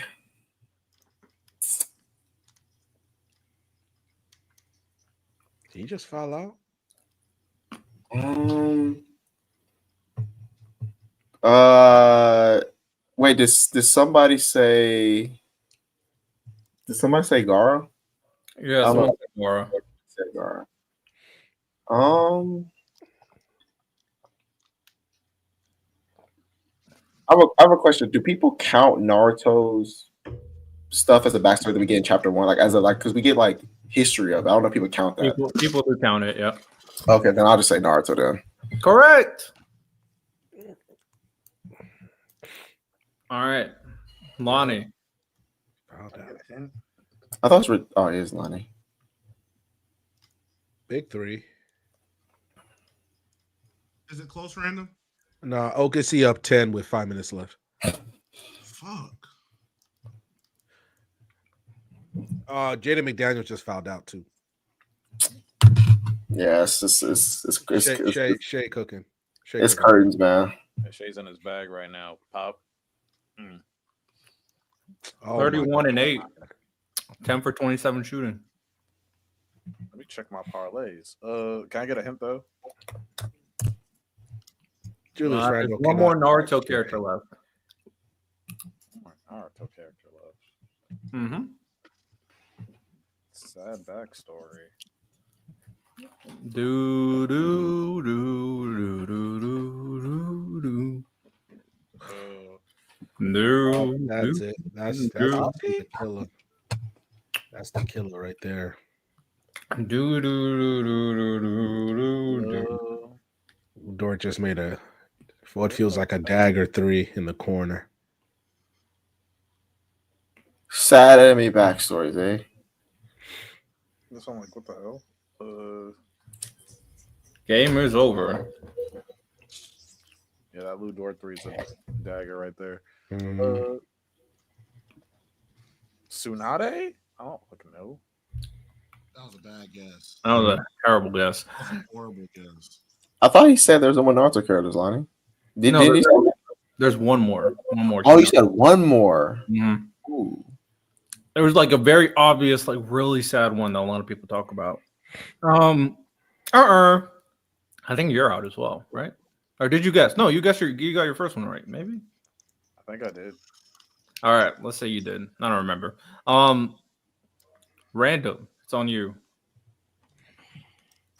S5: Did he just fall out?
S3: Wait, did somebody say? Did somebody say Gara?
S1: Yeah, someone said Mora.
S3: Said Gara. I have a question. Do people count Naruto's stuff as a backstory that we get in chapter 1, like as a because we get like history of it? I don't know if people count that.
S1: People do count it, yeah.
S3: Okay, then I'll just say Naruto then.
S1: Correct. All right. Lonnie.
S3: I thought it was it is Lonnie.
S5: Big 3.
S4: Is it close, Random?
S5: No, OKC up 10 with 5 minutes left.
S4: Fuck.
S5: Jaden McDaniels just fouled out too.
S3: Yeah, it's
S5: Shay cooking.
S3: It's curtains, man.
S6: Shay's in his bag right now. Pop.
S1: 31 and 8. 10 for 27 shooting.
S6: Let me check my parlays. Can I get a hint though?
S5: Julius Randle
S1: one more Naruto character left.
S6: Naruto character left.
S1: Mm-hmm.
S6: Sad backstory.
S1: Do do do do do do do. No,
S5: that's it. That's the killer. That's the killer right there.
S1: Do do do do do do.
S5: Dort just made what feels like a dagger 3 in the corner.
S3: Sad enemy backstories, eh?
S6: This one, like, what the hell?
S1: Game is over.
S6: Yeah, that Ludor 3 is a dagger right there. Tsunade? I don't fucking know.
S4: That was a bad guess.
S1: That was a terrible guess.
S4: That was a horrible guess.
S3: I thought he said there's no more Naruto characters, Lonnie. Did he?
S1: There's one more.
S3: Oh, you said one more.
S1: Mhm.
S3: Ooh.
S1: There was like a very obvious, like really sad one that a lot of people talk about. I think you're out as well, right? Or did you guess? No, you got your first one right, maybe.
S6: I think I did.
S1: All right, let's say you did. I don't remember. Random. It's on you.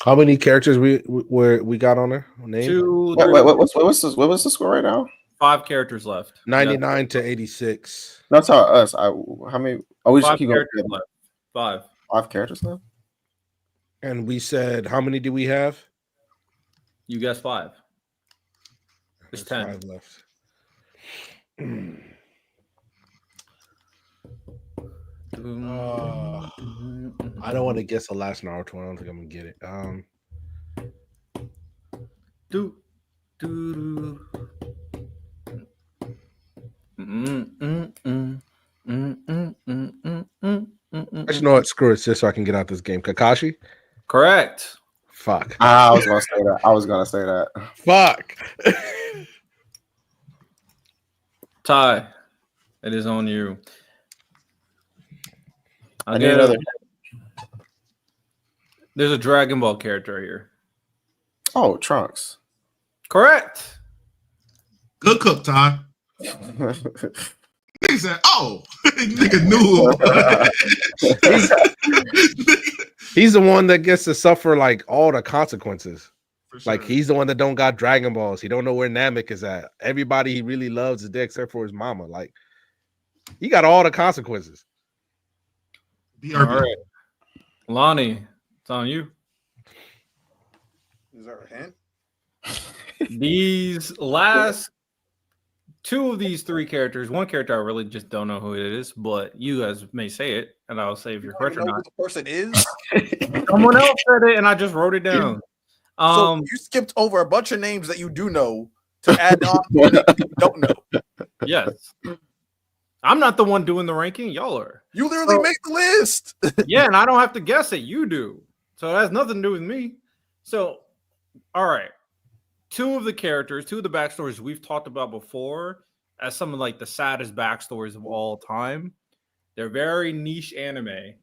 S5: How many characters we got on there? Name?
S1: 2,
S3: Wait,
S1: 3,
S3: what was the score right now?
S1: 5 characters left.
S5: 99 to 86.
S3: That's how us. How many? Oh, we just
S1: 5
S3: keep going.
S1: characters left. 5.
S3: 5 characters left.
S5: And we said, how many do we have?
S1: You guessed 5. There's 10.
S5: 5 left. I don't want to guess the last Naruto one. I don't think I'm gonna get it. I just know what. Screw it, just so I can get out this game. Kakashi.
S1: Correct.
S5: Fuck.
S3: I was gonna say that.
S5: Fuck.
S1: Ty, it is on you.
S3: I need another.
S1: There's a Dragon Ball character here.
S3: Oh, Trunks.
S1: Correct.
S4: Good cook, Ty. Nigga said, "Oh, nigga knew."
S5: He's the one that gets to suffer like all the consequences.
S4: For sure.
S5: Like he's the one that don't got Dragon Balls. He don't know where Namek is at. Everybody he really loves is dead except for his mama. Like he got all the consequences.
S4: BRB.
S1: All right. Lonnie, it's on you.
S6: Is there a hint?
S1: These last 2 of these 3 characters, one character I really just don't know who it is, but you guys may say it, and I'll say if you're correct or
S6: Know
S1: not.
S6: who the person is.
S1: Someone else said it, and I just wrote it down.
S6: So you skipped over a bunch of names that you do know to add on to names you don't know.
S1: Yes. I'm not the one doing the ranking. Y'all are.
S6: You literally make the list.
S1: Yeah, and I don't have to guess it. You do. So it has nothing to do with me. So, all right. 2 of the characters, 2 of the backstories we've talked about before as some of like the saddest backstories of all time. They're very niche anime,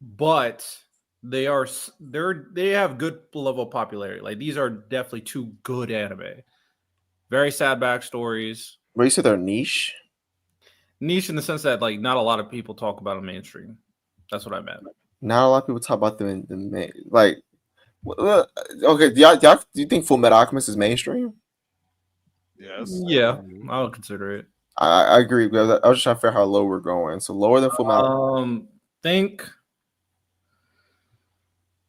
S1: but they have good level of popularity. Like these are definitely 2 good anime. Very sad backstories.
S3: But you said they're niche.
S1: Niche in the sense that like not a lot of people talk about them mainstream. That's what I meant.
S3: Not a lot of people talk about them in the main. Like, okay, do you think Full Metal Alchemist is mainstream?
S6: Yes.
S1: Yeah, I would consider it.
S3: I agree. Because I was just trying to figure out how low we're going. So lower than Full Metal.
S1: Think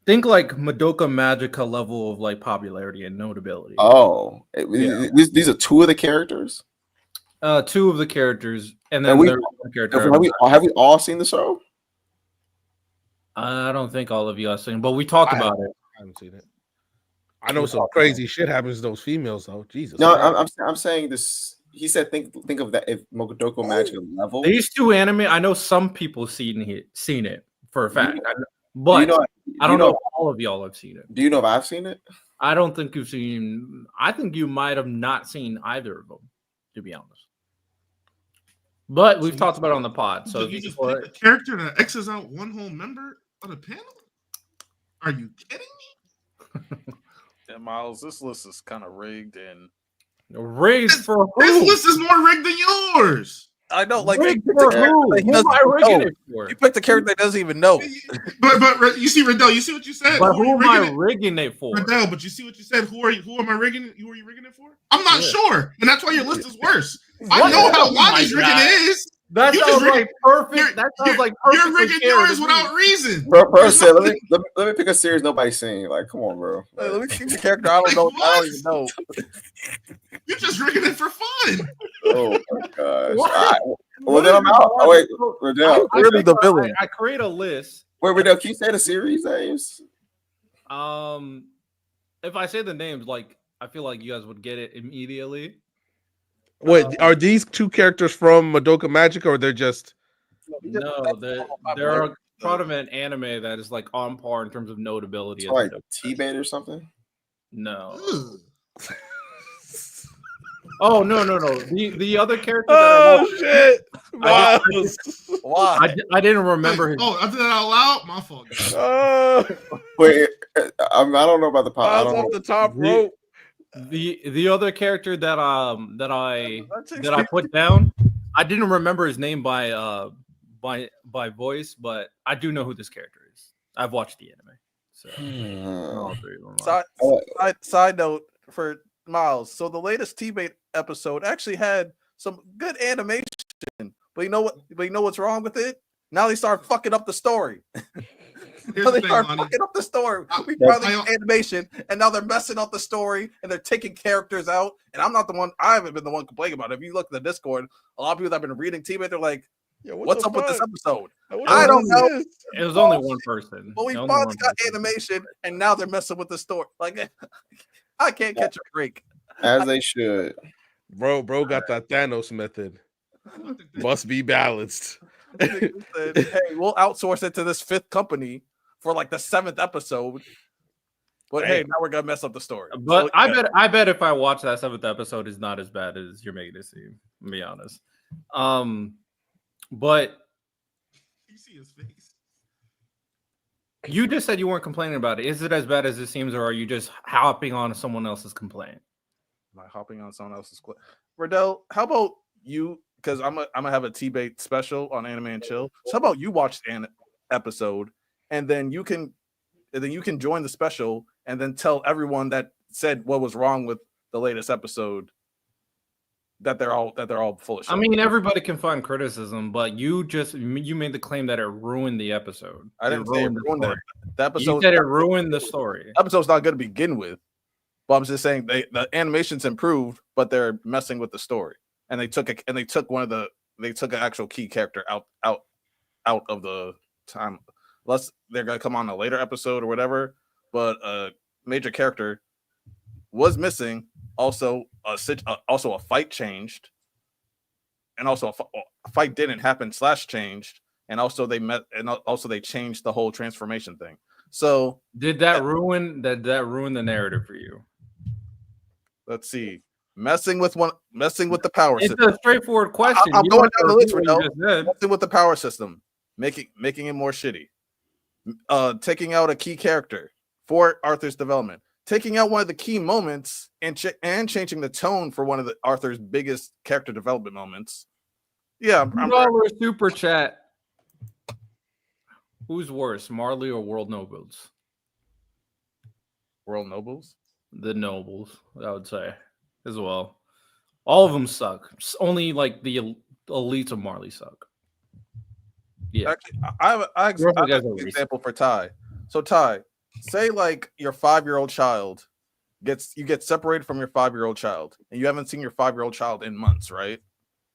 S1: like Madoka Magica level of like popularity and notability.
S3: Oh,
S1: Yeah.
S3: These are 2 of the characters.
S1: 2 of the characters, and then there's one character.
S3: Have we all seen the show?
S1: I don't think all of you have seen, but we talked about it.
S5: I haven't seen it. I know some crazy shit happens to those females though. Jesus.
S3: No, I'm saying this. He said think of that if Madoka Magica level.
S1: These 2 anime, I know some people seen it for a fact, but I don't know if all of y'all have seen it.
S3: Do you know if I've seen it?
S1: I don't think you've seen. I think you might have not seen either of them, to be honest. But we've talked about it on the pod. So
S4: you just pick a character that X's out one whole member of the panel? Are you kidding me?
S6: Yeah, Miles, this list is kind of rigged and
S1: rigged for who?
S4: This list is more rigged than yours.
S6: I know, like
S1: rigged for who? Who am I rigging it for?
S6: You picked a character that doesn't even know.
S4: But you see, Riddell, you see what you said.
S1: But who am I rigging it for?
S4: Riddell, but you see what you said. Who am I rigging it? Who are you rigging it for? I'm not sure, and that's why your list is worse. I know how Lonnie's rigging it is.
S1: That sounds like perfect. That sounds like perfect.
S4: You're rigging yours without reason.
S3: Bro, say, let me pick a series nobody's seen. Like, come on, bro.
S6: Hey, let me pick a character I don't know. I don't even know.
S4: You're just rigging it for fun.
S3: Oh my gosh. Right. Well, then I'm out. Oh, wait, Riddell.
S6: Really the villain.
S1: I create a list.
S3: Wait, Riddell, can you say the series names?
S1: If I say the names, like I feel like you guys would get it immediately.
S5: Wait, are these 2 characters from Madoka Magica, or they're just?
S1: No, they're a part of an anime that is like on par in terms of notability.
S3: Like T-Bait or something?
S1: No. Oh no. The other character that I watched,
S5: shit!
S1: I
S5: Miles.
S6: Why?
S1: I didn't remember his.
S4: Oh, I did that out loud. My fault. Guys.
S3: Wait, I don't know about the pot. I
S5: Miles
S3: don't
S5: off
S3: know.
S5: the top
S1: The-
S5: rope.
S1: The other character that I put down, I didn't remember his name by voice, but I do know who this character is. I've watched the anime, so all three of them are.
S6: Side note for Miles. So the latest T-Bait episode actually had some good animation, but you know what? But you know what's wrong with it? Now they start fucking up the story.
S4: Here's
S6: Now
S4: the
S6: they
S4: thing,
S6: start
S4: Lonnie.
S6: fucking up the story. We
S3: That's-
S6: finally get animation, and now they're messing up the story, and they're taking characters out. And I'm not the one. I haven't been the one complaining about it. If you look at the Discord, a lot of people that have been reading T-Bait, they're like,
S5: Yo,
S6: "What's up with this episode?"
S5: What
S6: I
S5: the
S6: don't
S5: fuck
S6: know.
S5: is this?
S1: It was only one person.
S6: But we
S1: Only
S6: finally
S1: one
S6: got
S1: person.
S6: animation, and now they're messing with the story. Like, I can't catch a break.
S3: As they should.
S5: Bro got that Thanos method. Must be balanced.
S6: Said, hey, we'll outsource it to this fifth company for like the 7th episode. But hey,
S5: Damn.
S6: now we're gonna mess up the story.
S1: But
S6: So, yeah.
S1: I bet if I watch that 7th episode, it's not as bad as you're making it seem. To be honest. But
S4: You see his face.
S1: you just said you weren't complaining about it. Is it as bad as it seems, or are you just hopping on someone else's complaint?
S6: Am I hopping on someone else's clip? Riddell, how about you? Because I'm gonna have a T-Bait special on Anime and Chill. So how about you watch an episode and then you can join the special and then tell everyone that said what was wrong with the latest episode that they're all full of shit.
S1: I mean, everybody can find criticism, but you made the claim that it ruined the episode.
S6: I didn't say it ruined it. The episode
S1: You said it ruined the story.
S6: episode's not good to begin with. But I'm just saying the animation's improved, but they're messing with the story. And they took an actual key character out of the time. Unless they're gonna come on a later episode or whatever. But a major character was missing. Also, a fight changed, and also a fight didn't happen / changed, and also they changed the whole transformation thing. So
S1: Did that ruin the narrative for you?
S6: let's see. Messing with the power
S1: It's
S6: system.
S1: a straightforward question.
S6: I'm
S1: You
S6: going
S1: don't
S6: down the
S1: have to
S6: list
S1: repeat
S6: right
S1: what
S6: now.
S1: you just said.
S6: Messing with the power system, making it more shitty. Taking out a key character for Arthur's development. Taking out one of the key moments and changing the tone for one of Arthur's biggest character development moments. Yeah, I'm
S1: $2 super chat. Who's worse, Marley or World Nobles?
S6: World Nobles.
S1: The Nobles, I would say, as well. All of them suck. Only like the elites of Marley suck. Yeah.
S6: Actually, I have an example for Ty. So Ty, say like your 5-year-old child you get separated from your 5-year-old child, and you haven't seen your 5-year-old child in months, right?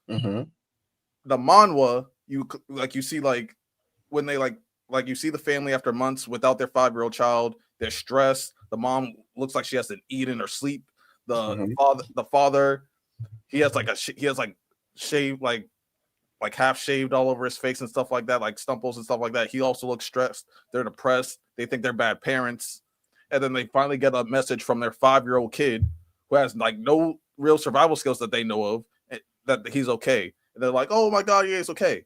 S3: Mm-hmm.
S6: The manhwa, you see like when they like you see the family after months without their 5-year-old child. They're stressed. The mom looks like she hasn't eaten or sleep. The father, he has shaved like half shaved all over his face and stuff like that, like stumples and stuff like that. He also looks stressed. They're depressed. They think they're bad parents. And then they finally get a message from their 5-year-old kid who has like no real survival skills that they know of, that he's okay. And they're like, oh my God, yeah, he's okay.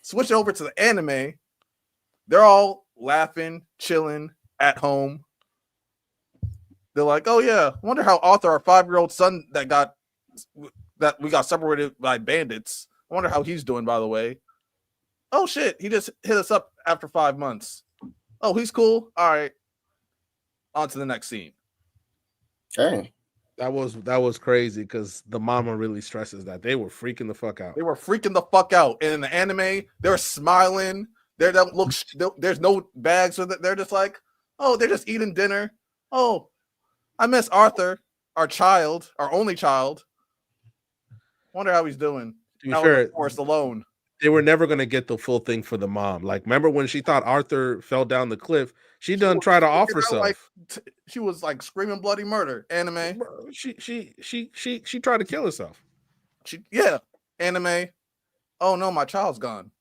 S6: Switch over to the anime. They're all laughing, chilling at home. They're like, oh yeah, I wonder how Arthur, our 5-year-old son that we got separated by bandits, I wonder how he's doing, by the way. Oh shit, he just hit us up after 5 months. Oh, he's cool. All right. On to the next scene.
S3: Dang.
S5: That was crazy because the mama really stresses that. They were freaking the fuck out.
S6: They were freaking the fuck out. And in the anime, they're smiling. They don't look. There's no bags with it. They're just like, oh, they're just eating dinner. Oh, I miss Arthur, our only child. Wonder how he's doing.
S5: To be
S6: Now
S5: fair,
S6: we're in the forest alone.
S5: they were never gonna get the full thing for the mom. Like, remember when she thought Arthur fell down the cliff? She done try to off herself.
S6: She was like screaming bloody murder. Anime.
S5: Bro, she tried to kill herself.
S6: Anime. Oh no, my child's gone.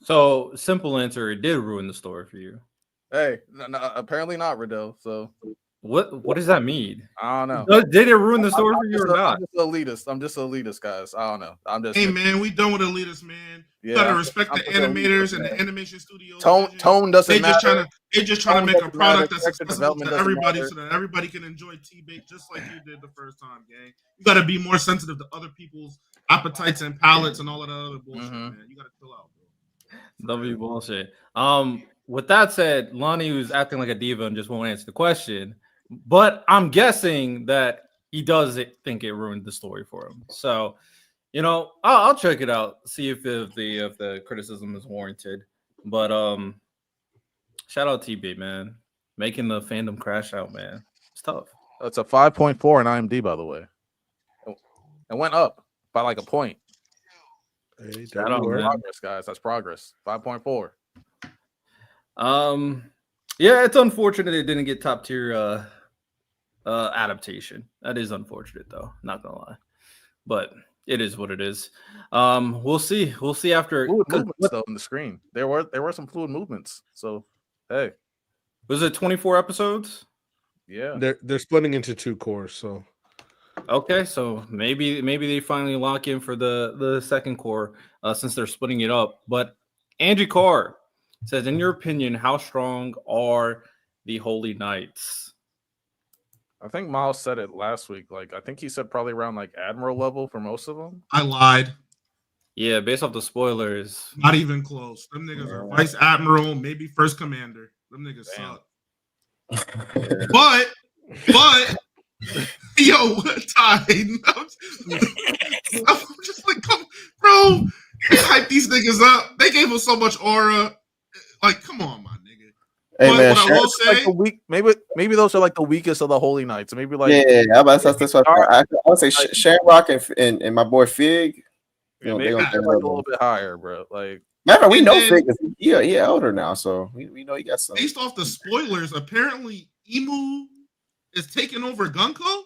S1: So simple answer: it did ruin the story for you.
S6: Hey, no, apparently not, Riddell. So
S1: What does that mean?
S6: I don't know.
S1: Did it ruin the story for you or not?
S6: I'm just elitist, guys. I don't know. I'm just.
S4: Hey man, we done with elitists, man. You
S6: Yeah,
S4: gotta respect
S6: I'm
S4: the
S6: just
S4: animators
S6: elitist,
S4: and the
S6: man.
S4: animation studios.
S6: Tone doesn't
S4: They just
S6: matter.
S4: trying to make a
S6: Tone doesn't matter.
S4: product that's
S6: Character
S4: accessible
S6: development
S4: to
S6: doesn't
S4: everybody,
S6: matter.
S4: so that everybody can enjoy T-bait just like you did the first time, gang. You gotta be more sensitive to other people's appetites and palates and all of that other bullshit, man. You gotta chill out, bro.
S1: Don't be bullshit. With that said, Lonnie was acting like a diva and just won't answer the question. But I'm guessing that he does think it ruined the story for him. So, I'll check it out, see if the criticism is warranted. But shout out TB, man, making the fandom crash out, man. It's tough.
S6: It's a 5.4 in IMDb, by the way. It went up by like a point.
S5: Hey,
S1: Shout out, man.
S6: Progress, guys. That's progress. 5.4.
S1: Yeah, it's unfortunate it didn't get top tier adaptation. That is unfortunate, though. Not gonna lie, but it is what it is. We'll see. We'll see after.
S6: Fluid movements though on the screen. There were some fluid movements. So hey,
S1: Was it 24 episodes?
S6: Yeah,
S5: they're splitting into 2 cores, so
S1: okay, so maybe they finally lock in for the second core since they're splitting it up. But Angie Carr says, in your opinion, how strong are the Holy Knights?
S6: I think Miles said it last week. Like I think he said probably around like Admiral level for most of them.
S4: I lied.
S1: Yeah, based off the spoilers,
S4: not even close. Them niggas are Vice Admiral, maybe First Commander. Them niggas suck. But yo, what time? I'm just like, come, bro. They hype these niggas up. They gave us so much aura. Like, come on, my nigga.
S3: Hey,
S4: but
S3: man,
S4: what I will say,
S6: like maybe those are like the weakest of the Holy Knights. Maybe like
S3: that's what I would say. Shamrock and my boy Fig.
S6: Maybe like a little bit higher, bro. Like,
S3: we know Fig is he older now, so we know he got some.
S4: Based off the spoilers, apparently Emu is taking over Gunko.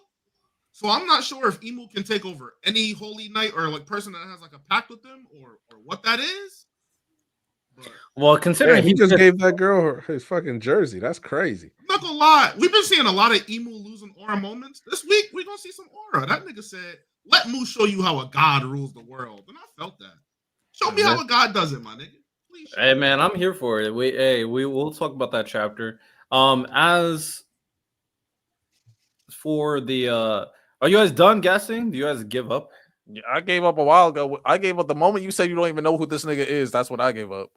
S4: So I'm not sure if Emu can take over any Holy Knight or like person that has like a pact with them or what that is. But,
S1: well, considering
S5: he just gave that girl his fucking jersey, that's crazy.
S4: I'm not gonna lie, we've been seeing a lot of Emu losing aura moments. This week we're gonna see some aura. That nigga said, "Let Mu show you how a god rules the world," and I felt that. Show me how a god does it, my nigga. Please.
S1: Hey man, I'm here for it. We'll talk about that chapter. As for the are you guys done guessing? Do you guys give up?
S6: Yeah, I gave up a while ago. I gave up the moment you said you don't even know who this nigga is. That's what I gave up.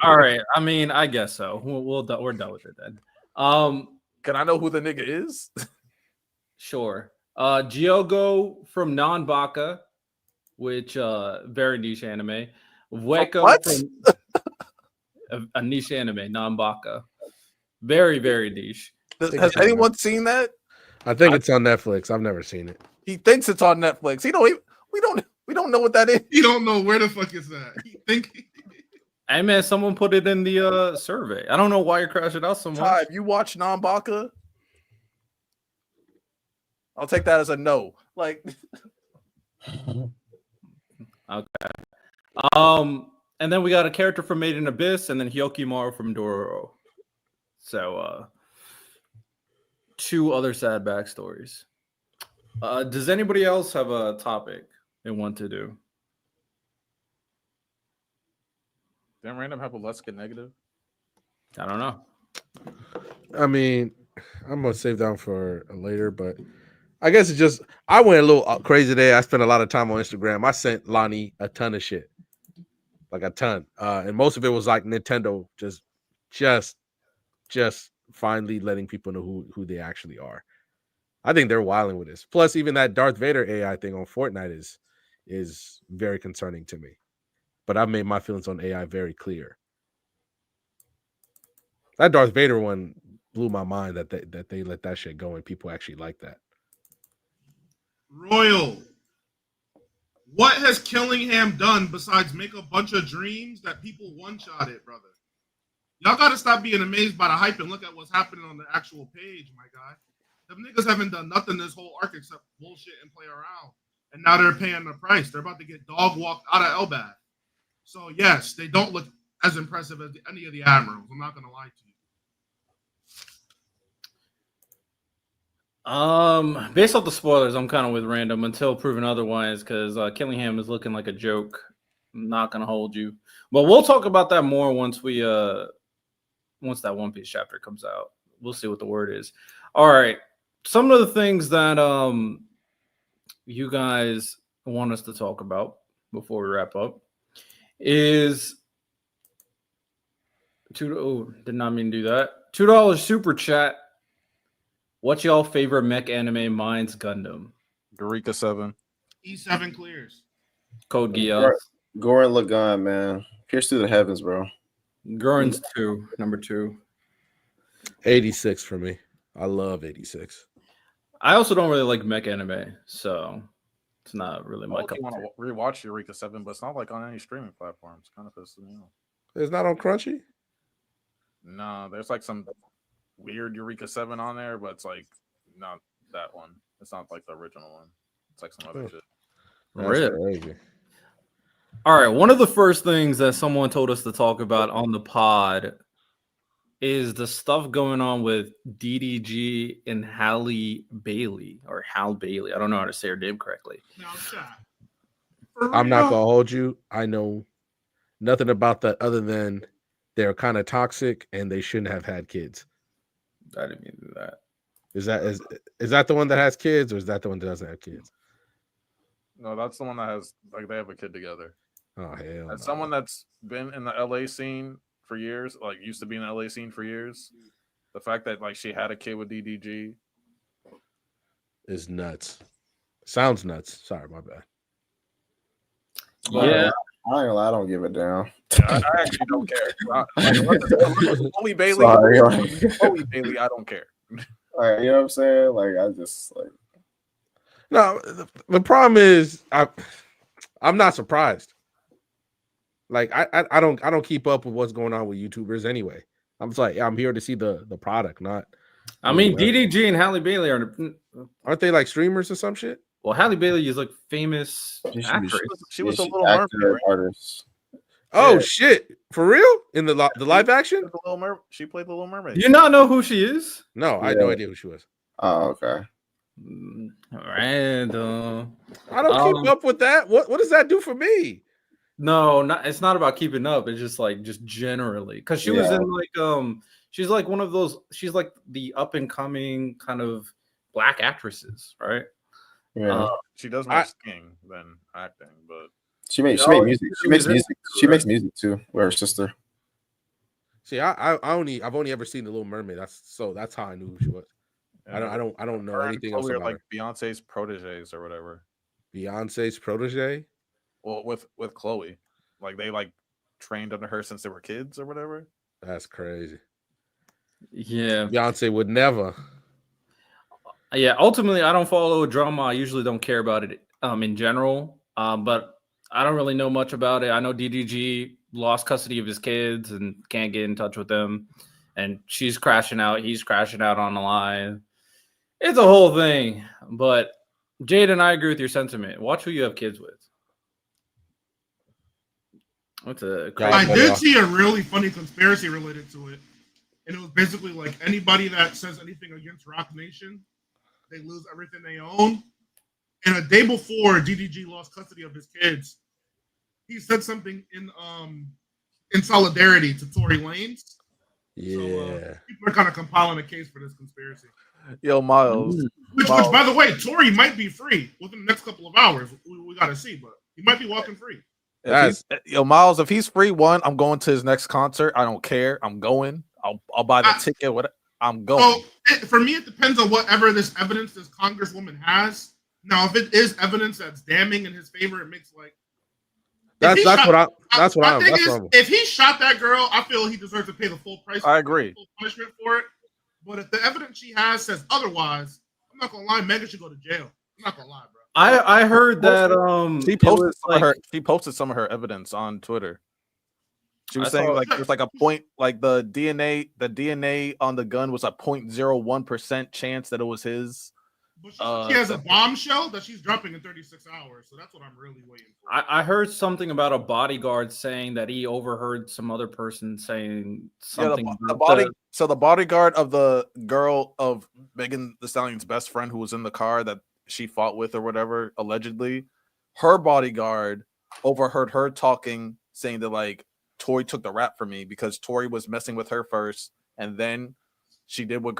S1: All right. I mean, I guess so. We're done with it then.
S6: Can I know who the nigga is?
S1: Sure. Gyogo from Non-Baka, which very niche anime. Weko from a niche anime, Non-Baka. Very, very niche.
S6: Has anyone seen that?
S5: I think it's on Netflix. I've never seen it.
S6: He thinks it's on Netflix. We don't know what that is.
S4: You don't know where the fuck is that. He think.
S1: Hey man, someone put it in the survey. I don't know why you're crashing out so much.
S6: Ty, you watch Non-Baka? I'll take that as a no. Like,
S1: okay. And then we got a character from Made in Abyss, and then Hyokimaru from Dororo. So, 2 other sad backstories. Does anybody else have a topic they want to do?
S6: didn't Random have a Let's Get Negative?
S1: I don't know.
S5: I mean, I'm gonna save that for later, but I guess it's just I went a little crazy today. I spent a lot of time on Instagram. I sent Lonnie a ton of shit, like a ton, and most of it was like Nintendo just finally letting people know who they actually are. I think they're wilding with this. Plus, even that Darth Vader AI thing on Fortnite is very concerning to me. But I've made my feelings on AI very clear. That Darth Vader one blew my mind that they let that shit go and people actually like that.
S4: Royal, what has Killingham done besides make a bunch of dreams that people one-shot it, brother? Y'all got to stop being amazed by the hype and look at what's happening on the actual page, my guy. Them niggas haven't done nothing this whole arc except bullshit and play around. And now they're paying the price. They're about to get dog walked out of Elbad. So, yes, they don't look as impressive as any of the Admirals. I'm not going to lie to you.
S1: Based off the spoilers, I'm kind of with random until proven otherwise because Killingham is looking like a joke. I'm not gonna hold you, but we'll talk about that more once once that One Piece chapter comes out. We'll see what the word is. All right, some of the things that you guys want us to talk about before we wrap up is did not mean to do that. $2 super chat. What's y'all favorite mech anime? Mine's Gundam.
S6: Eureka 7.
S4: E7 clears.
S1: Code Geass.
S3: Goran Lagan, man. Pierce through the heavens, bro.
S1: Gurren's 2, number 2.
S5: 86 for me. I love 86.
S1: I also don't really like mech anime, so it's not really my cup.
S6: I want to rewatch Eureka 7, but it's not like on any streaming platforms. Kind of pisses me off.
S5: It's not on Crunchy?
S6: No, there's like some weird Eureka 7 on there, but it's like not that one. It's not like the original one. It's like some other shit.
S1: Really? Crazy. All right. One of the first things that someone told us to talk about on the pod is the stuff going on with DDG and Halle Bailey or Hal Bailey. I don't know how to say her name correctly.
S4: Now, chat.
S5: I'm not gonna hold you. I know nothing about that other than they're kind of toxic and they shouldn't have had kids.
S1: I didn't mean to do that.
S5: Is that the one that has kids, or is that the one that doesn't have kids?
S6: No, that's the one that has they have a kid together.
S5: Oh hell!
S6: As someone that's been in the LA scene for years, like used to be in the LA scene for years, the fact that like she had a kid with DDG
S5: is nuts. Sounds nuts. Sorry, my bad.
S3: Yeah. I don't give it down.
S6: Yeah, I actually don't care. Chloe Bailey, Chloe Bailey, I don't care.
S3: All right, you know what I'm saying? Like, I just like.
S5: No, the problem is I'm not surprised. Like I don't keep up with what's going on with YouTubers anyway. I'm just like I'm here to see the product, not.
S1: I mean, DDG and Halle Bailey
S5: aren't they like streamers or some shit?
S1: Well, Halle Bailey is like famous actress.
S6: She was a little Mermaid
S3: artist.
S5: Oh shit! For real? In the live action?
S6: She played the Little Mermaid.
S1: Do you not know who she is?
S5: No, I had no idea who she was.
S3: Oh, okay.
S1: Random.
S5: I don't keep up with that. What does that do for me?
S1: No, it's not about keeping up. It's just like generally because she was in like she's like one of those. She's like the up and coming kind of black actresses, right?
S3: Yeah,
S6: she does more singing than acting, but
S3: she made music. She makes music. She makes music too. With her sister.
S5: See, I've only ever seen the Little Mermaid. That's how I knew who she was. Yeah, I don't know anything else about
S6: like
S5: her.
S6: Beyonce's proteges or whatever.
S5: Beyonce's protege?
S6: Well, with Chloe, like they like trained under her since they were kids or whatever.
S5: That's crazy.
S1: Yeah,
S5: Beyonce would never.
S1: Yeah, ultimately, I don't follow drama. I usually don't care about it in general, but I don't really know much about it. I know DDG lost custody of his kids and can't get in touch with them, and she's crashing out. He's crashing out on the line. It's a whole thing, but Jaden, I agree with your sentiment. Watch who you have kids with.
S4: I did see a really funny conspiracy related to it, and it was basically like anybody that says anything against Rock Nation, they lose everything they own. And a day before DDG lost custody of his kids, he said something in solidarity to Tory Lanez.
S5: Yeah,
S4: so, people are kind of compiling a case for this conspiracy.
S6: Yo, Miles.
S4: Which, by the way, Tory might be free within the next couple of hours. We got to see, but he might be walking free.
S6: Yo, Miles, if he's free, I'm going to his next concert. I don't care. I'm going. I'll buy the ticket. I'm going.
S4: So for me, it depends on whatever this evidence this congresswoman has. Now, if it is evidence that's damning in his favor, it makes like
S5: that's what I'm.
S4: If he shot that girl, I feel he deserves to pay the full price.
S6: I agree.
S4: Full punishment for it. But if the evidence she has says otherwise, I'm not gonna lie. Megan should go to jail. I'm not gonna lie, bro.
S1: I heard that
S6: she posted some of her evidence on Twitter. She was saying like there's like a point, like the DNA on the gun was a 0.01% chance that it was his.
S4: But she has a bombshell that she's dropping in 36 hours, so that's what I'm really waiting for.
S1: I heard something about a bodyguard saying that he overheard some other person saying something.
S6: So the bodyguard of the girl of Megan Thee Stallion's best friend who was in the car that she fought with or whatever, allegedly, her bodyguard overheard her talking, saying that like Tori took the rap for me because Tori was messing with her first, and then she did what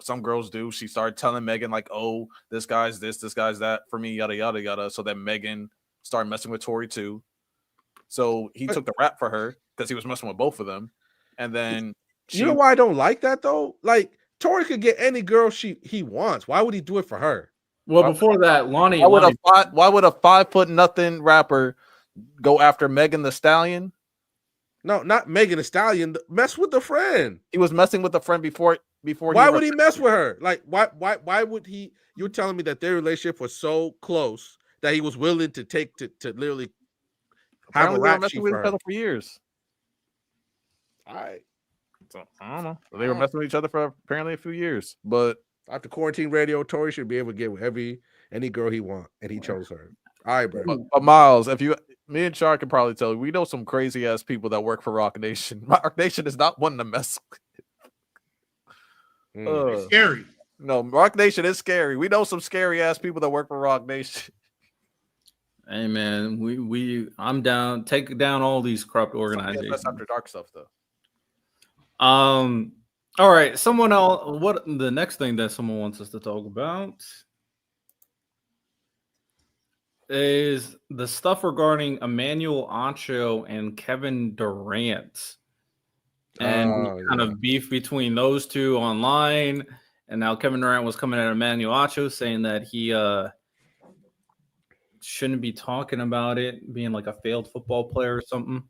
S6: some girls do. She started telling Megan like, "Oh, this guy's this guy's that for me, yada yada yada." So then Megan started messing with Tori too. So he took the rap for her because he was messing with both of them. And then
S5: you know why I don't like that though? Like Tori could get any girl he wants. Why would he do it for her?
S1: Well, before that, Lonnie.
S6: Why would a 5'0" rapper go after Megan Thee Stallion?
S5: No, not Megan Thee Stallion. Mess with the friend.
S6: He was messing with the friend before.
S5: Why would he mess with her? Like, why would he? You're telling me that their relationship was so close that he was willing to take to literally have a rap sheet
S6: with
S5: for
S6: each
S5: her
S6: other for years.
S5: All right.
S6: So, I don't know. They were messing with each other for apparently a few years, but
S5: after quarantine radio, Tori should be able to get with any girl he want, and he chose her. All right, bro.
S6: But Miles, me and Char can probably tell you, we know some crazy ass people that work for Rock Nation. Rock Nation is not one to mess with.
S4: It's scary.
S6: No, Rock Nation is scary. We know some scary ass people that work for Rock Nation.
S1: Hey man, I'm down. Take down all these corrupt organizations.
S6: That's after dark stuff though.
S1: All right. Someone else. What the next thing that someone wants us to talk about is the stuff regarding Emmanuel Acho and Kevin Durant, and kind of beef between those two online. And now Kevin Durant was coming at Emmanuel Acho saying that he shouldn't be talking about it, being like a failed football player or something.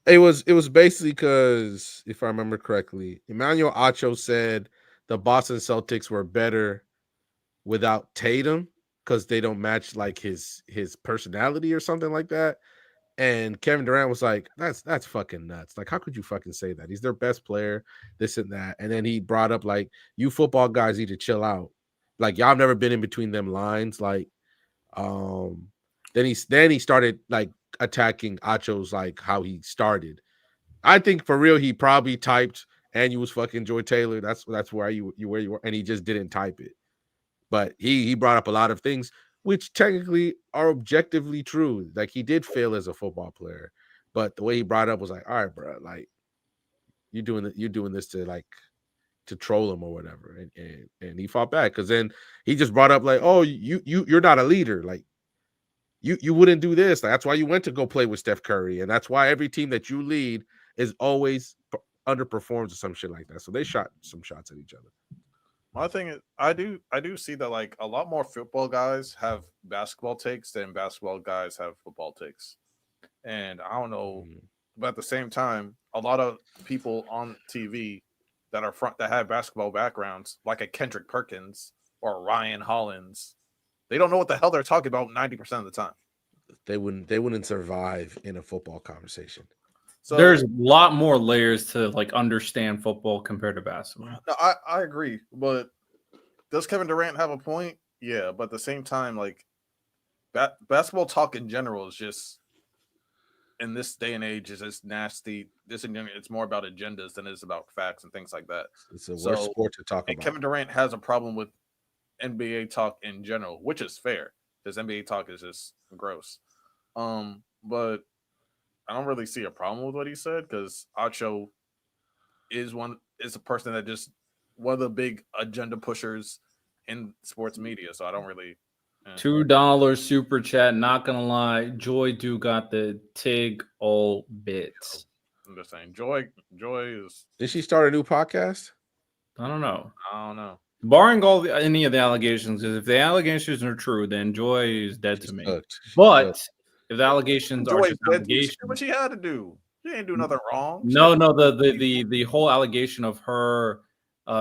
S5: It was basically because, if I remember correctly, Emmanuel Acho said the Boston Celtics were better without Tatum because they don't match like his personality or something like that. And Kevin Durant was like, that's fucking nuts. Like, how could you fucking say that? He's their best player, this and that. And then he brought up like, you football guys need to chill out. Like, y'all never been in between them lines. Like, then he started like attacking Acho's like how he started. I think for real he probably typed and you was fucking Joy Taylor. That's where you were, and he just didn't type it. But he brought up a lot of things which technically are objectively true. Like he did fail as a football player, but the way he brought it up was like, all right, bro, like you're doing this to troll him or whatever, and he fought back because then he just brought up like, oh, you're not a leader, like. You wouldn't do this. That's why you went to go play with Steph Curry. And that's why every team that you lead is always underperforms or some shit like that. So they shot some shots at each other.
S6: My thing is, I do see that like a lot more football guys have basketball takes than basketball guys have football takes. And I don't know, but at the same time, a lot of people on TV that have basketball backgrounds, like a Kendrick Perkins or a Ryan Hollins, they don't know what the hell they're talking about 90% of the time.
S5: They wouldn't survive in a football conversation.
S1: So there's a lot more layers to like understand football compared to basketball.
S6: No, I agree, but does Kevin Durant have a point? Yeah, but at the same time, like basketball talk in general is just in this day and age is just nasty. It's more about agendas than it is about facts and things like that.
S5: It's a worse sport to talk about.
S6: Kevin Durant has a problem with NBA talk in general, which is fair because NBA talk is just gross. But I don't really see a problem with what he said because Acho is a person that just one of the big agenda pushers in sports media. So I don't really.
S1: $2 super chat. Not gonna lie, Joy do got the tig all bits.
S6: I'm just saying, Joy is.
S5: Did she start a new podcast?
S1: I don't know.
S6: Barring
S1: any of the allegations, because if the allegations are true, then Joy is dead to me. If the allegations are just allegations,
S6: what she had to do, she ain't do nothing wrong.
S1: No, the whole allegation of her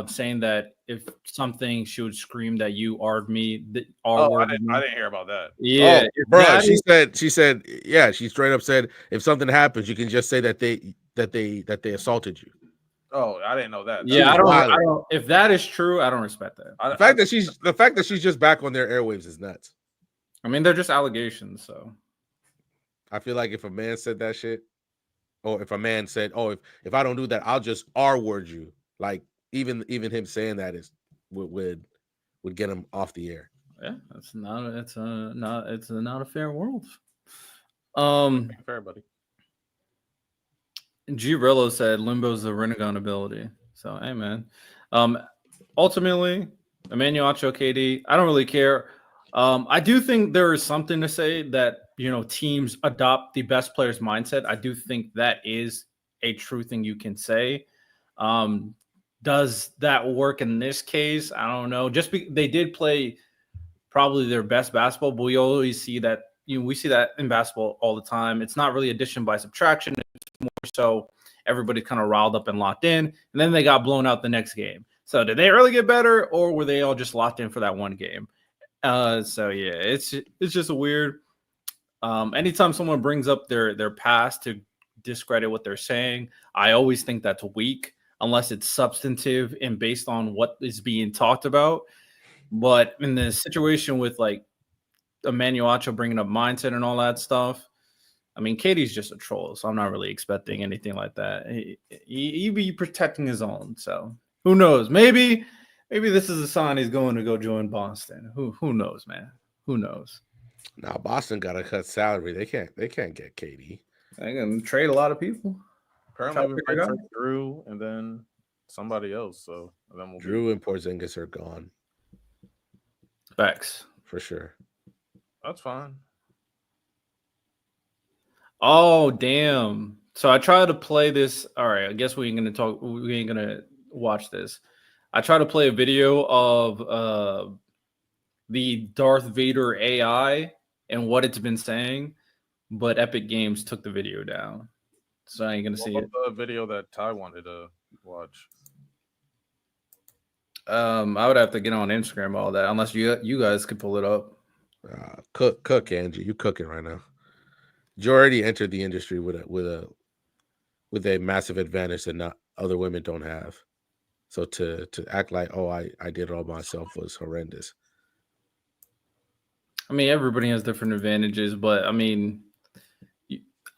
S1: saying that if something, she would scream that you R'd me.
S6: I didn't hear about that.
S1: Yeah,
S5: bro. She said, yeah, she straight up said, if something happens, you can just say that they assaulted you.
S2: Oh, I didn't know that.
S5: She
S1: Yeah,
S5: was
S1: I
S5: wilding.
S1: don't. If that is true, I don't respect that.
S5: The fact that she's just back on their airwaves is nuts.
S1: I mean, they're just allegations, so.
S5: I feel like if a man said that shit, or if a man said, "Oh, if I don't do that, I'll just R-word you," like even him saying that would get him off the air.
S1: Yeah, it's not a fair world.
S2: Fair, buddy.
S1: G Rillo said Limbo's the Renegon ability. So hey man. Ultimately, Emmanuel Acho KD, I don't really care. I do think there is something to say that teams adopt the best player's mindset. I do think that is a true thing you can say. Does that work in this case? I don't know. They did play probably their best basketball, but we always see that we see that in basketball all the time. It's not really addition by subtraction. It's more so everybody kind of riled up and locked in, and then they got blown out the next game. So did they really get better, or were they all just locked in for that one game? So yeah, it's just a weird. Anytime someone brings up their past to discredit what they're saying, I always think that's weak, unless it's substantive and based on what is being talked about. But in the situation with like Emmanuel Acho bringing up mindset and all that stuff, I mean, Katie's just a troll, so I'm not really expecting anything like that. He be protecting his own, so who knows? Maybe this is a sign he's going to go join Boston. Who knows, man? Who knows?
S5: Now Boston got to cut salary. They can't get Katie.
S1: They can trade a lot of people.
S2: Apparently, we might trade Drew and then somebody else. So then
S5: Drew and Porzingis are gone.
S1: Facts
S5: for sure.
S2: That's fine.
S1: Oh damn! So I tried to play this. All right, I guess we ain't gonna watch this. I tried to play a video of the Darth Vader AI and what it's been saying, but Epic Games took the video down, so I ain't gonna see it.
S2: The video that Ty wanted to watch.
S1: I would have to get on Instagram all that, unless you guys could pull it up.
S5: Cook Angie, you cooking right now. You already entered the industry with a massive advantage that not other women don't have. So to act like, oh, I did it all myself was horrendous.
S1: I mean, everybody has different advantages, but I mean,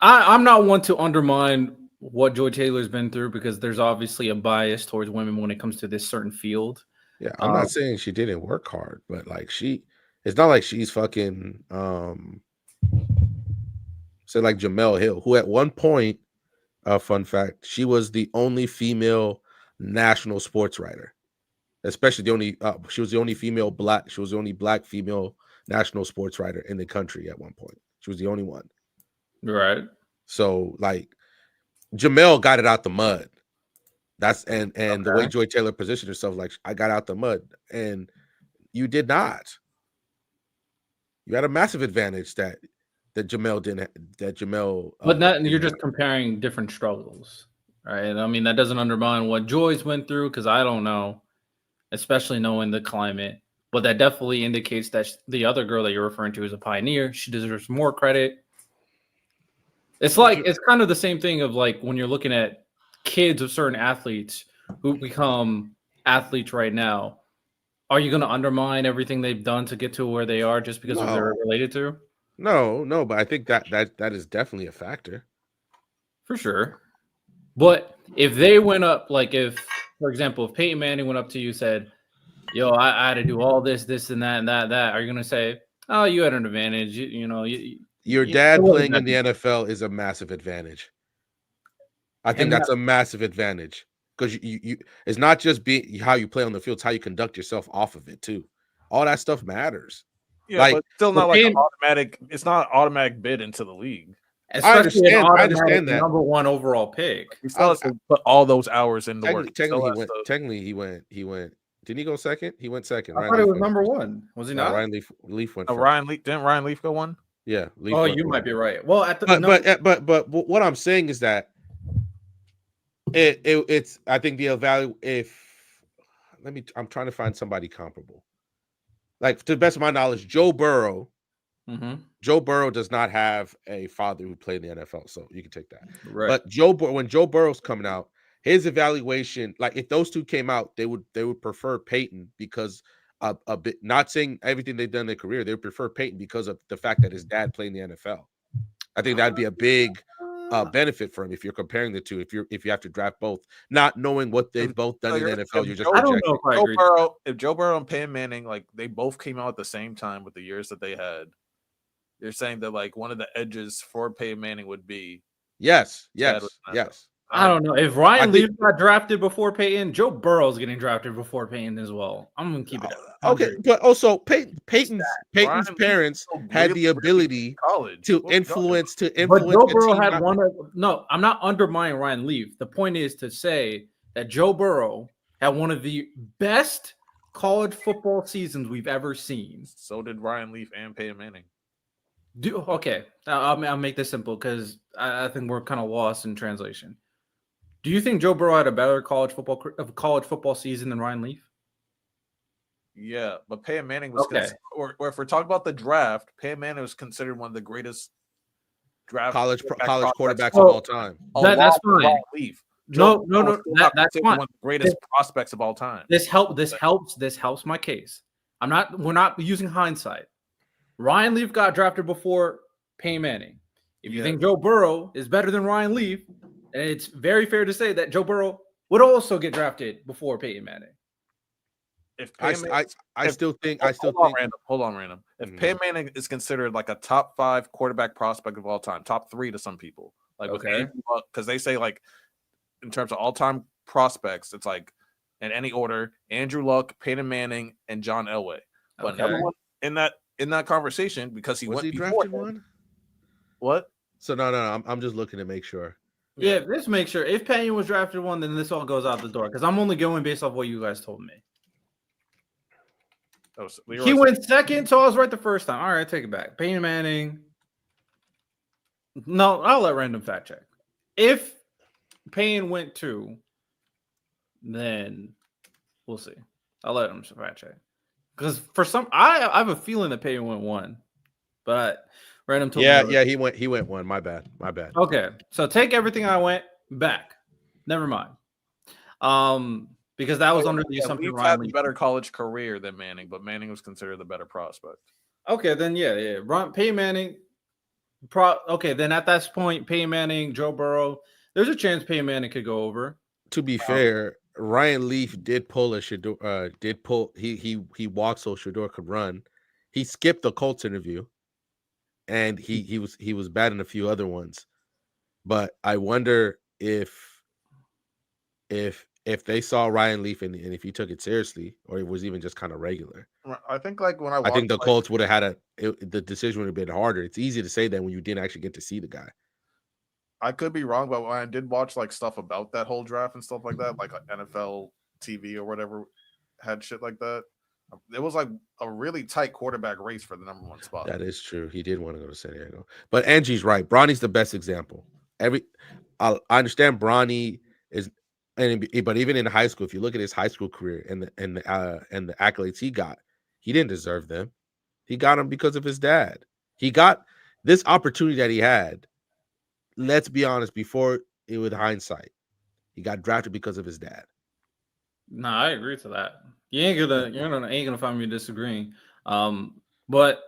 S1: I'm not one to undermine what Joy Taylor's been through because there's obviously a bias towards women when it comes to this certain field.
S5: Yeah, I'm not saying she didn't work hard, but like it's not like she's fucking say like Jamel Hill, who at one point, fun fact, she was the only female national sports writer, especially she was the only black female national sports writer in the country at one point. She was the only one.
S1: Right.
S5: So like Jamel got it out the mud. That's and okay. The way Joy Taylor positioned herself, like I got out the mud, and you did not. You had a massive advantage that Jamel didn't. That Jamel,
S1: but you're just comparing different struggles, right? I mean, that doesn't undermine what Joy's went through because I don't know, especially knowing the climate. But that definitely indicates that the other girl that you're referring to is a pioneer. She deserves more credit. It's kind of the same thing of like when you're looking at kids of certain athletes who become athletes right now. Are you going to undermine everything they've done to get to where they are just because of who they're related to?
S5: No, but I think that is definitely a factor.
S1: For sure. But if they went up, like if, for example, if Peyton Manning went up to you and said, yo, I had to do all this, and that, are you going to say, oh, you had an advantage?
S5: Your dad playing in the NFL is a massive advantage. I think that's a massive advantage because you it's not just how you play on the field, it's how you conduct yourself off of it too. All that stuff matters.
S2: Yeah, but still not like an automatic. It's not an automatic bid into the league.
S1: Especially
S5: I understand that
S1: number one overall pick.
S2: You still have to put all those hours in the work.
S5: Technically, he went. Didn't he go second? He went second.
S1: I thought it was number one. Was he not?
S5: Ryan Leaf went.
S2: Didn't Ryan Leaf go one?
S5: Yeah. Leaf
S1: you might be right. Well,
S5: but what I'm saying is that it's. I think the value. I'm trying to find somebody comparable. Like to the best of my knowledge, Joe Burrow.
S1: Mm-hmm.
S5: Joe Burrow does not have a father who played in the NFL, so you can take that.
S1: Right.
S5: But when Joe Burrow's coming out, his evaluation, like if those two came out, they would prefer Peyton because a bit, not saying everything they've done in their career, they would prefer Peyton because of the fact that his dad played in the NFL. I think that'd be a big benefit for him if you're comparing the two. If you have to draft both, not knowing what they've both done in the NFL, you're just
S1: I don't
S5: projecting.
S1: know if I agree.
S2: If Joe Burrow and Peyton Manning, like they both came out at the same time with the years that they had, you're saying that like one of the edges for Peyton Manning would be
S5: Yes.
S1: I don't know. If Ryan Leaf got drafted before Peyton, Joe Burrow's getting drafted before Peyton as well. I'm gonna keep it up.
S5: Okay, but also Peyton's parents had the ability to influence.
S1: But Joe Burrow had one of no. I'm not undermining Ryan Leaf. The point is to say that Joe Burrow had one of the best college football seasons we've ever seen.
S2: So did Ryan Leaf and Peyton Manning.
S1: Okay, I'll make this simple because I think we're kind of lost in translation. Do you think Joe Burrow had a better college football season than Ryan Leaf?
S2: Yeah, but Peyton Manning was or if we're talking about the draft, Peyton Manning was considered one of the greatest draft
S5: college quarterbacks of all time.
S1: That's fine.
S2: Ryan Leaf.
S1: No, that's fine.
S2: One of the greatest prospects of all time.
S1: This helps my case. We're not using hindsight. Ryan Leaf got drafted before Peyton Manning. If you think Joe Burrow is better than Ryan Leaf, and it's very fair to say that Joe Burrow would also get drafted before Peyton Manning.
S5: I still think.
S2: Hold on, random. If Peyton Manning is considered like a top 5 quarterback prospect of all time, top 3 to some people, like because they say like in terms of all time prospects, it's like in any order: Andrew Luck, Peyton Manning, and John Elway. But everyone in that conversation because he went
S5: drafted one.
S2: What?
S5: So no. I'm just looking to make sure.
S1: Yeah, let's make sure. If Peyton was drafted one, then this all goes out the door because I'm only going based off what you guys told me. He went second, so I was right the first time. All right, take it back. Peyton Manning. No, I'll let random fact check. If Peyton went 2, then we'll see. I'll let him fact check. Because for some, I have a feeling that Peyton went 1, but random told
S5: me. He went 1. My bad.
S1: Okay, so take everything I went back. Never mind. Because that was under the assumption
S2: Leaf had a better college career than Manning, but Manning was considered the better prospect.
S1: Okay, then Peyton Manning. Then at that point, Peyton Manning, Joe Burrow. There's a chance Peyton Manning could go over.
S5: To be fair, Ryan Leaf did pull a Shador. He walked so Shador could run. He skipped the Colts interview, and he was bad in a few other ones. But I wonder if they saw Ryan Leaf and if he took it seriously, or it was even just kind of regular.
S2: I think like when I
S5: think the Colts would have had the decision would have been harder. It's easy to say that when you didn't actually get to see the guy.
S2: I could be wrong, but when I did watch like stuff about that whole draft and stuff like that, like NFL TV or whatever had shit like that, it was like a really tight quarterback race for the number 1 spot.
S5: That is true. He did want to go to San Diego, but Angie's right. Bronny's the best example. I understand Bronny is. But even in high school, if you look at his high school career and the accolades he got, he didn't deserve them. He got them because of his dad. He got this opportunity that he had. Let's be honest. Before it, with hindsight, he got drafted because of his dad.
S1: No, I agree to that. You ain't gonna find me disagreeing. But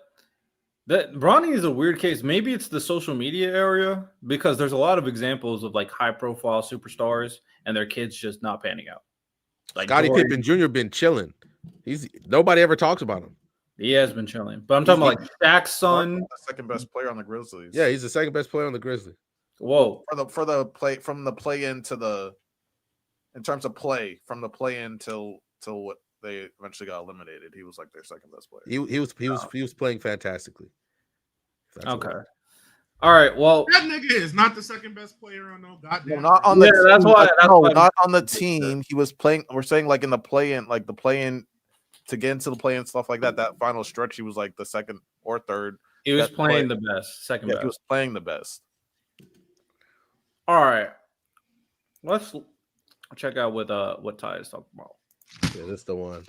S1: that Bronny is a weird case. Maybe it's the social media area because there's a lot of examples of like high profile superstars and their kids just not panning out.
S5: Like Scottie Pippen Jr. been chilling. Nobody ever talks about him.
S1: He has been chilling, but I'm talking about like Shaq's son,
S2: the second best player on the Grizzlies.
S5: Yeah, he's the second best player on the Grizzlies.
S1: Whoa,
S2: for the play from the play in to the in terms of play from the play in till what they eventually got eliminated. He was like their second best player.
S5: He was playing fantastically.
S1: Okay. All right. Well,
S4: that nigga is not the second best player on no goddamn.
S2: No, not on the team.
S1: That's why.
S2: Not on the team. He was playing. We're saying like in the play-in, like the play-in to get into the play-in stuff like that. That final stretch, he was like the second or third.
S1: He was playing the best. Second best.
S2: He was playing the best.
S1: All right. Let's check out what Ty is talking about.
S5: Yeah, that's the one.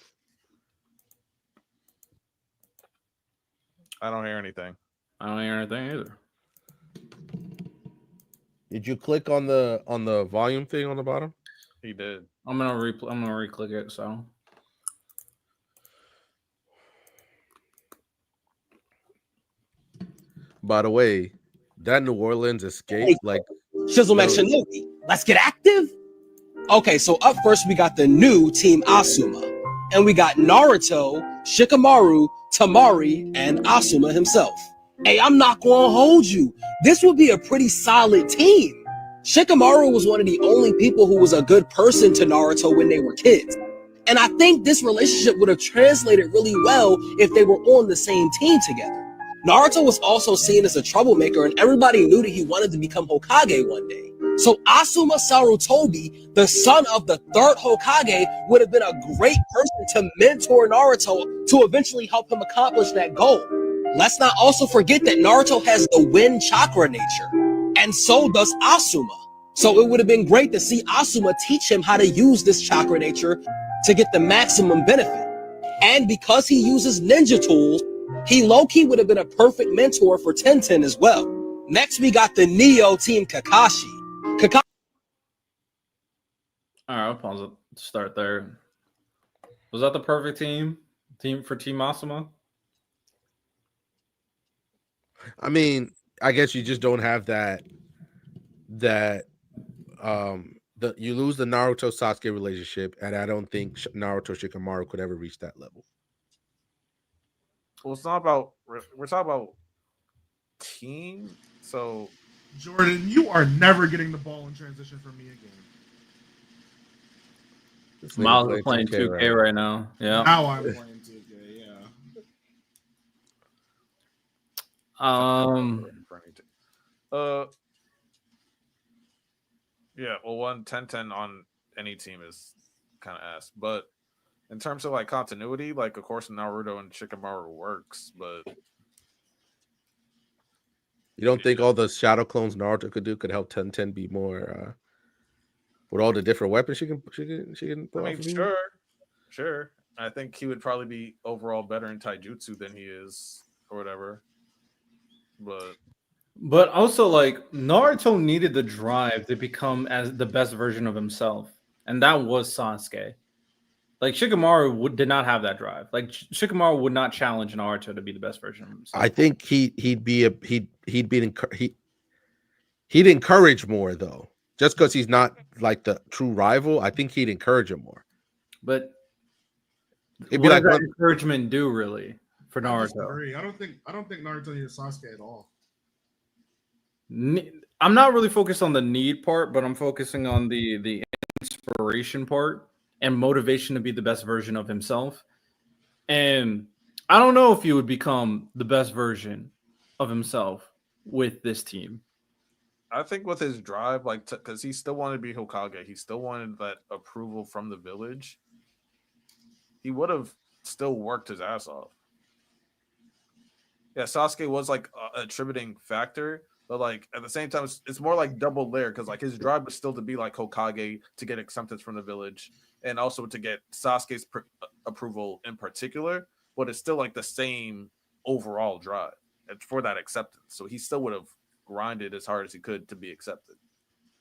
S2: I don't hear anything.
S1: I don't hear anything either.
S5: Did you click on the volume thing on the bottom?
S2: He did.
S1: I'm gonna re-click it. So
S5: By the way, that New Orleans escape,
S7: Hey,
S5: like
S7: Shizzle Max
S5: yo,
S7: Shinobi. Let's get active. Okay, so up first we got the new Team Asuma. And we got Naruto, Shikamaru, Tamari, and Asuma himself. Hey, I'm not gonna hold you. This would be a pretty solid team. Shikamaru was one of the only people who was a good person to Naruto when they were kids. And I think this relationship would have translated really well if they were on the same team together. Naruto was also seen as a troublemaker, and everybody knew that he wanted to become Hokage one day. So Asuma Sarutobi, the son of the third Hokage, would have been a great person to mentor Naruto to eventually help him accomplish that goal. Let's not also forget that Naruto has the wind chakra nature, and so does Asuma. So it would have been great to see Asuma teach him how to use this chakra nature to get the maximum benefit. And because he uses ninja tools, he low-key would have been a perfect mentor for Tenten as well. Next, we got the Neo Team Kakashi.
S1: all right, I'll pause it. Start there. Was that the perfect team for Team Asuma?
S5: I mean, I guess you just don't have that you lose the Naruto Sasuke relationship, and I don't think Naruto Shikamaru could ever reach that level.
S2: Well, it's not about. We're talking about team. So
S4: Jordan, you are never getting the ball in transition from me again.
S5: This
S1: Miles
S5: nigga
S1: is playing 2K
S5: right
S1: right now. Yeah.
S4: Now I'm playing 2K, yeah.
S2: Yeah. Well, 10-10 on any team is kind of ass, but in terms of like continuity, like of course Naruto and Shikamaru works, but
S5: You don't think all the shadow clones Naruto could do could help Tenten be more with all the different weapons she can
S2: I
S5: pull
S2: mean,
S5: off of him?
S2: sure. I think he would probably be overall better in taijutsu than he is or whatever.
S1: But also, like Naruto needed the drive to become as the best version of himself, and that was Sasuke. Like Shikamaru did not have that drive. Like Shikamaru would not challenge Naruto to be the best version of himself.
S5: I think he'd encourage more though. Just because he's not like the true rival, I think he'd encourage him more.
S1: But
S5: It'd
S1: what
S5: be
S1: does
S5: like
S1: that encouragement do really for
S4: I
S1: Naruto?
S4: disagree. I don't think Naruto needs Sasuke at all.
S1: I'm not really focused on the need part, but I'm focusing on the inspiration part and motivation to be the best version of himself. And I don't know if he would become the best version of himself with this team.
S2: I think with his drive, like, because he still wanted to be Hokage, he still wanted that approval from the village. He would have still worked his ass off. Yeah, Sasuke was like a attributing factor, but like at the same time, it's more like double layer because like his drive was still to be like Hokage to get acceptance from the village and also to get Sasuke's approval in particular. But it's still like the same overall drive for that acceptance. So he still would have grinded as hard as he could to be accepted.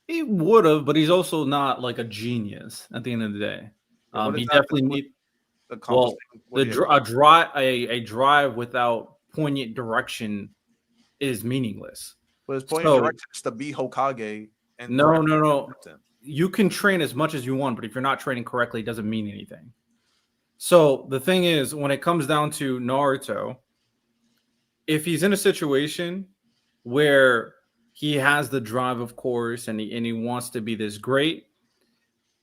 S1: He would have, but he's also not like a genius at the end of the day. He definitely need a drive without poignant direction is meaningless.
S2: But his poignant direction is to be Hokage. And
S1: no. You can train as much as you want, but if you're not training correctly, it doesn't mean anything. So the thing is, when it comes down to Naruto, if he's in a situation where he has the drive, of course, and he wants to be this great,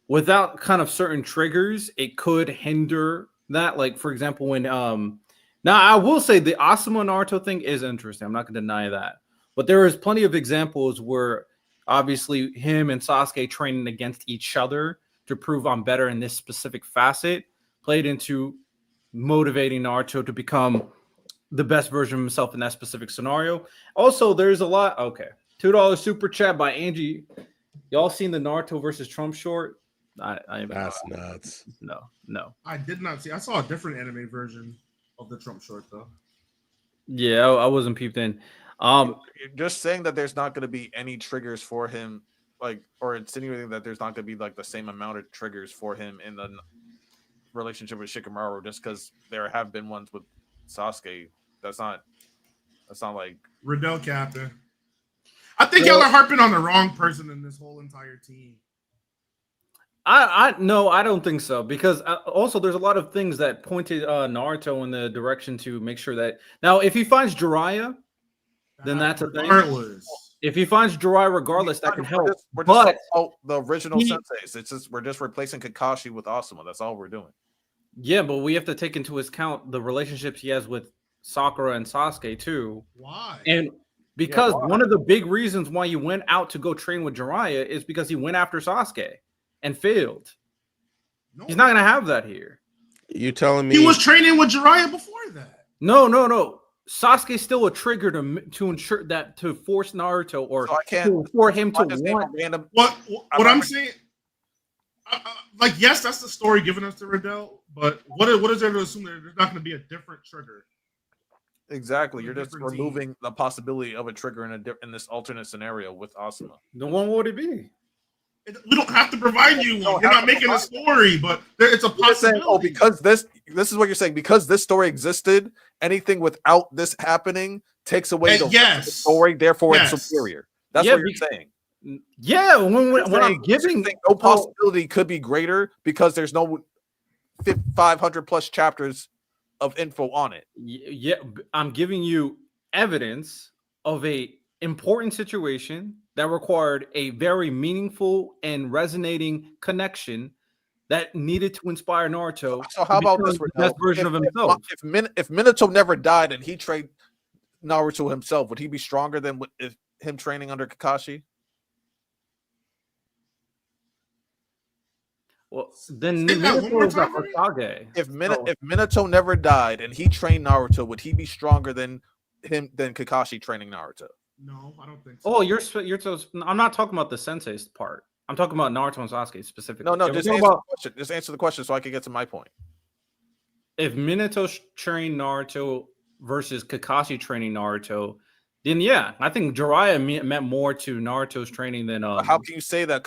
S1: without kind of certain triggers, it could hinder that. Like, for example, when now I will say the Asuma Naruto thing is interesting. I'm not going to deny that. But there is plenty of examples where obviously him and Sasuke training against each other to prove I'm better in this specific facet played into motivating Naruto to become the best version of himself in that specific scenario. Also, there's a lot. Okay. $2 super chat by Angie. Y'all seen the Naruto versus Trump short?
S5: That's nuts.
S1: No.
S4: I did not see. I saw a different anime version of the Trump short though.
S1: Yeah, I wasn't peeped in.
S2: Just saying that there's not going to be any triggers for him like or insinuating that there's not going to be like the same amount of triggers for him in the relationship with Shikamaru just because there have been ones with Sasuke. That's not like
S4: Riddell captain. I think y'all are harping on the wrong person in this whole entire team.
S1: I no, I don't think so, because also there's a lot of things that pointed Naruto in the direction to make sure that now if he finds Jiraiya, then that's a thing.
S4: Regardless.
S1: If he finds Jiraiya regardless, that can help.
S2: We're just
S1: But
S2: the original senseis. It's just we're just replacing Kakashi with Asuma. That's all we're doing.
S1: yeah, but we have to take into account the relationships he has with Sakura and Sasuke too.
S4: Why?
S1: And because
S2: why?
S1: one of the big reasons why he went out to go train with Jiraiya is because he went after Sasuke and failed.
S4: No.
S1: He's not going to have that here.
S5: You telling me
S4: He was training with Jiraiya before that?
S1: No. Sasuke's still a trigger to ensure that to force Naruto or
S2: So I can't
S1: for him to
S2: just name a
S1: want.
S2: random.
S4: What I'm saying, like, yes, that's the story given us to Riddell, but what is there to assume that there's not going to be a different trigger?
S2: Exactly. You're just
S4: Different
S2: removing
S4: team.
S2: the possibility of a trigger in this alternate scenario with Asuma.
S1: Then what would it be?
S4: We don't have to provide you one. We're not making a story, but it's a
S2: You're saying,
S4: possibility.
S2: because this is what you're saying. Because this story existed, anything without this happening takes away the rest of the story. Therefore, it's superior. That's what you're saying.
S1: Yeah, when I'm giving
S2: no possibility could be greater because there's no 500 plus chapters of info on it.
S1: Yeah, I'm giving you evidence of a important situation that required a very meaningful and resonating connection that needed to inspire Naruto.
S2: So how about this,
S1: the best version of himself?
S2: If Minato never died and he trained Naruto himself, would he be stronger than him training under Kakashi?
S1: Well, then Minato is a Hokage.
S2: If Minato never died and he trained Naruto, would he be stronger than Kakashi training Naruto?
S4: No, I don't think so.
S1: Oh, you're so. I'm not talking about the sensei's part. I'm talking about Naruto and Sasuke specifically.
S2: No, just answer the question. Just answer the question so I can get to my point.
S1: If Minato trained Naruto versus Kakashi training Naruto, then yeah, I think Jiraiya meant more to Naruto's training than.
S2: How can you say that?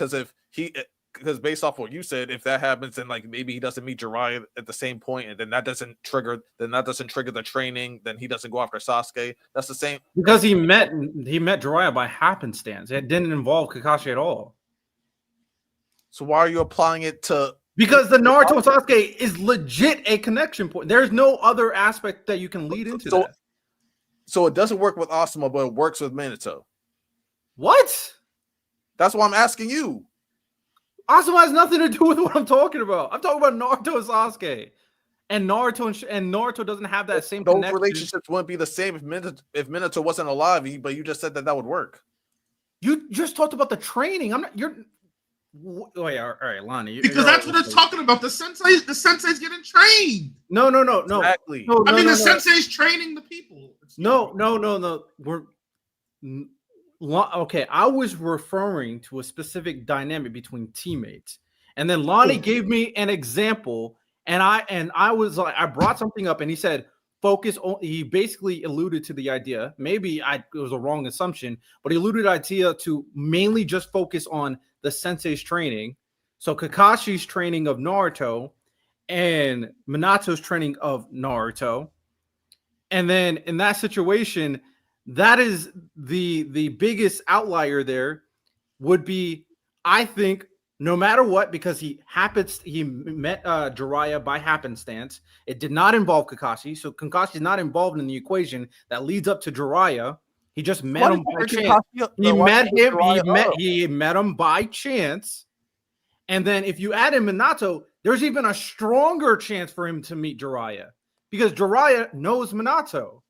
S2: Because based off what you said, if that happens, then like maybe he doesn't meet Jiraiya at the same point, and then that doesn't trigger the training. Then he doesn't go after Sasuke. That's the same
S1: because he met Jiraiya by happenstance. It didn't involve Kakashi at all. So
S2: why are you applying it to?
S1: Because the Naruto and Sasuke is legit a connection point. There's no other aspect that you can lead into that.
S2: So it doesn't work with Asuma, but it works with Minato.
S1: What?
S2: That's why I'm asking you.
S1: Asuma has nothing to do with what I'm talking about. I'm talking about Naruto and Sasuke, and Naruto doesn't have that same.
S2: Those relationships wouldn't be the same if Minato wasn't alive. But you just said that would work.
S1: You just talked about the training. I'm not. You're. Wait, all right, Lonnie.
S4: Because that's what it's talking about. The sensei's getting trained.
S1: No.
S2: Exactly.
S4: The sensei's training the people.
S1: No. Okay, I was referring to a specific dynamic between teammates, and then Lonnie gave me an example, and I was like, I brought something up, and he said focus on. He basically alluded to the idea. Maybe it was a wrong assumption, but he alluded to the idea to mainly just focus on the sensei's training. So Kakashi's training of Naruto and Minato's training of Naruto, and then in that situation. That is the biggest outlier there would be, I think, no matter what, because he met Jiraiya by happenstance. It did not involve Kakashi, so Kakashi is not involved in the equation that leads up to Jiraiya. He just met him by chance. He met him by chance, and then if you add in Minato, there's even a stronger chance for him to meet Jiraiya because Jiraiya knows Minato.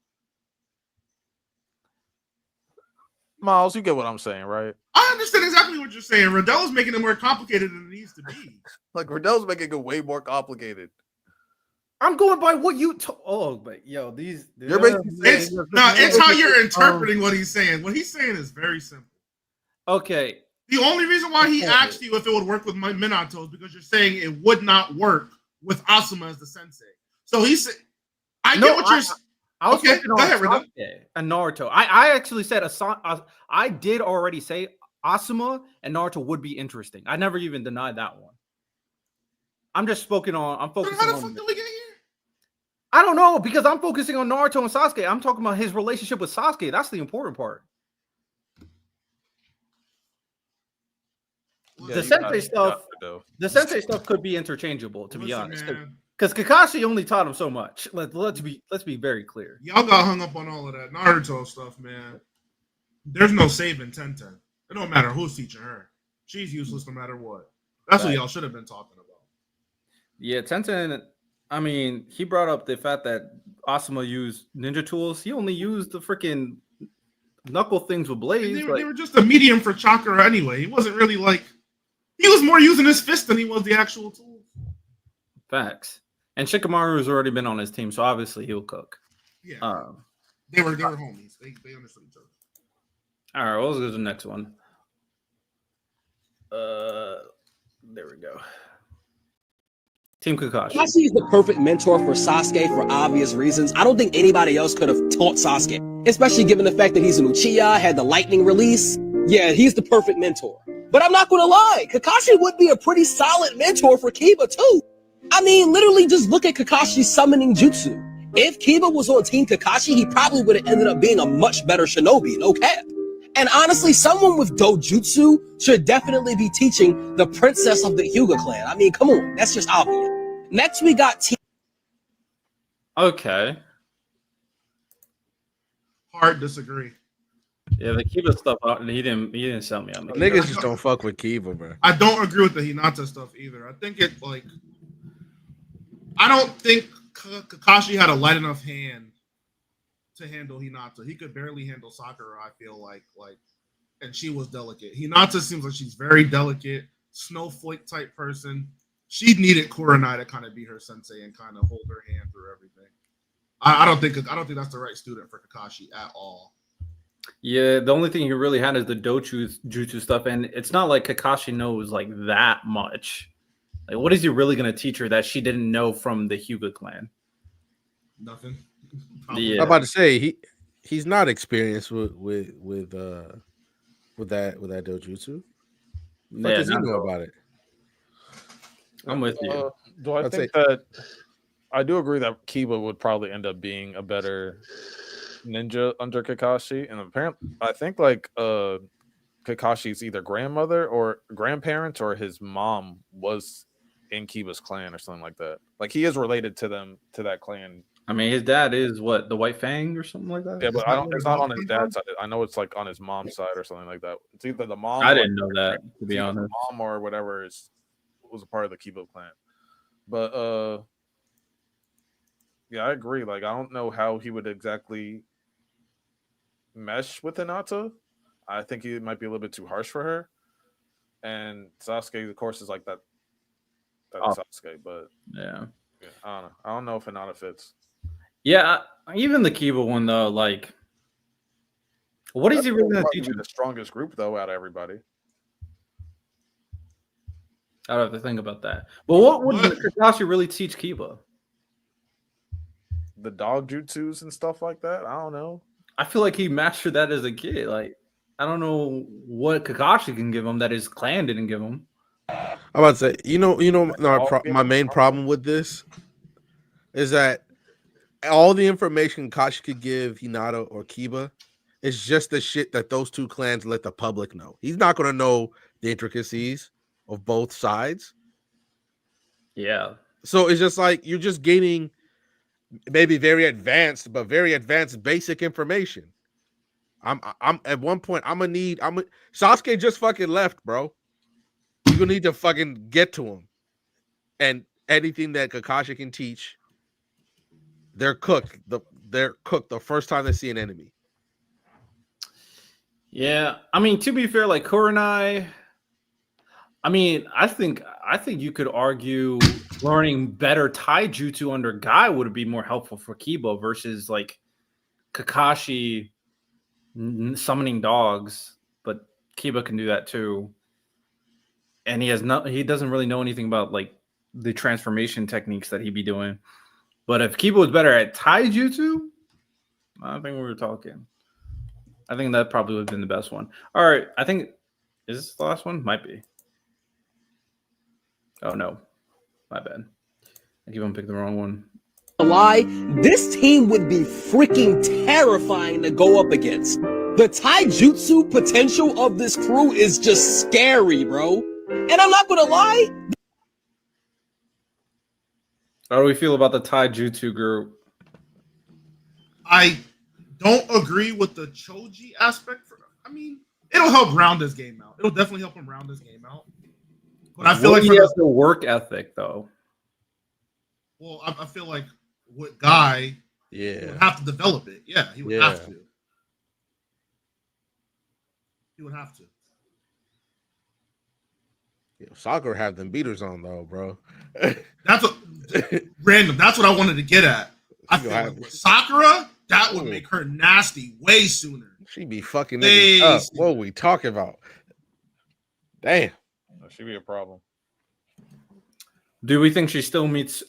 S2: Miles, you get what I'm saying, right?
S4: I understand exactly what you're saying. Riddell's making it more complicated than it needs to be.
S2: Like Riddell's making it way more complicated.
S1: I'm going by what you told. Oh, but yo,
S2: you're basically
S4: it's how you're interpreting what he's saying. What he's saying is very simple.
S1: Okay.
S4: The only reason why he asked you if it would work with Minato is because you're saying it would not work with Asuma as the sensei. So he said, I get what you're saying.
S1: I was talking on Sasuke and Naruto. I actually said I did already say Asuma and Naruto would be interesting. I never even denied that one. I'm focusing
S4: How the fuck
S1: on.
S4: did we get here?
S1: I don't know because I'm focusing on Naruto and Sasuke. I'm talking about his relationship with Sasuke. That's the important part.
S2: Yeah,
S1: The
S2: you
S1: Sensei
S2: got
S1: stuff.
S2: to do.
S1: The Sensei stuff could be interchangeable, to be
S4: Listen,
S1: honest.
S4: man,
S1: Because Kakashi only taught him so much. Let's be very clear.
S4: y'all got hung up on all of that Naruto stuff, man. There's no saving Tenten. It don't matter who's teaching her. She's useless no matter what. That's what y'all should have been talking about.
S1: Yeah, Tenten. I mean, he brought up the fact that Asuma used ninja tools. He only used the freaking knuckle things with blades.
S4: They were just a medium for chakra anyway. He wasn't really like. He was more using his fist than he was the actual tool.
S1: Facts. And Shikamaru has already been on his team, so obviously he'll cook.
S4: Yeah. They were homies. They understood each other.
S1: All right, well, let's go to the next one. There we go. Team Kakashi.
S7: Kakashi is the perfect mentor for Sasuke for obvious reasons. I don't think anybody else could have taught Sasuke, especially given the fact that he's an Uchiha, had the lightning release. Yeah, he's the perfect mentor. But I'm not gonna lie, Kakashi would be a pretty solid mentor for Kiba too. I mean, literally just look at Kakashi's summoning jutsu. If Kiba was on Team Kakashi, he probably would have ended up being a much better shinobi, no cap. And honestly, someone with dojutsu should definitely be teaching the princess of the Hyuga clan. I mean, come on, that's just obvious. Next, we got Team.
S1: Okay.
S4: Hard disagree.
S1: Yeah, the Kiba stuff. He didn't sell me on the Kiba.
S5: Niggas just don't fuck with Kiba, bro.
S4: I don't agree with the Hinata stuff either. I think it like. I don't think Kakashi had a light enough hand to handle Hinata. He could barely handle Sakura, I feel like, and she was delicate. Hinata seems like she's very delicate, snowflake type person. She needed Kurenai to kind of be her sensei and kind of hold her hand through everything. I don't think that's the right student for Kakashi at all.
S1: Yeah, the only thing he really had is the jutsu stuff, and it's not like Kakashi knows like that much. Like, what is he really going to teach her that she didn't know from the Hyuga clan?
S4: Nothing.
S1: Yeah.
S5: I'm about to say he's not experienced with that dojutsu. What
S1: Yeah,
S5: does he
S1: not
S5: know
S1: at all.
S5: about it?
S1: I'm with you.
S8: Do I think that I do agree that Kiba would probably end up being a better ninja under Kakashi, and apparently I think like Kakashi's either grandmother or grandparents or his mom was in Kiba's clan or something like that. Like he is related to them, to that clan.
S1: I mean, his dad is what, the White Fang or something like that?
S8: Yeah, but it's not on his dad's side. I know it's like on his mom's side or something like that. It's either the mom.
S1: I didn't know that, to be honest.
S8: Mom or whatever was a part of the Kiba clan. But yeah, I agree. Like, I don't know how he would exactly mesh with Hinata. I think he might be a little bit too harsh for her. And Sasuke, of course, is like that. That's Sasuke, but
S1: Yeah.
S8: I don't know. I don't know if Hinata fits.
S1: Yeah, even the Kiba one though, like, what is he really going to teach
S8: Probably
S1: her?
S8: the strongest group though out of everybody.
S1: I'd have to think about that. But what would Kakashi really teach Kiba?
S8: The dog jutsus and stuff like that. I don't know.
S1: I feel like he mastered that as a kid. Like, I don't know what Kakashi can give him that his clan didn't give him.
S5: I'm about to say, my main problem with this is that all the information Kashi could give Hinata or Kiba is just the shit that those two clans let the public know. He's not going to know the intricacies of both sides.
S1: Yeah.
S5: So it's just like you're just gaining maybe very advanced basic information. I'm at one point Sasuke just fucking left, bro. You're gonna need to fucking get to him. And anything that Kakashi can teach, they're cooked. They're cooked the first time they see an enemy.
S1: Yeah. I mean, to be fair, like Kurenai, I mean, I think you could argue learning better taijutsu under Guy would be more helpful for Kiba versus like Kakashi summoning dogs, but Kiba can do that too. And he doesn't really know anything about like the transformation techniques that he'd be doing. But if Kiba was better at taijutsu, I think we were talking. I think that probably would have been the best one. All right, I think Is this the last one? Might be. Oh no, my bad. I keep on picking the wrong one.
S7: Lie, this team would be freaking terrifying to go up against. The taijutsu potential of this crew is just scary, bro. And I'm not gonna lie.
S1: How do we feel about the taijutsu group?
S4: I don't agree with the Choji aspect. I mean, it'll help round this game out. It'll definitely help him round this game out. But I feel like
S1: he has the work ethic, though.
S4: Well, I feel like with Guy, he would have to develop it. Yeah, he would have to. He would have to.
S5: Yeah, Sakura have them beaters on though, bro.
S4: That's what random. That's what I wanted to get at. I feel like with Sakura, that would make her nasty way sooner.
S5: She be fucking niggas up. What are we talking about? Damn,
S8: that should be a problem.
S1: Do we think she still meets?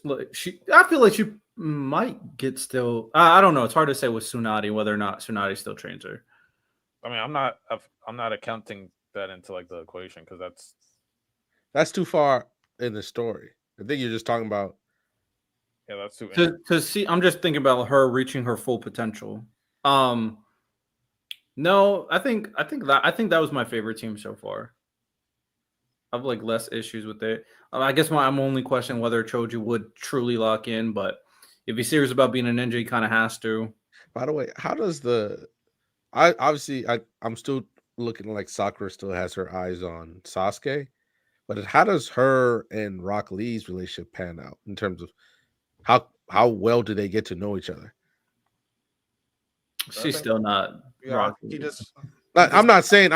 S1: I feel like she might get still. I don't know. It's hard to say with Tsunade whether or not Tsunade still trains her.
S8: I mean, I'm not accounting that into like the equation because
S5: that's too far in the story. I think you're just talking about.
S8: Yeah, that's too.
S1: To see, I'm just thinking about her reaching her full potential. No, I think that was my favorite team so far. I have like less issues with it. I guess I'm only questioning whether Choji would truly lock in, but if he's serious about being a ninja, he kind of has to.
S5: By the way, how does I'm still looking like Sakura still has her eyes on Sasuke, but how does her and Rock Lee's relationship pan out in terms of how well do they get to know each other?
S1: She's still not.
S2: Yeah, he just.
S5: I'm not saying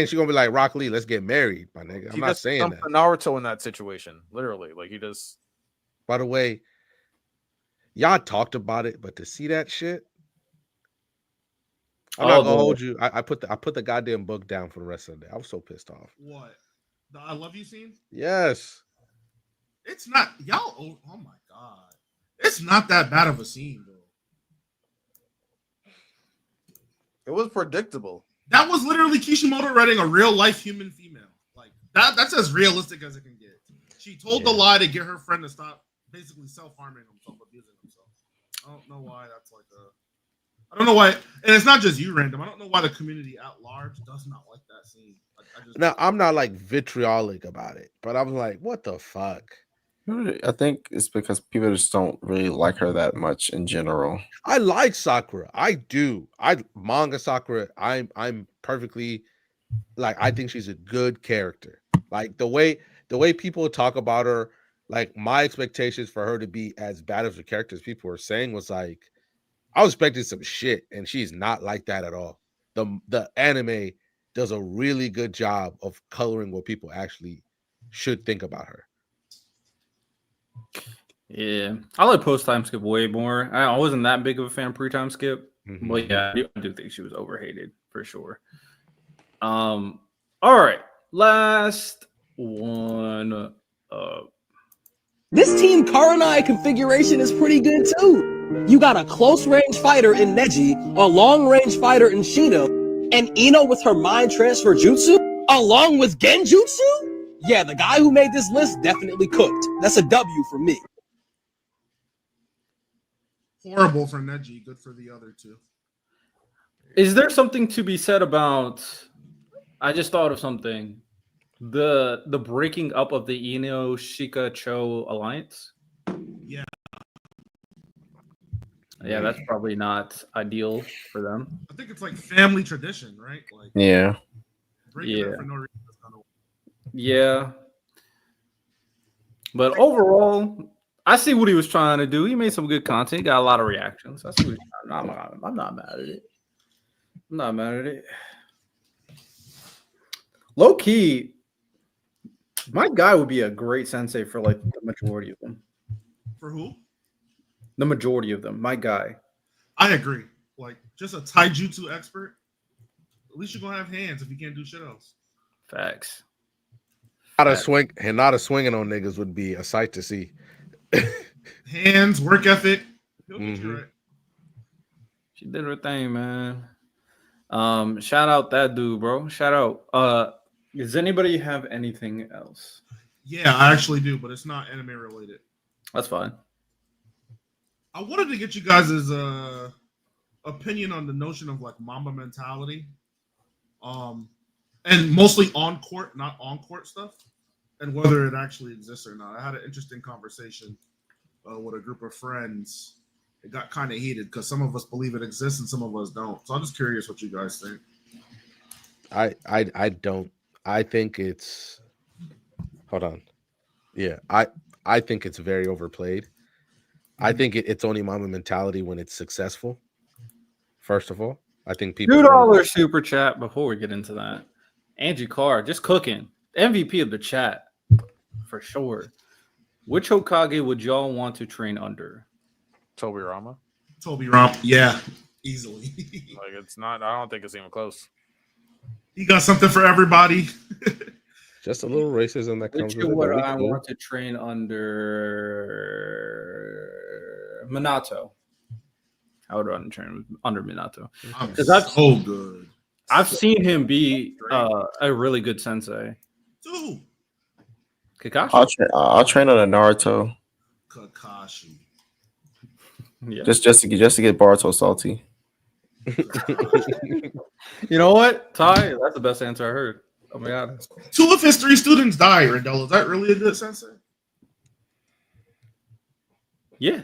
S5: she's gonna be like Rock Lee. Let's get married, my nigga. I'm not saying that.
S8: Naruto in that situation, literally, like he just.
S5: By the way, y'all talked about it, but to see that shit, I'm not gonna hold you. I put the goddamn book down for the rest of the day. I was so pissed off.
S4: What? The I love you scene?
S5: Yes.
S4: It's not y'all. Oh my god, it's not that bad of a scene, bro.
S2: It was predictable.
S4: That was literally Kishimoto writing a real life human female. Like that's as realistic as it can get. She told the lie to get her friend to stop basically self-harming himself, abusing himself. I don't know why that's like I don't know why, and it's not just you, Random. I don't know why the community at large does not like that scene.
S5: Now I'm not like vitriolic about it, but I'm like, what the fuck?
S3: I think it's because people just don't really like her that much in general.
S5: I like Sakura. I do. I manga Sakura. I'm perfectly like I think she's a good character. Like the way people talk about her, like my expectations for her to be as bad as the characters people were saying was like I was expecting some shit, and she's not like that at all. The anime does a really good job of coloring what people actually should think about her.
S1: Yeah, I like post time skip way more. I wasn't that big of a fan pre time skip, but yeah, I do think she was overhated for sure. All right, last one.
S7: This team Karanai configuration is pretty good too. You got a close range fighter in Neji, a long range fighter in Shino, and Ino with her mind transfer jutsu, along with Genjutsu? Yeah, the guy who made this list definitely cooked. That's a W for me.
S4: Horrible for Neji, good for the other two.
S1: Is there something to be said about? I just thought of something. The breaking up of the Ino Shika Cho alliance.
S4: Yeah.
S1: Yeah, that's probably not ideal for them.
S4: I think it's like family tradition, right? Like
S3: yeah.
S4: Breaking up for no reason.
S1: Yeah. But overall, I see what he was trying to do. He made some good content. He got a lot of reactions. I see what he's trying to, I'm not mad at it. I'm not mad at it. Low key, my guy would be a great sensei for like the majority of them.
S4: For who?
S1: The majority of them. My guy.
S4: I agree. Like just a taijutsu expert. At least you're gonna have hands if you can't do shit else.
S1: Facts.
S5: Not a swinging on niggas would be a sight to see.
S4: Hands, work ethic. He'll get you right.
S1: She did her thing, man. Shout out that dude, bro. Shout out. Does anybody have anything else?
S4: Yeah, I actually do, but it's not anime related.
S1: That's fine.
S4: I wanted to get you guys' opinion on the notion of like Mamba mentality, and mostly on court, not on court stuff, and whether it actually exists or not. I had an interesting conversation with a group of friends. It got kind of heated because some of us believe it exists and some of us don't. So I'm just curious what you guys think.
S5: I don't. I think it's. Hold on. Yeah, I think it's very overplayed. I think it's only Mamba mentality when it's successful. First of all, I think people
S1: $2 super chat before we get into that. Angie Carr just cooking. MVP of the chat for sure. Which Hokage would y'all want to train under?
S8: Tobirama.
S4: Tobirama, yeah, easily.
S8: Like it's not. I don't think it's even close.
S4: He got something for everybody.
S5: just a little racism that comes
S1: Which
S5: with it.
S1: would
S5: but we
S1: I
S5: cool.
S1: want to train under Minato? I would want to train under Minato.
S4: Because that's so good.
S1: I've seen him be a really good sensei.
S4: Dude.
S1: Kakashi.
S3: I'll train on a Naruto.
S4: Kakashi.
S1: Yeah.
S3: Just to get Boruto salty.
S1: You know what, Ty? That's the best answer I heard. Oh my god.
S4: 2 of his 3 students died, Rendell. Is that really a good sensei?
S1: Yeah.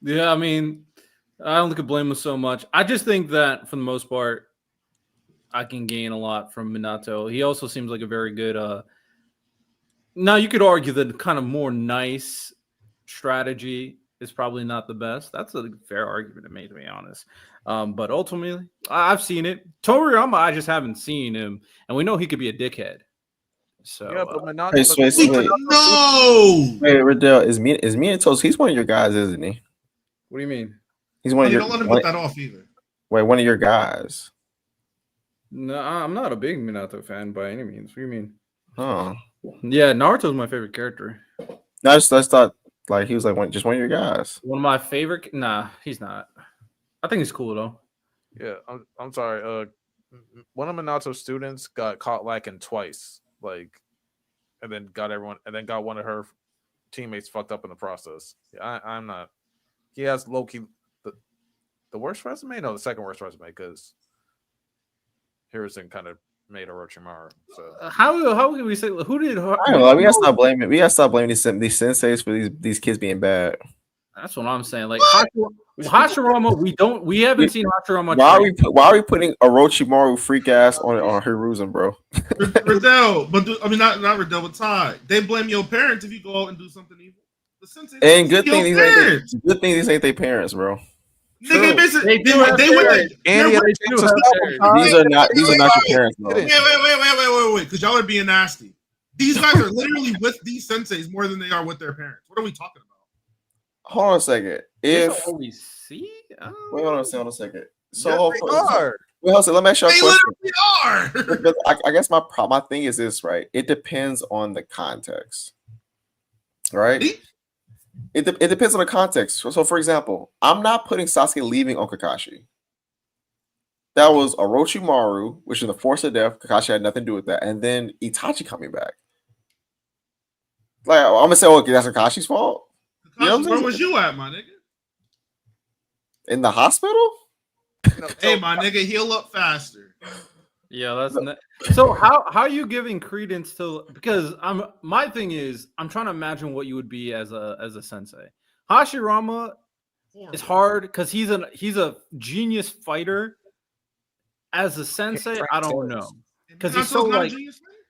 S1: Yeah, I mean, I don't think I blame him so much. I just think that for the most part, I can gain a lot from Minato. He also seems like a very good now you could argue that kind of more nice strategy is probably not the best. That's a fair argument to make, to be honest. But ultimately, I've seen it. Toriyama, I just haven't seen him, and we know he could be a dickhead. So
S8: Yeah, but Minato.
S4: No.
S3: Wait, Riddell, is Minato? He's one of your guys, isn't he?
S1: what do you mean?
S3: He's one of your.
S4: Don't let him put that off either.
S3: Wait, one of your guys.
S1: No, I'm not a big Minato fan by any means. What do you mean?
S3: Oh,
S1: Yeah, Naruto's my favorite character.
S3: no, I just thought like he was like just one of your guys.
S1: One of my favorite. Nah, he's not. I think he's cool though.
S8: Yeah, I'm sorry. One of Minato's students got caught lacking twice, and then got one of her teammates fucked up in the process. Yeah, I'm not. He has low key the worst resume. No, the second worst resume because Harrison kind of made Orochimaru. So
S1: How can we say who did?
S3: I don't know. We gotta stop blaming. We gotta stop blaming these senseis for these kids being bad.
S1: That's what I'm saying. Like Hashirama, we haven't seen Hashirama.
S3: Why are we putting Orochimaru freak ass on Hiruzen, bro?
S4: Riddell, but not Riddell, but Ty. They blame your parents if you go out and do something evil. The sensei
S3: And good thing these ain't their parents, bro.
S4: Nigga, basically,
S1: These are
S3: not your parents, bro.
S4: Wait, because y'all are being nasty. These guys are literally with these senseis more than they are with their parents. What are we talking about?
S3: Hold on a second.
S1: What we see?
S3: Wait, hold on a second.
S8: So
S3: Wait, hold on. Let me ask you a question.
S4: They literally are.
S3: I guess my thing is this, right? It depends on the context, right? It depends on the context. So, for example, I'm not putting Sasuke leaving on Kakashi. That was Orochimaru, which is the force of death. Kakashi had nothing to do with that. And then Itachi coming back. Like, I'm going to say, okay, that's Kakashi's fault?
S4: You know where was you at, my nigga?
S3: In the hospital?
S4: Hey, my nigga, heal up faster.
S1: Yeah, that's so. How are you giving credence to? Because my thing is, I'm trying to imagine what you would be as a sensei. Hashirama is hard because he's a genius fighter. As a sensei, I don't know because he's so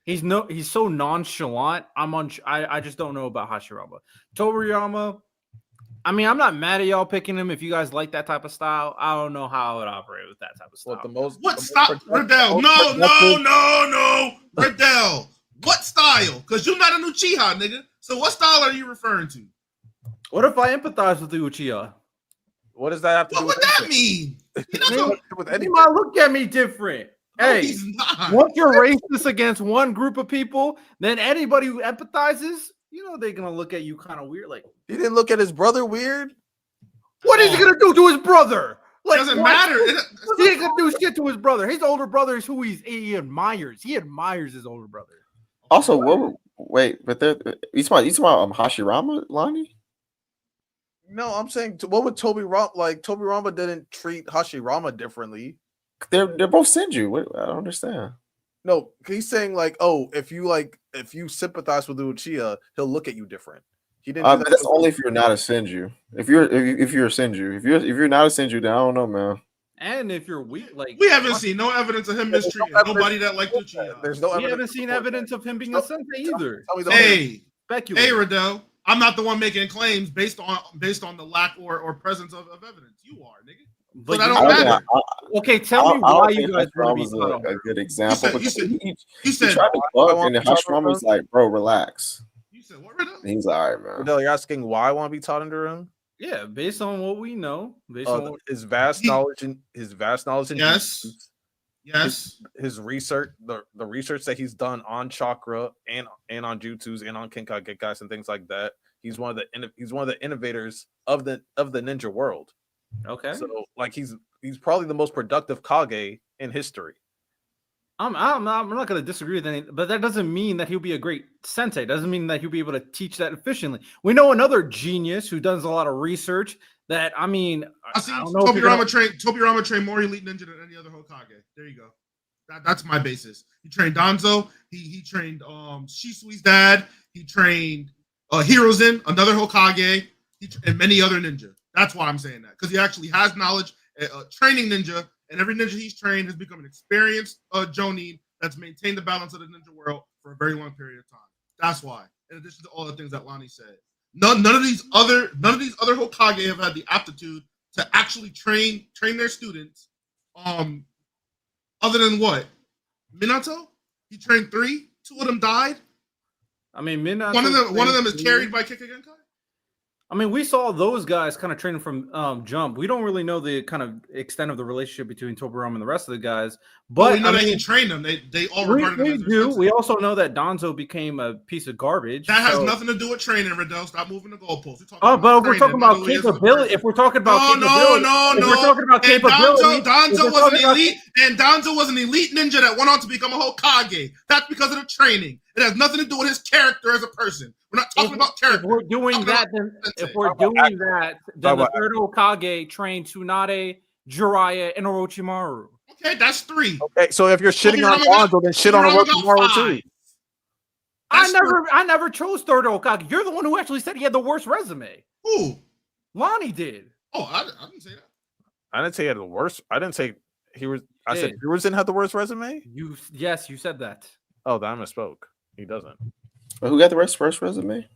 S1: he's so nonchalant. I just don't know about Hashirama. Toriyama. I mean, I'm not mad at y'all picking him if you guys like that type of style. I don't know how I would operate with that type of style.
S4: What style? Riddell, no. Riddell, what style? Because you're not a Uchiha, nigga. So what style are you referring to?
S1: What if I empathize with the Uchiha?
S8: What does that have to do with
S4: that mean?
S1: You might look at me different. Hey,
S4: he's not.
S1: Once you're racist against one group of people, then anybody who empathizes, they're gonna look at you kind of weird. Like
S8: he didn't look at his brother weird.
S1: What is he gonna do to his brother? Like,
S4: doesn't
S1: what?
S4: matter.
S1: He ain't gonna do shit to his brother. His older brother is who he admires. He admires his older brother.
S3: Also, wait, but you talking about Hashirama, Lonnie?
S2: No, I'm saying what would Toby Rama didn't treat Hashirama differently.
S3: They're both Senju. What, I don't understand.
S2: No, he's saying like, oh, if you sympathize with Uchiha, he'll look at you different. He didn't. Do that
S3: That's only if you're not a Senju. If you're a Senju, if you're not a Senju, then I don't know, man.
S1: And if you're weak, like
S4: we haven't seen no evidence of him mistreating nobody that liked Uchiha.
S2: There's no.
S1: We haven't seen evidence of him being a sensei either.
S4: Hey,
S1: Speculate.
S4: Riddell, I'm not the one making claims based on the lack or presence of evidence. You are, nigga.
S1: But
S4: that don't matter.
S1: Okay, tell me why you guys want to be
S3: a good example.
S4: You
S3: He
S4: said
S3: tried to bug, and then Hashirama's like, "Bro, relax."
S4: You said what, Riddell?
S3: And he's like, "All right, man."
S2: Riddell, you're asking why I want to be taught under him?
S1: Yeah, based on what we know, based on
S2: his vast knowledge and
S4: yes, yes,
S2: his research, the research that he's done on chakra and on jutsus and on Kenkai Gekais and things like that. He's one of the innovators of the ninja world.
S1: Okay,
S2: so like he's probably the most productive Kage in history.
S1: I'm not going to disagree with anything, but that doesn't mean that he'll be a great sensei. Doesn't mean that he'll be able to teach that efficiently. We know another genius who does a lot of research. That I
S4: see
S1: I don't know
S4: Tobirama trained more elite ninja than any other Hokage. There you go. That's my basis. He trained Danzo. He trained Shisui's dad. He trained Hirozen, another Hokage, and many other ninja. That's why I'm saying that, because he actually has knowledge training ninja. And every ninja he's trained has become an experienced Jonin that's maintained the balance of the ninja world for a very long period of time. That's why. In addition to all the things that Lonnie said, none of these other Hokage have had the aptitude to actually train their students. Other than what? Minato? He trained 3. 2 of them died.
S1: Minato.
S4: One of them is carried by Kikagenkai.
S1: We saw those guys kind of training from Jump. We don't really know the kind of extent of the relationship between Tobirama and the rest of the guys. But
S4: we know that he trained them. They all regarded him as their sensei.
S1: We also know that Danzo became a piece of garbage.
S4: That has nothing to do with training, Riddell. Stop moving the goalposts.
S1: But if we're talking about capability, if we're talking about capability,
S4: Danzo was an elite ninja that went on to become a Hokage. That's because of the training. It has nothing to do with his character as a person. We're not talking about character.
S1: If we're doing that, then the third Hokage trained Tsunade, Jiraiya, and Orochimaru.
S4: Okay, that's 3.
S2: Okay, so if you're shitting on Danzo, then shit on Orochimaru too.
S1: I never chose third Hokage. You're the one who actually said he had the worst resume.
S4: Who?
S1: Lonnie did.
S4: Oh, I didn't say that.
S2: I didn't say he had the worst. I didn't say he was. I said Hiruzen had the worst resume.
S1: Yes, you said that.
S2: Oh, then I misspoke. He doesn't.
S3: But who got the worst resume?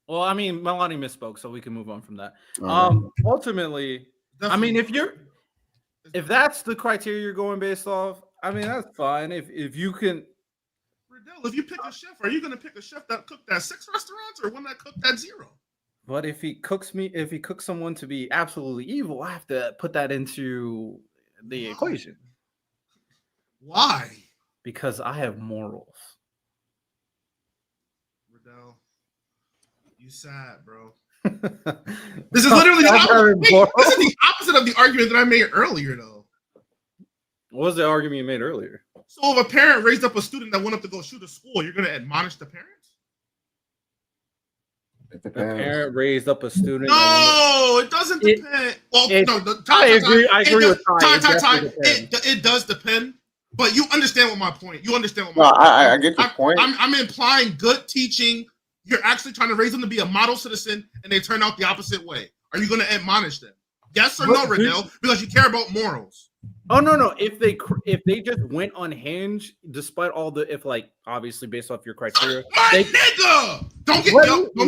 S1: Well, Melanie misspoke, so we can move on from that. Ultimately,
S4: definitely.
S1: if that's the criteria you're going based off, that's fine. If you can,
S4: Riddell, if you pick a chef, are you going to pick a chef that cooked at 6 restaurants or one that cooked at 0?
S1: But if he cooks someone to be absolutely evil, I have to put that into the equation.
S4: Why?
S1: Because I have morals.
S4: Riddell, you sad, bro. This is literally this is the opposite of the argument that I made earlier, though.
S1: What was the argument you made earlier?
S4: So if a parent raised up a student that went up to go shoot a school, you're going to admonish the parents?
S3: It depends.
S1: A parent raised up a student.
S4: No, it doesn't depend.
S1: I agree with Ty.
S4: It does depend. But you understand what my point. You understand what
S3: my point. I get your point.
S4: I'm implying good teaching. You're actually trying to raise them to be a model citizen, and they turn out the opposite way. Are you going to admonish them? Yes or no, Riddell? Because you care about morals.
S1: Oh no! If they just went unhinged, despite all the obviously based off your criteria,
S4: nigga, don't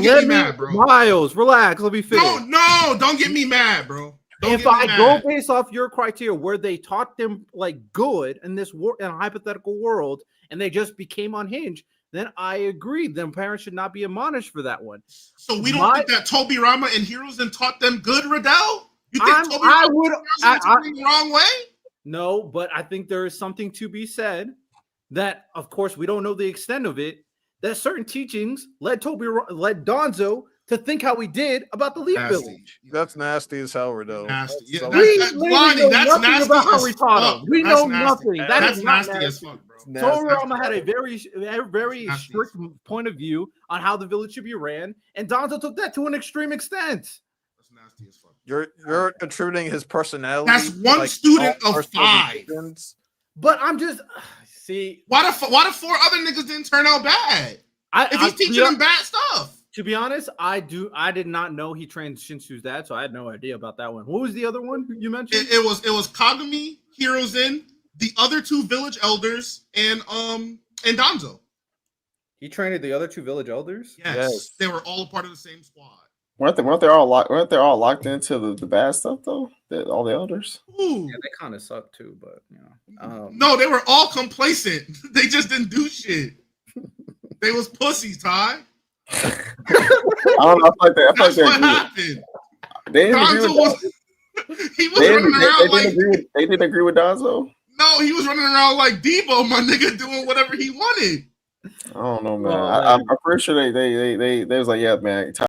S4: get me mad, bro.
S1: Miles, relax. Let me finish.
S4: No, don't get me mad, bro.
S1: If I go based off your criteria, where they taught them good in this in a hypothetical world, and they just became unhinged, then I agree. Then parents should not be admonished for that one.
S4: So we don't think that Tobirama and Hiruzen taught them good, Riddell? You think Tobirama the wrong way?
S1: No, but I think there is something to be said that, of course, we don't know the extent of it. That certain teachings led Danzo to think how we did about the Leaf
S4: Nasty.
S1: Village.
S2: That's nasty as hell, though.
S4: Nasty. Yeah,
S2: So
S1: We
S4: That-
S1: literally
S4: Lonnie,
S1: know
S4: that's
S1: nothing
S4: nasty
S1: about how
S4: as
S1: we taught him.
S4: fuck.
S1: We
S4: That's
S1: know
S4: nasty.
S1: nothing. That
S4: That's
S1: is not
S4: nasty as
S1: nasty.
S4: fuck, bro.
S2: nasty.
S1: Toriyama had a very
S4: Nasty
S1: strict
S4: as fuck.
S1: point of view on how the village should be ran, and Danzo took that to an extreme extent.
S4: That's nasty as fuck.
S2: You're attributing his personality.
S4: That's
S2: to,
S4: one
S2: like,
S4: student
S2: all
S4: of
S2: personal
S4: 5.
S2: decisions.
S1: But I'm just see.
S4: Why the 4 other niggas didn't turn out bad? If he's teaching them bad stuff.
S1: To be honest, I did not know he trained Shinsu's dad, so I had no idea about that one. What was the other one you mentioned?
S4: It was Kagami, Hirozen, the other 2 village elders, and Danzo.
S1: He trained the other 2 village elders.
S4: Yes. They were all a part of the same squad.
S3: Weren't they all locked into the bad stuff though? All the elders.
S4: Ooh.
S1: Yeah, they kind of suck too, but you know.
S4: No, they were all complacent. They just didn't do shit. They was pussies, Ty.
S3: I don't know. I feel
S4: That's
S3: like
S4: what happened.
S3: they didn't agree
S4: Danzo
S3: with
S4: he was running around like
S3: they didn't agree with Danzo.
S4: no, he was running around like Debo, my nigga, doing whatever he wanted.
S3: I don't know, man.
S1: Well,
S3: I'm pretty sure they was like, yeah, man, Ty,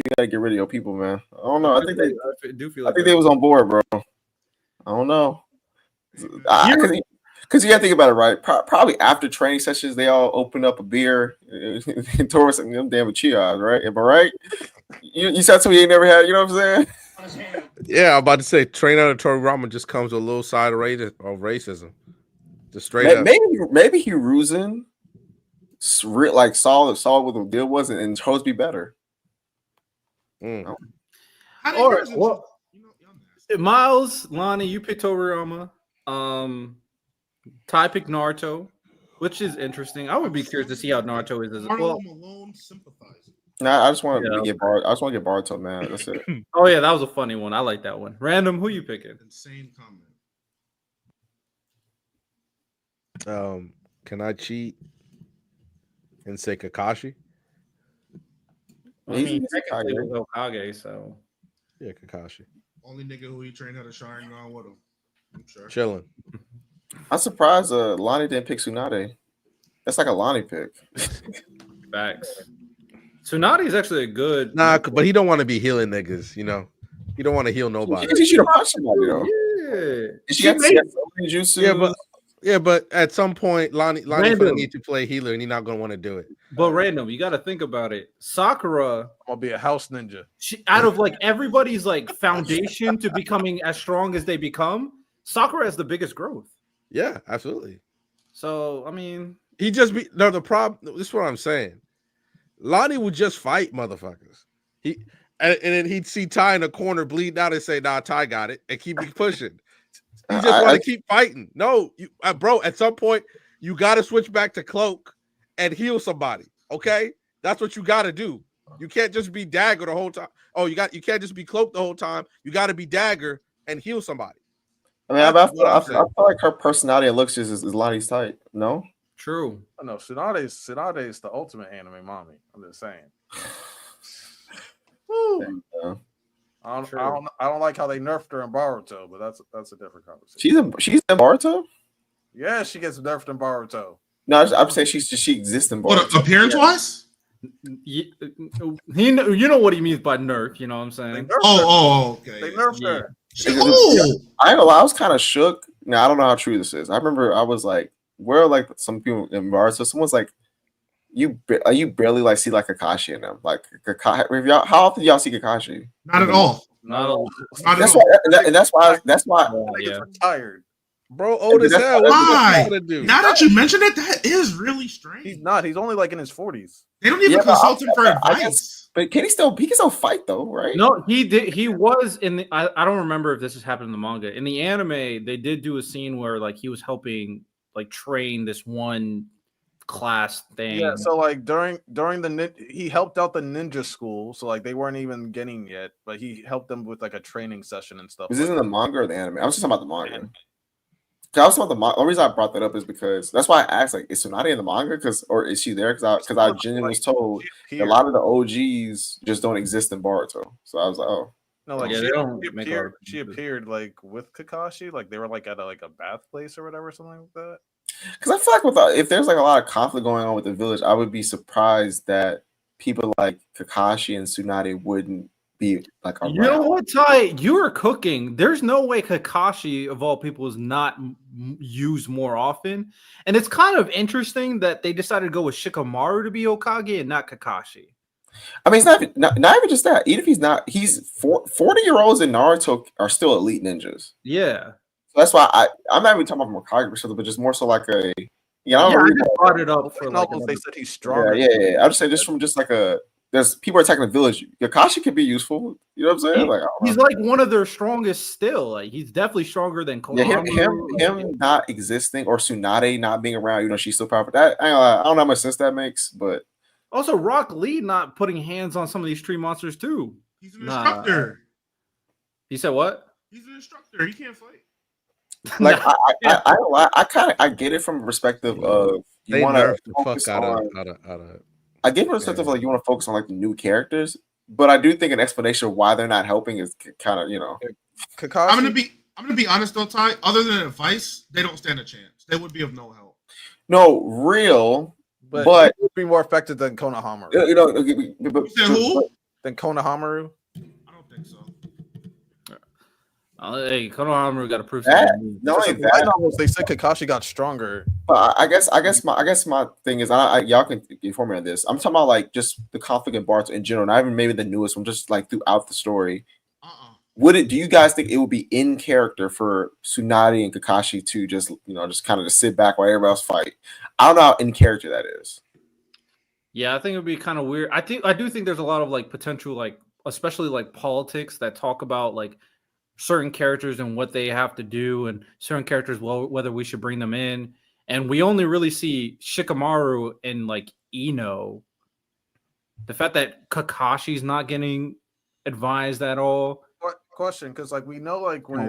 S3: you gotta get rid of your people, man. I don't know. I think
S1: I do feel like
S3: they was on board, bro. I don't know. Because you gotta think about it, right? Probably after training sessions, they all open up a beer and towards them damn Cheetos, right? Am I right? You said something you ain't never had. You know what I'm saying?
S5: Yeah, I'm about to say, train out of Toriyama just comes with a little side of racism. Just straight up.
S3: Maybe Hiruzen like saw what the deal was and chose to be better.
S1: Or well, Miles, Lonnie, you picked Toriyama. Ty picked Naruto, which is interesting. I would be curious to see how Naruto is as well.
S4: Malone sympathizer.
S3: Nah, I just want to get Bar. I just want to get Baruto, man. That's it.
S1: Oh yeah, that was a funny one. I like that one. Random, who you picking?
S4: Insane comment.
S5: Can I cheat and say Kakashi?
S1: I mean, technically it was Hokage, so
S5: yeah, Kakashi.
S4: Only nigga who he trained had a Sharingan with him. I'm sure.
S5: Chilling.
S3: I'm surprised Lonnie didn't pick Tsunade. That's like a Lonnie pick.
S1: Facts. Tsunade is actually a good.
S5: Nah, but he don't want to be healing niggas, you know. He don't want to heal nobody.
S3: She should have punched somebody though.
S1: Yeah.
S3: She got jutsu.
S5: Yeah, but at some point, Lonnie gonna need to play healer, and he's not gonna want to do it.
S1: But random, you got to think about it. Sakura,
S2: I'll be a house ninja.
S1: she out of like everybody's like foundation to becoming as strong as they become, Sakura has the biggest growth.
S5: Yeah, absolutely.
S1: So I mean,
S5: He just be no the problem. This is what I'm saying. Lonnie would just fight motherfuckers. And then he'd see Ty in the corner bleeding out and say, "Nah, Ty got it," and keep pushing. He just want to keep fighting. No, bro. At some point, you got to switch back to cloak and heal somebody. Okay, that's what you got to do. You can't just be dagger the whole time. Oh, you can't just be cloak the whole time. You got to be dagger and heal somebody.
S3: I mean, I feel like her personality and looks is Lonnie's type. No,
S1: true.
S2: No, Tsunade is the ultimate anime mommy. I'm just saying.
S3: Yeah.
S2: I don't like how they nerfed her in Boruto, but that's a different conversation.
S3: She's in Boruto.
S2: Yeah, she gets nerfed in Boruto.
S3: No, I'm saying she exists in Boruto.
S4: What, appearance wise?
S1: You know what he means by nerf. You know what I'm saying?
S4: Okay.
S2: They nerfed her.
S3: I ain't gonna lie, I was kind of shook. Now I don't know how true this is. I remember I was like, where like some people in Boruto, someone's like, you barely like see like Kakashi in them. Like Kakashi, how often do y'all see Kakashi?
S4: Not at all.
S1: Not all.
S3: That's why.
S2: He's retired.
S5: Bro, old as hell.
S4: Why? Now that you mention it, that is really strange.
S2: He's not. He's only like in his 40s.
S4: They don't even consult him for advice.
S3: But can he still fight though, right?
S1: No, he did. He was in the. I don't remember if this has happened in the manga. In the anime, they did do a scene where like he was helping like train this one class thing.
S2: Yeah, so like during he helped out the ninja school, so like they weren't even getting yet, but he helped them with like a training session and stuff.
S3: Is this in the manga or the anime? I was just talking about the manga. I was talking about the manga. The reason I brought that up is because that's why I asked, like, is Tsunade in the manga? Or is she there? Because I genuinely was told a lot of the OGs just don't exist in Boruto. So I was like, oh.
S2: No, like
S1: yeah,
S2: she appeared like with Kakashi, like they were like at a bath place or whatever, something like that.
S3: Because I feel like if there's like a lot of conflict going on with the village, I would be surprised that people like Kakashi and Tsunade wouldn't be like around.
S1: You know what, Ty? You are cooking. There's no way Kakashi, of all people, is not used more often. And it's kind of interesting that they decided to go with Shikamaru to be Hokage and not Kakashi.
S3: I mean, it's not even just that. Even if he's not, 40-year-olds in Naruto are still elite ninjas.
S1: Yeah.
S3: So that's why I'm not even talking about from Hokage perspective, but just more so like a
S1: I just brought it up for like
S6: novels. They said he's stronger.
S3: Yeah. I just say just from just like there's people attacking the village. Kakashi could be useful. You know what I'm saying?
S1: He's like one of their strongest still. Like he's definitely stronger than
S3: Konohamaru. Him not existing or Tsunade not being around. She's still powerful. That I don't know how much sense that makes, but
S1: also Rock Lee not putting hands on some of these tree monsters too.
S4: He's an instructor.
S1: He said what?
S4: He's an instructor. He can't fight.
S3: Like I get it from the perspective of you want to focus on. I get the perspective like you want to focus on like the new characters, but I do think an explanation of why they're not helping is kind of
S6: Kakashi.
S4: I'm gonna be honest though, Ty. Other than advice, they don't stand a chance. They would be of no help.
S3: No, real, but
S6: it would be more effective than Konohamaru.
S4: You said who?
S6: Than Konohamaru.
S4: I don't think so.
S1: Hey, Konohamaru got to prove
S3: something. No,
S6: novels, they said Kakashi got stronger.
S3: I guess my thing is, y'all can inform me on this. I'm talking about like just the conflict in Boruto in general, not even maybe the newest one, just like throughout the story. Do you guys think it would be in character for Tsunade and Kakashi to just kind of sit back while everybody else fight? I don't know how in character that is.
S1: Yeah, I think it would be kind of weird. I do think there's a lot of like potential, like especially like politics that talk about like certain characters and what they have to do, and certain characters, whether we should bring them in. And we only really see Shikamaru and like Ino. The fact that Kakashi's not getting advised at all.
S2: Question, because like we know like when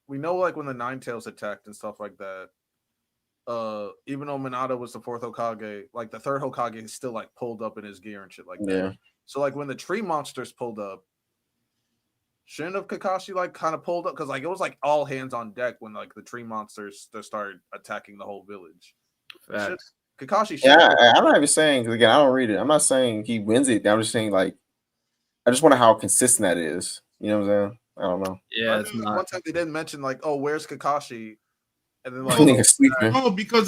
S2: when the Nine Tails attacked and stuff like that. Even though Minato was the fourth Hokage, like the third Hokage is still like pulled up in his gear and shit like that.
S3: Yeah.
S2: So like when the tree monsters pulled up, shouldn't have Kakashi like kind of pulled up, because like it was like all hands on deck when like the tree monsters started attacking the whole village. Kakashi.
S3: I'm not even saying, again, I don't read it. I'm not saying he wins it. I'm just saying like I just wonder how consistent that is. You know what I'm saying? I don't know.
S1: Yeah, it's not.
S2: One time they didn't mention like, oh, where's Kakashi? And then
S4: like, because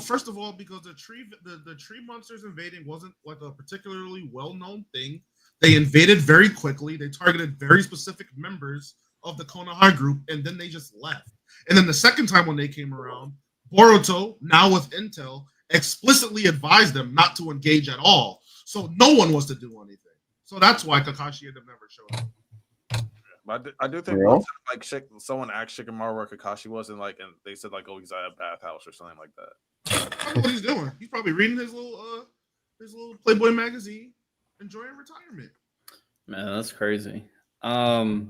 S4: first of all, because the tree monsters invading wasn't like a particularly well-known thing. They invaded very quickly. They targeted very specific members of the Konoha group, and then they just left. And then the second time when they came around, Boruto, now with intel, explicitly advised them not to engage at all. So no one was to do anything. So that's why Kakashi had never showed up.
S2: But I do think like someone asked Shikamaru where Kakashi was, and they said like, oh, he's at a bathhouse or something like that.
S4: I don't know what he's doing. He's probably reading his little Playboy magazine, enjoying retirement.
S1: Man, that's crazy. Was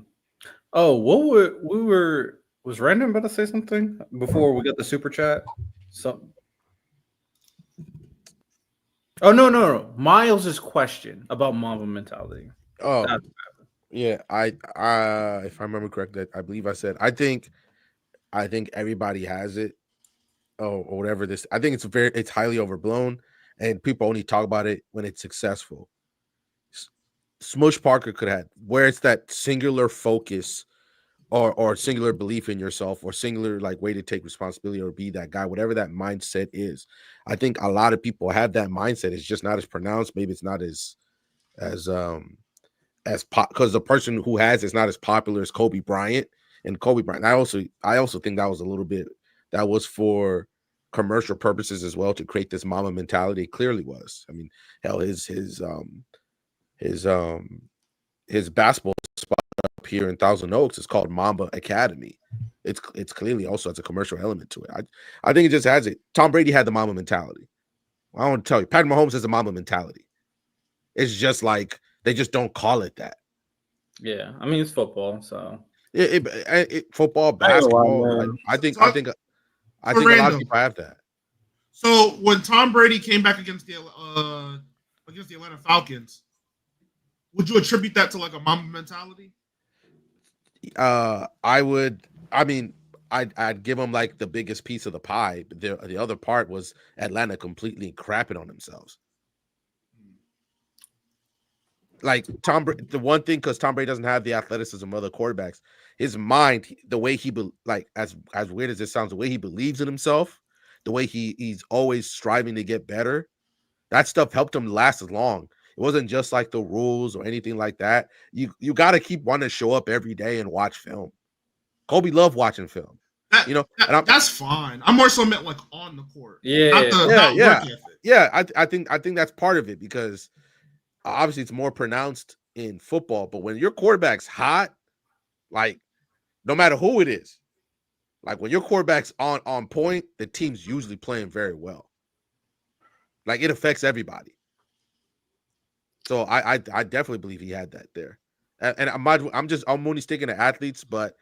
S1: Random about to say something before we got the super chat? No. Miles' question about Mamba Mentality.
S5: Oh, yeah. I if I remember correctly, I believe I said I think everybody has it, or whatever. I think it's highly overblown, and people only talk about it when it's successful. Smush Parker could have, where it's that singular focus or singular belief in yourself, or singular like way to take responsibility or be that guy, whatever that mindset is. I think a lot of people have that mindset. It's just not as pronounced. Maybe it's not as because the person who has it's not as popular as Kobe Bryant. And Kobe Bryant, I also think that was a little bit, that was for commercial purposes as well, to create this Mamba mentality. It clearly was. I mean, hell, his basketball spot up here in Thousand Oaks is called Mamba Academy. It's clearly also has a commercial element to it. I think it just has it. Tom Brady had the Mamba mentality. I want to tell you, Patrick Mahomes has a Mamba mentality. It's just like they just don't call it that.
S1: Yeah, I mean it's football, so
S5: football, basketball. I think a lot of people have that.
S4: So when Tom Brady came back against the Atlanta Falcons, would you attribute that to like a Mamba mentality?
S5: I would. I mean, I'd give him like the biggest piece of the pie. But the other part was Atlanta completely crapping on themselves. like the one thing, because Tom Brady doesn't have the athleticism of other quarterbacks, his mind, the way he like, as weird as it sounds, the way he believes in himself, the way he's always striving to get better, that stuff helped him last as long. It wasn't just like the rules or anything like that. You got to keep wanting to show up every day and watch film. Kobe loved watching film.
S4: That's fine. I'm more so meant like on the court.
S1: Yeah,
S5: I think that's part of it, because obviously it's more pronounced in football, but when your quarterback's hot, like no matter who it is, like when your quarterback's on point, the team's usually playing very well. Like it affects everybody. So I definitely believe he had that there. And I'm only sticking to athletes, but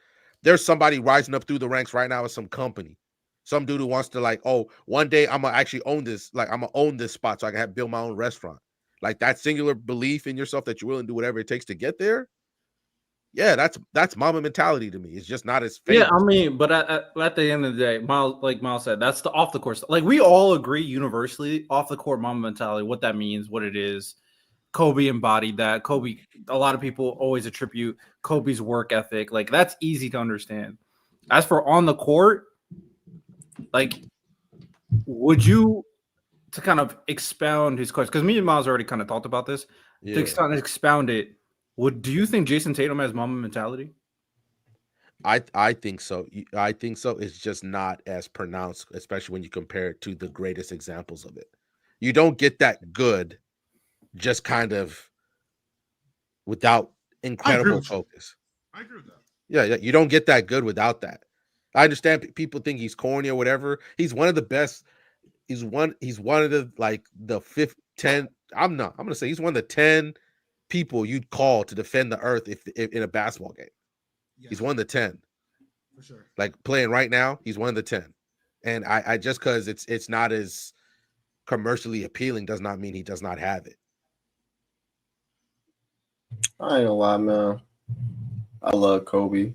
S5: there's somebody rising up through the ranks right now at some company. Some dude who wants to like, oh, one day I'm gonna actually own this, like I'm gonna own this spot so I can build my own restaurant. Like that singular belief in yourself that you're willing to do whatever it takes to get there. Yeah, that's Mamba mentality to me. It's just not as famous.
S1: Yeah, I mean, but at the end of the day, Miles said, that's the off the court. Like we all agree universally, off the court Mamba mentality, what that means, what it is. Kobe embodied that. Kobe, a lot of people always attribute Kobe's work ethic. Like that's easy to understand. As for on the court, like, would you, to kind of expound his question, because me and Miles already kind of talked about this, to expound it, do you think Jason Tatum has Mamba mentality?
S5: I think so. I think so. It's just not as pronounced, especially when you compare it to the greatest examples of it. You don't get that good just kind of without incredible focus.
S4: I agree with that.
S5: Yeah, you don't get that good without that. I understand people think he's corny or whatever. He's one of the best. He's one of the like the 10. I'm gonna say he's one of the 10 people you'd call to defend the earth if in a basketball game. Yeah. He's one of the 10.
S4: For sure.
S5: Like playing right now, he's one of the 10. And I just because it's not as commercially appealing does not mean he does not have it.
S3: I ain't gonna lie, man. I love Kobe.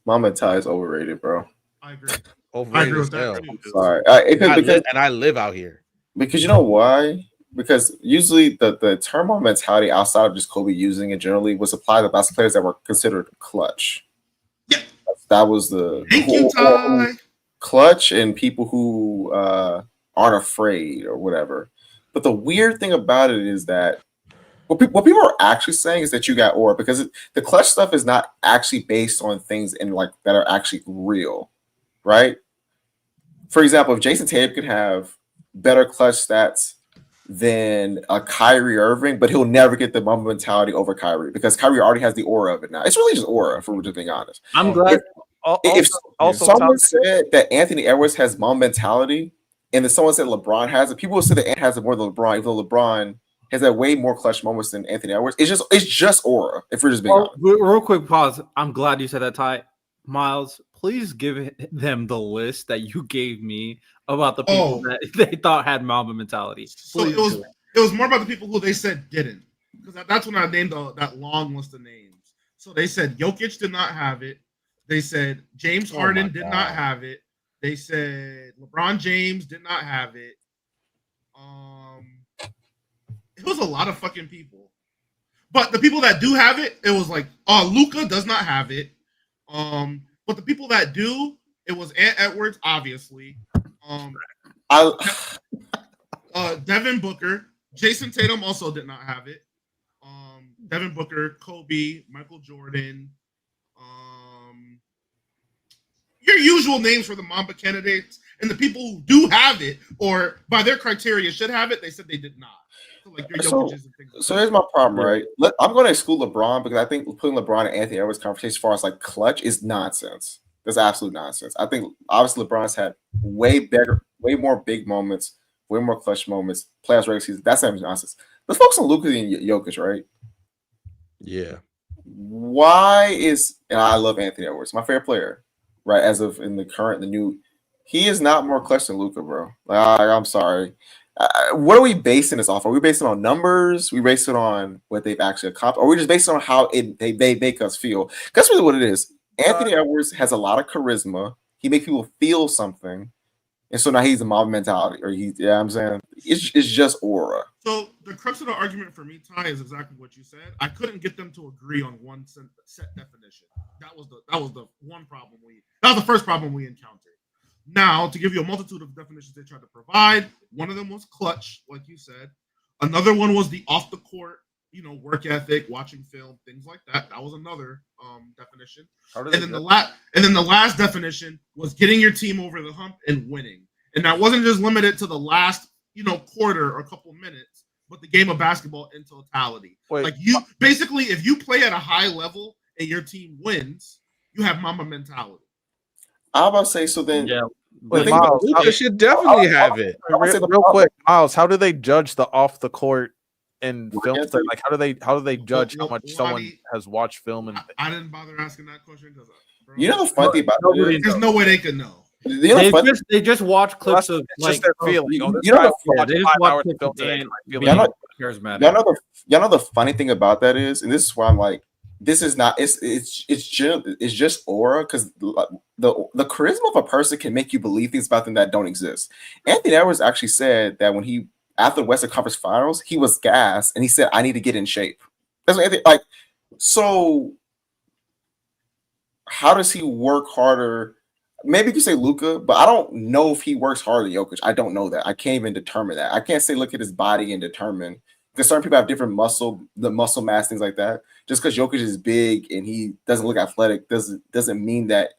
S3: Mamba mentality is overrated, bro.
S4: I agree.
S5: Overrated as hell.
S3: Sorry.
S5: And I live out here.
S3: Because you know why? Because usually the term Mamba mentality outside of just Kobe using it generally was applied to basketball players that were considered clutch.
S4: Yeah.
S3: That was the clutch and people who aren't afraid or whatever. But the weird thing about it is that what people are actually saying is that you got aura, because the clutch stuff is not actually based on things in like that are actually real, right? For example, if Jason Tatum could have better clutch stats than a Kyrie Irving, but he'll never get the Mamba mentality over Kyrie because Kyrie already has the aura of it now. It's really just aura, if we're just being honest.
S1: I'm glad.
S3: If someone said that Anthony Edwards has Mamba mentality, and then someone said LeBron has it, people will say that Ant has it more than LeBron, even though LeBron has had way more clutch moments than Anthony Edwards. It's just aura, if we're just being honest.
S1: Real quick pause. I'm glad you said that, Ty. Miles, please give them the list that you gave me about the people that they thought had Mamba mentality.
S4: So it was more about the people who they said didn't, because that's when I named that long list of names. So they said Jokic did not have it. They said James Harden did not have it. They said LeBron James did not have it. It was a lot of fucking people. But the people that do have it, it was like, Luka does not have it. But the people that do, it was Ant Edwards, obviously. Devin Booker. Jason Tatum also did not have it. Devin Booker, Kobe, Michael Jordan. Your usual names for the Mamba candidates, and the people who do have it, or by their criteria should have it, they said they did not.
S3: So here's my problem, right? I'm going to exclude LeBron because I think putting LeBron and Anthony Edwards conversation as far as like clutch is nonsense. That's absolute nonsense. I think obviously LeBron's had way more big moments, way more clutch moments, playoffs regular season. That's nonsense. Let's focus on Luka and Jokic, right?
S5: Yeah.
S3: And I love Anthony Edwards, my favorite player, right? As of in the new, he is not more clutch than Luka, bro. Like, I'm sorry. What are we basing this off? Are we basing it on numbers? We base it on what they've actually accomplished? Or are we just basing on how they make us feel? That's really what it is. Anthony Edwards has a lot of charisma. He makes people feel something. and so now he's a Mamba mentality, or he's I'm saying it's just aura.
S4: So the crux of the argument for me, Ty, is exactly what you said. I couldn't get them to agree on one set definition. That was the one problem that was the first problem we encountered. Now, to give you a multitude of definitions they tried to provide, one of them was clutch, like you said. Another one was the off the court, work ethic, watching film, things like that. That was another definition. And then the last definition was getting your team over the hump and winning. And that wasn't just limited to the last, quarter or a couple minutes, but the game of basketball in totality.
S8: Wait.
S4: Like you basically, if you play at a high level and your team wins, you have Mamba mentality.
S3: I'm about to say, so then
S8: Wait,
S5: Miles, you should definitely have it.
S8: Real quick, Miles, how do they judge the off the court and film stuff? Like, how do they judge how much someone has watched film? And
S4: I didn't bother asking that question because
S3: the funny thing about it,
S4: there's no way they could know.
S1: They just watch clips of
S8: just their feeling.
S1: they just watch clips of Dan being charismatic.
S3: Y'all know the funny thing about that is, and this is why I'm like, this is not. It's just aura, because the charisma of a person can make you believe things about them that don't exist. Anthony Edwards actually said that when he after the Western Conference Finals, he was gassed and he said, "I need to get in shape." That's what Anthony, like. So, how does he work harder? Maybe you could say Luka, but I don't know if he works harder than Jokic. I don't know that. I can't even determine that. I can't say look at his body and determine, because certain people have different muscle mass, things like that. Just because Jokic is big and he doesn't look athletic doesn't mean that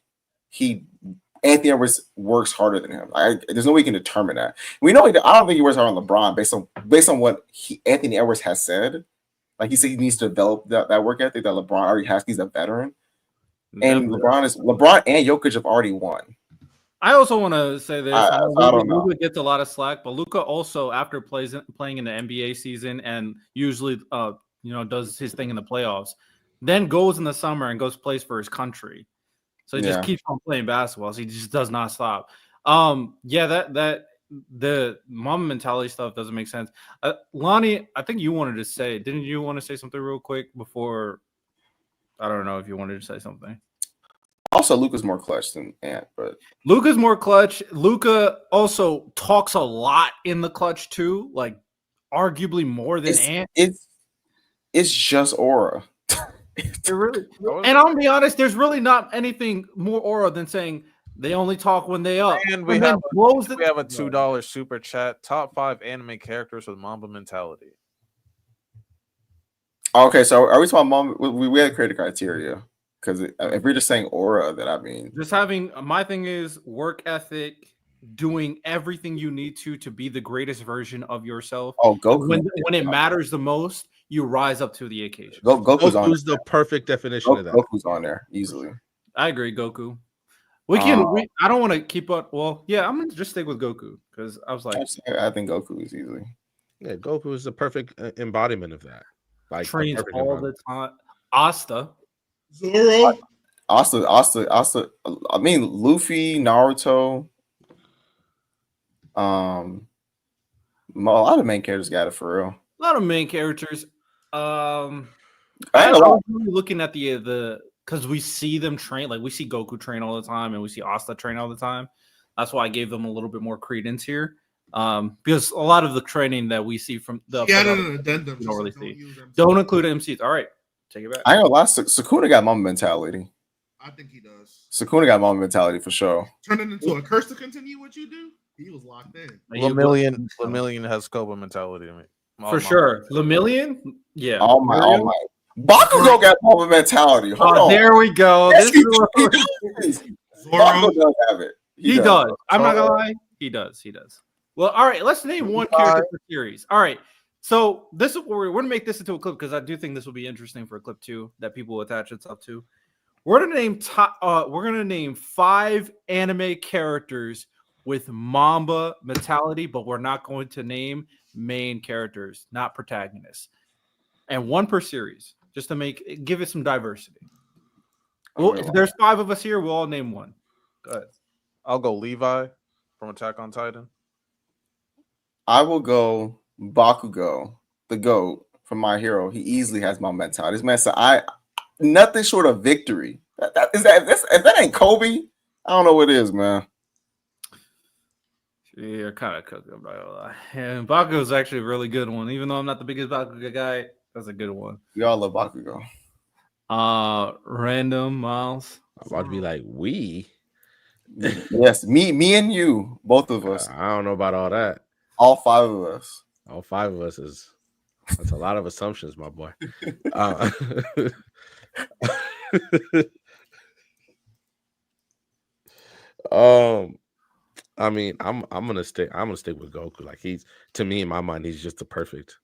S3: Anthony Edwards works harder than him. There's no way you can determine that. We know I don't think he works harder on LeBron based on what Anthony Edwards has said. Like he said, he needs to develop that work ethic that LeBron already has. He's a veteran. And LeBron and Jokic have already won.
S1: I also want to say this.
S3: I don't know.
S1: Luka gets a lot of slack, but Luka also, after playing in the NBA season and usually does his thing in the playoffs, then goes in the summer and plays for his country. So he just keeps on playing basketball. So he just does not stop. That the Mamba mentality stuff doesn't make sense. Lonnie, I think you wanted to say, didn't you want to say something real quick before? I don't know if you wanted to say something.
S3: Also, Luka's more clutch than Ant, but
S1: Luka's more clutch. Luka also talks a lot in the clutch too, like arguably more than Ant.
S3: It's just aura.
S1: And I'm gonna be honest, there's really not anything more aura than saying they only talk when they up.
S8: And we have a $2 super chat. Top 5 anime characters with Mamba mentality.
S3: Okay, so are we talking Mamba? We had to create a criteria, because if we're just saying aura, then I mean,
S1: just having my thing is work ethic, doing everything you need to be the greatest version of yourself.
S3: Oh, Goku!
S1: When it matters the most, you rise up to the occasion.
S3: Goku's
S5: the perfect definition of that.
S3: Goku's on there easily.
S1: I agree, Goku. I don't want to keep up. Well, yeah, I'm gonna just stick with Goku because I was like,
S3: I think Goku is easily.
S5: Yeah, Goku is the perfect embodiment of that. Like
S1: trains all the time. Asta.
S4: Zoro.
S3: Asta. I mean, Luffy, Naruto. A lot of main characters got it for real.
S1: A lot of main characters. I was really looking at the because we see them train, like we see Goku train all the time and we see Asta train all the time. That's why I gave them a little bit more credence here. Because a lot of the training that we see from the
S4: an addendum.
S1: You don't really see. Don't include MCs. All right, take it back.
S3: I ain't gonna lie, Sukuna got Mamba mentality.
S4: I think he does.
S3: Sukuna got Mamba mentality for sure.
S4: Turn it into a curse to continue what you do. He was locked in.
S8: Lemillion has Koba mentality to me.
S1: For sure. Lemillion? Yeah.
S3: Oh my. Bakugo got Mamba mentality. Hold on.
S1: There we go.
S3: Bakugo does have it.
S1: He does. I'm not gonna lie. He does. Well, all right. Let's name one character per series. All right. So this is where we're gonna make this into a clip because I do think this will be interesting for a clip too that people will attach itself to. We're gonna name 5 anime characters with Mamba mentality, but we're not going to name main characters, not protagonists, and 1 per series, just to give it some diversity. Well, if there's 5 of us here, we'll all name 1. Go ahead.
S8: I'll go Levi from Attack on Titan.
S3: I will go Bakugo, the GOAT from My Hero. He easily has my mentality. This man said, nothing short of victory. If that ain't Kobe, I don't know what is, man.
S1: Yeah, kind of cooked. I'm not gonna lie. And Bakugo's actually a really good one. Even though I'm not the biggest Bakugo guy, that's a good one.
S3: We all love Bakugo.
S1: Random Miles.
S5: I'm about to be like, we.
S3: Yes, me and you, both of us,
S5: I don't know about all that.
S3: all 5 of us.
S5: All 5 of us that's a lot of assumptions, my boy. I mean, I'm gonna stick with Goku. Like to me in my mind, he's just the perfect.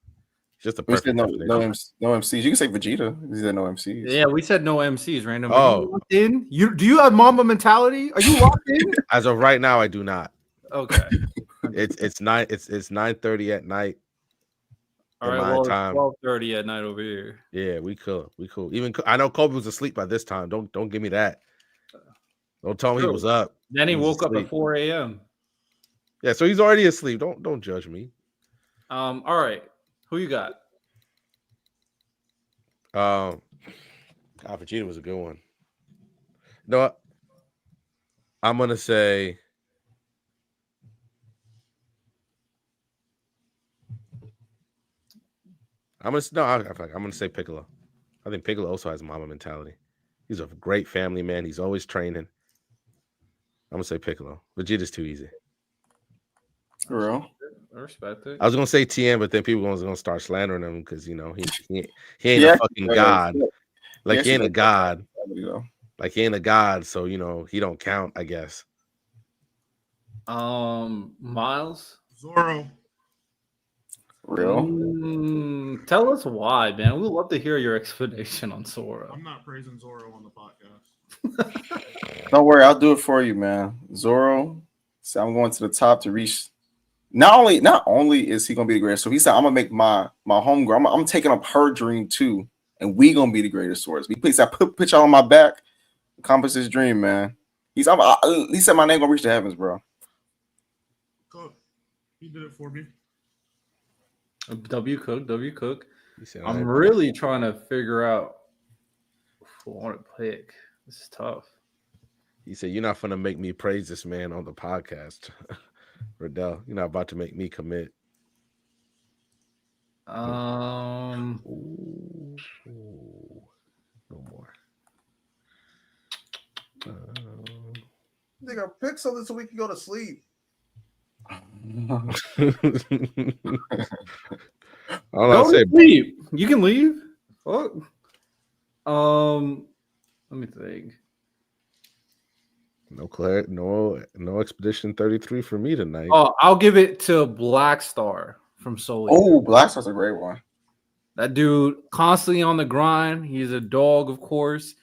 S3: We said no MCs. You can say Vegeta. We said no MCs.
S1: Yeah, we said no MCs. Random.
S5: Oh.
S1: Are you locked in? Do you have Mamba mentality? Are you locked in?
S5: As of right now, I do not.
S1: Okay.
S5: It's 9:30 at night.
S1: All right, well, it's 12:30 at night over here.
S5: Yeah, we cool. Even I know Kobe was asleep by this time. Don't give me that. Don't tell me he was up.
S1: Then he woke up at 4 a.m.
S5: Yeah, so he's already asleep. Don't judge me.
S1: All right. Who you got?
S5: Vegeta was a good one. No, I'm gonna say I'm gonna say Piccolo. I think Piccolo also has a Mamba mentality. He's a great family man. He's always training. I'm gonna say Piccolo. Vegeta's too easy.
S3: For real?
S1: I respect it.
S5: I was gonna say TN, but then people are gonna start slandering him because he ain't a fucking god. Like he ain't a god. Like he ain't a god, so he don't count, I guess.
S1: Miles?
S4: Zoro.
S3: Real?
S1: Tell us why, man. We'd love to hear your explanation on Zoro.
S4: I'm not praising Zoro on the podcast.
S3: Don't worry, I'll do it for you, man. Zoro. So I'm going to the top to reach. Not only is he gonna be the greatest, so he said I'm gonna make my homegirl. I'm taking up her dream too, and we gonna be the greatest swords. He said, put y'all on my back, accomplish his dream, man. He said my name gonna reach the heavens, bro.
S4: Cook. He did it for me.
S1: W Cook. I'm really trying to figure out who I want to pick. This is tough.
S5: He said, "You're not gonna make me praise this man on the podcast." Riddell, you're not about to make me commit.
S1: No
S5: more.
S2: Nigga, pick something so we can go to sleep.
S1: Go to sleep. You can leave. Fuck. Let me think.
S5: No Expedition 33 for me tonight.
S1: Oh, I'll give it to Black Star from Soul Eater.
S3: Oh, Black Star's a great one.
S1: That dude constantly on the grind. He's a dog, of course.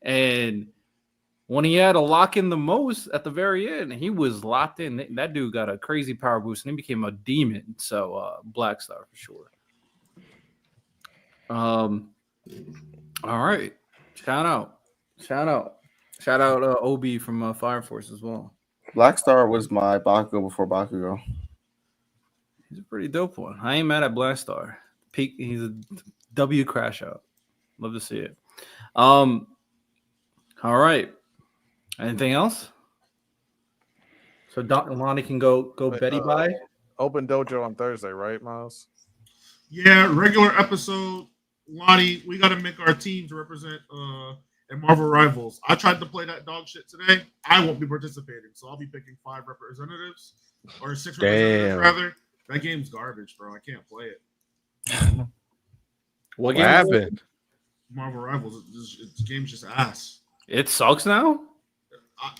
S1: And when he had to lock in the most at the very end, he was locked in. That dude got a crazy power boost and he became a demon. So Black Star for sure. All right. Shout out OB from Fire Force as well.
S3: Black Star was my Bakugo before Bakugo.
S1: He's a pretty dope one. I ain't mad at Black Star. He's a W crash out. Love to see it. All right. Anything else? So Lonnie can go Betty by.
S8: Open dojo on Thursday, right, Miles?
S4: Yeah, regular episode. Lonnie, we got to make our team to represent and Marvel Rivals. I tried to play that dog shit today. I won't be participating, so I'll be picking 5 representatives or 6 representatives rather. That game's garbage, bro. I can't play it.
S1: What
S5: game happened?
S4: Marvel Rivals. The game's just ass.
S1: It sucks now.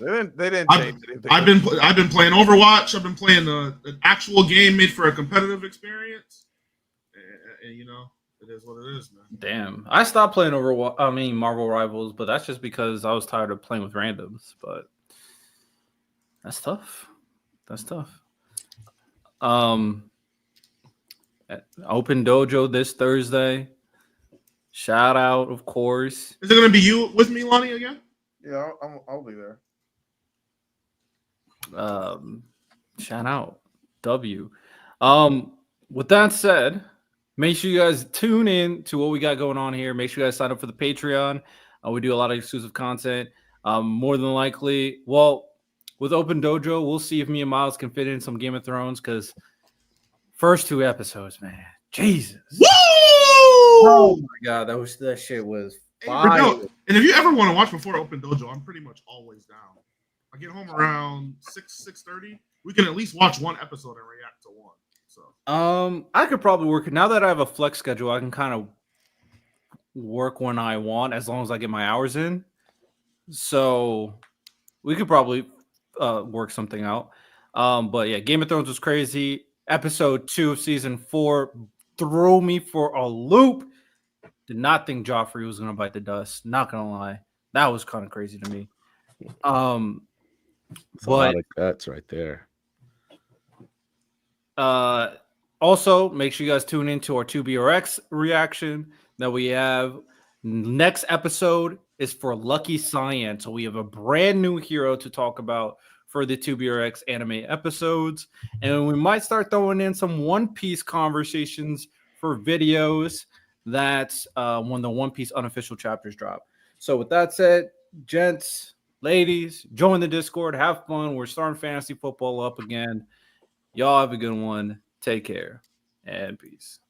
S8: They didn't change anything.
S4: I've been playing Overwatch. I've been playing an actual game made for a competitive experience, and it is what it is, man.
S1: Damn, I stopped playing Marvel Rivals, but that's just because I was tired of playing with randoms. But that's tough. Open dojo this Thursday. Shout out, of course.
S4: Is it gonna be you with me, Lonnie, again?
S2: Yeah, I'll be there.
S1: Shout out, W. With that said, make sure you guys tune in to what we got going on here. Make sure you guys sign up for the Patreon. We do a lot of exclusive content. More than likely, with with Open Dojo, we'll see if me and Miles can fit in some Game of Thrones because first 2 episodes, man, Jesus.
S4: Woo!
S1: Oh my god, that shit was fire.
S4: And if you ever want to watch before Open Dojo, I'm pretty much always down. I get home around 6:30. We can at least watch one episode and react to one. So
S1: I could probably work it now that I have a flex schedule. I can kind of work when I want as long as I get my hours in. So we could probably work something out. But yeah, Game of Thrones was crazy. Episode 2 of season 4 threw me for a loop. Did not think Joffrey was gonna bite the dust. Not gonna lie, that was kind of crazy to me.
S5: It's a lot of guts right there.
S1: Also, make sure you guys tune into our 2BRX reaction that we have. Next episode is for Lucky Cyan. So we have a brand new hero to talk about for the 2BRX anime episodes. And we might start throwing in some One Piece conversations for videos that's when the One Piece unofficial chapters drop. So with that said, gents, ladies, join the Discord. Have fun. We're starting fantasy football up again. Y'all have a good one. Take care and peace.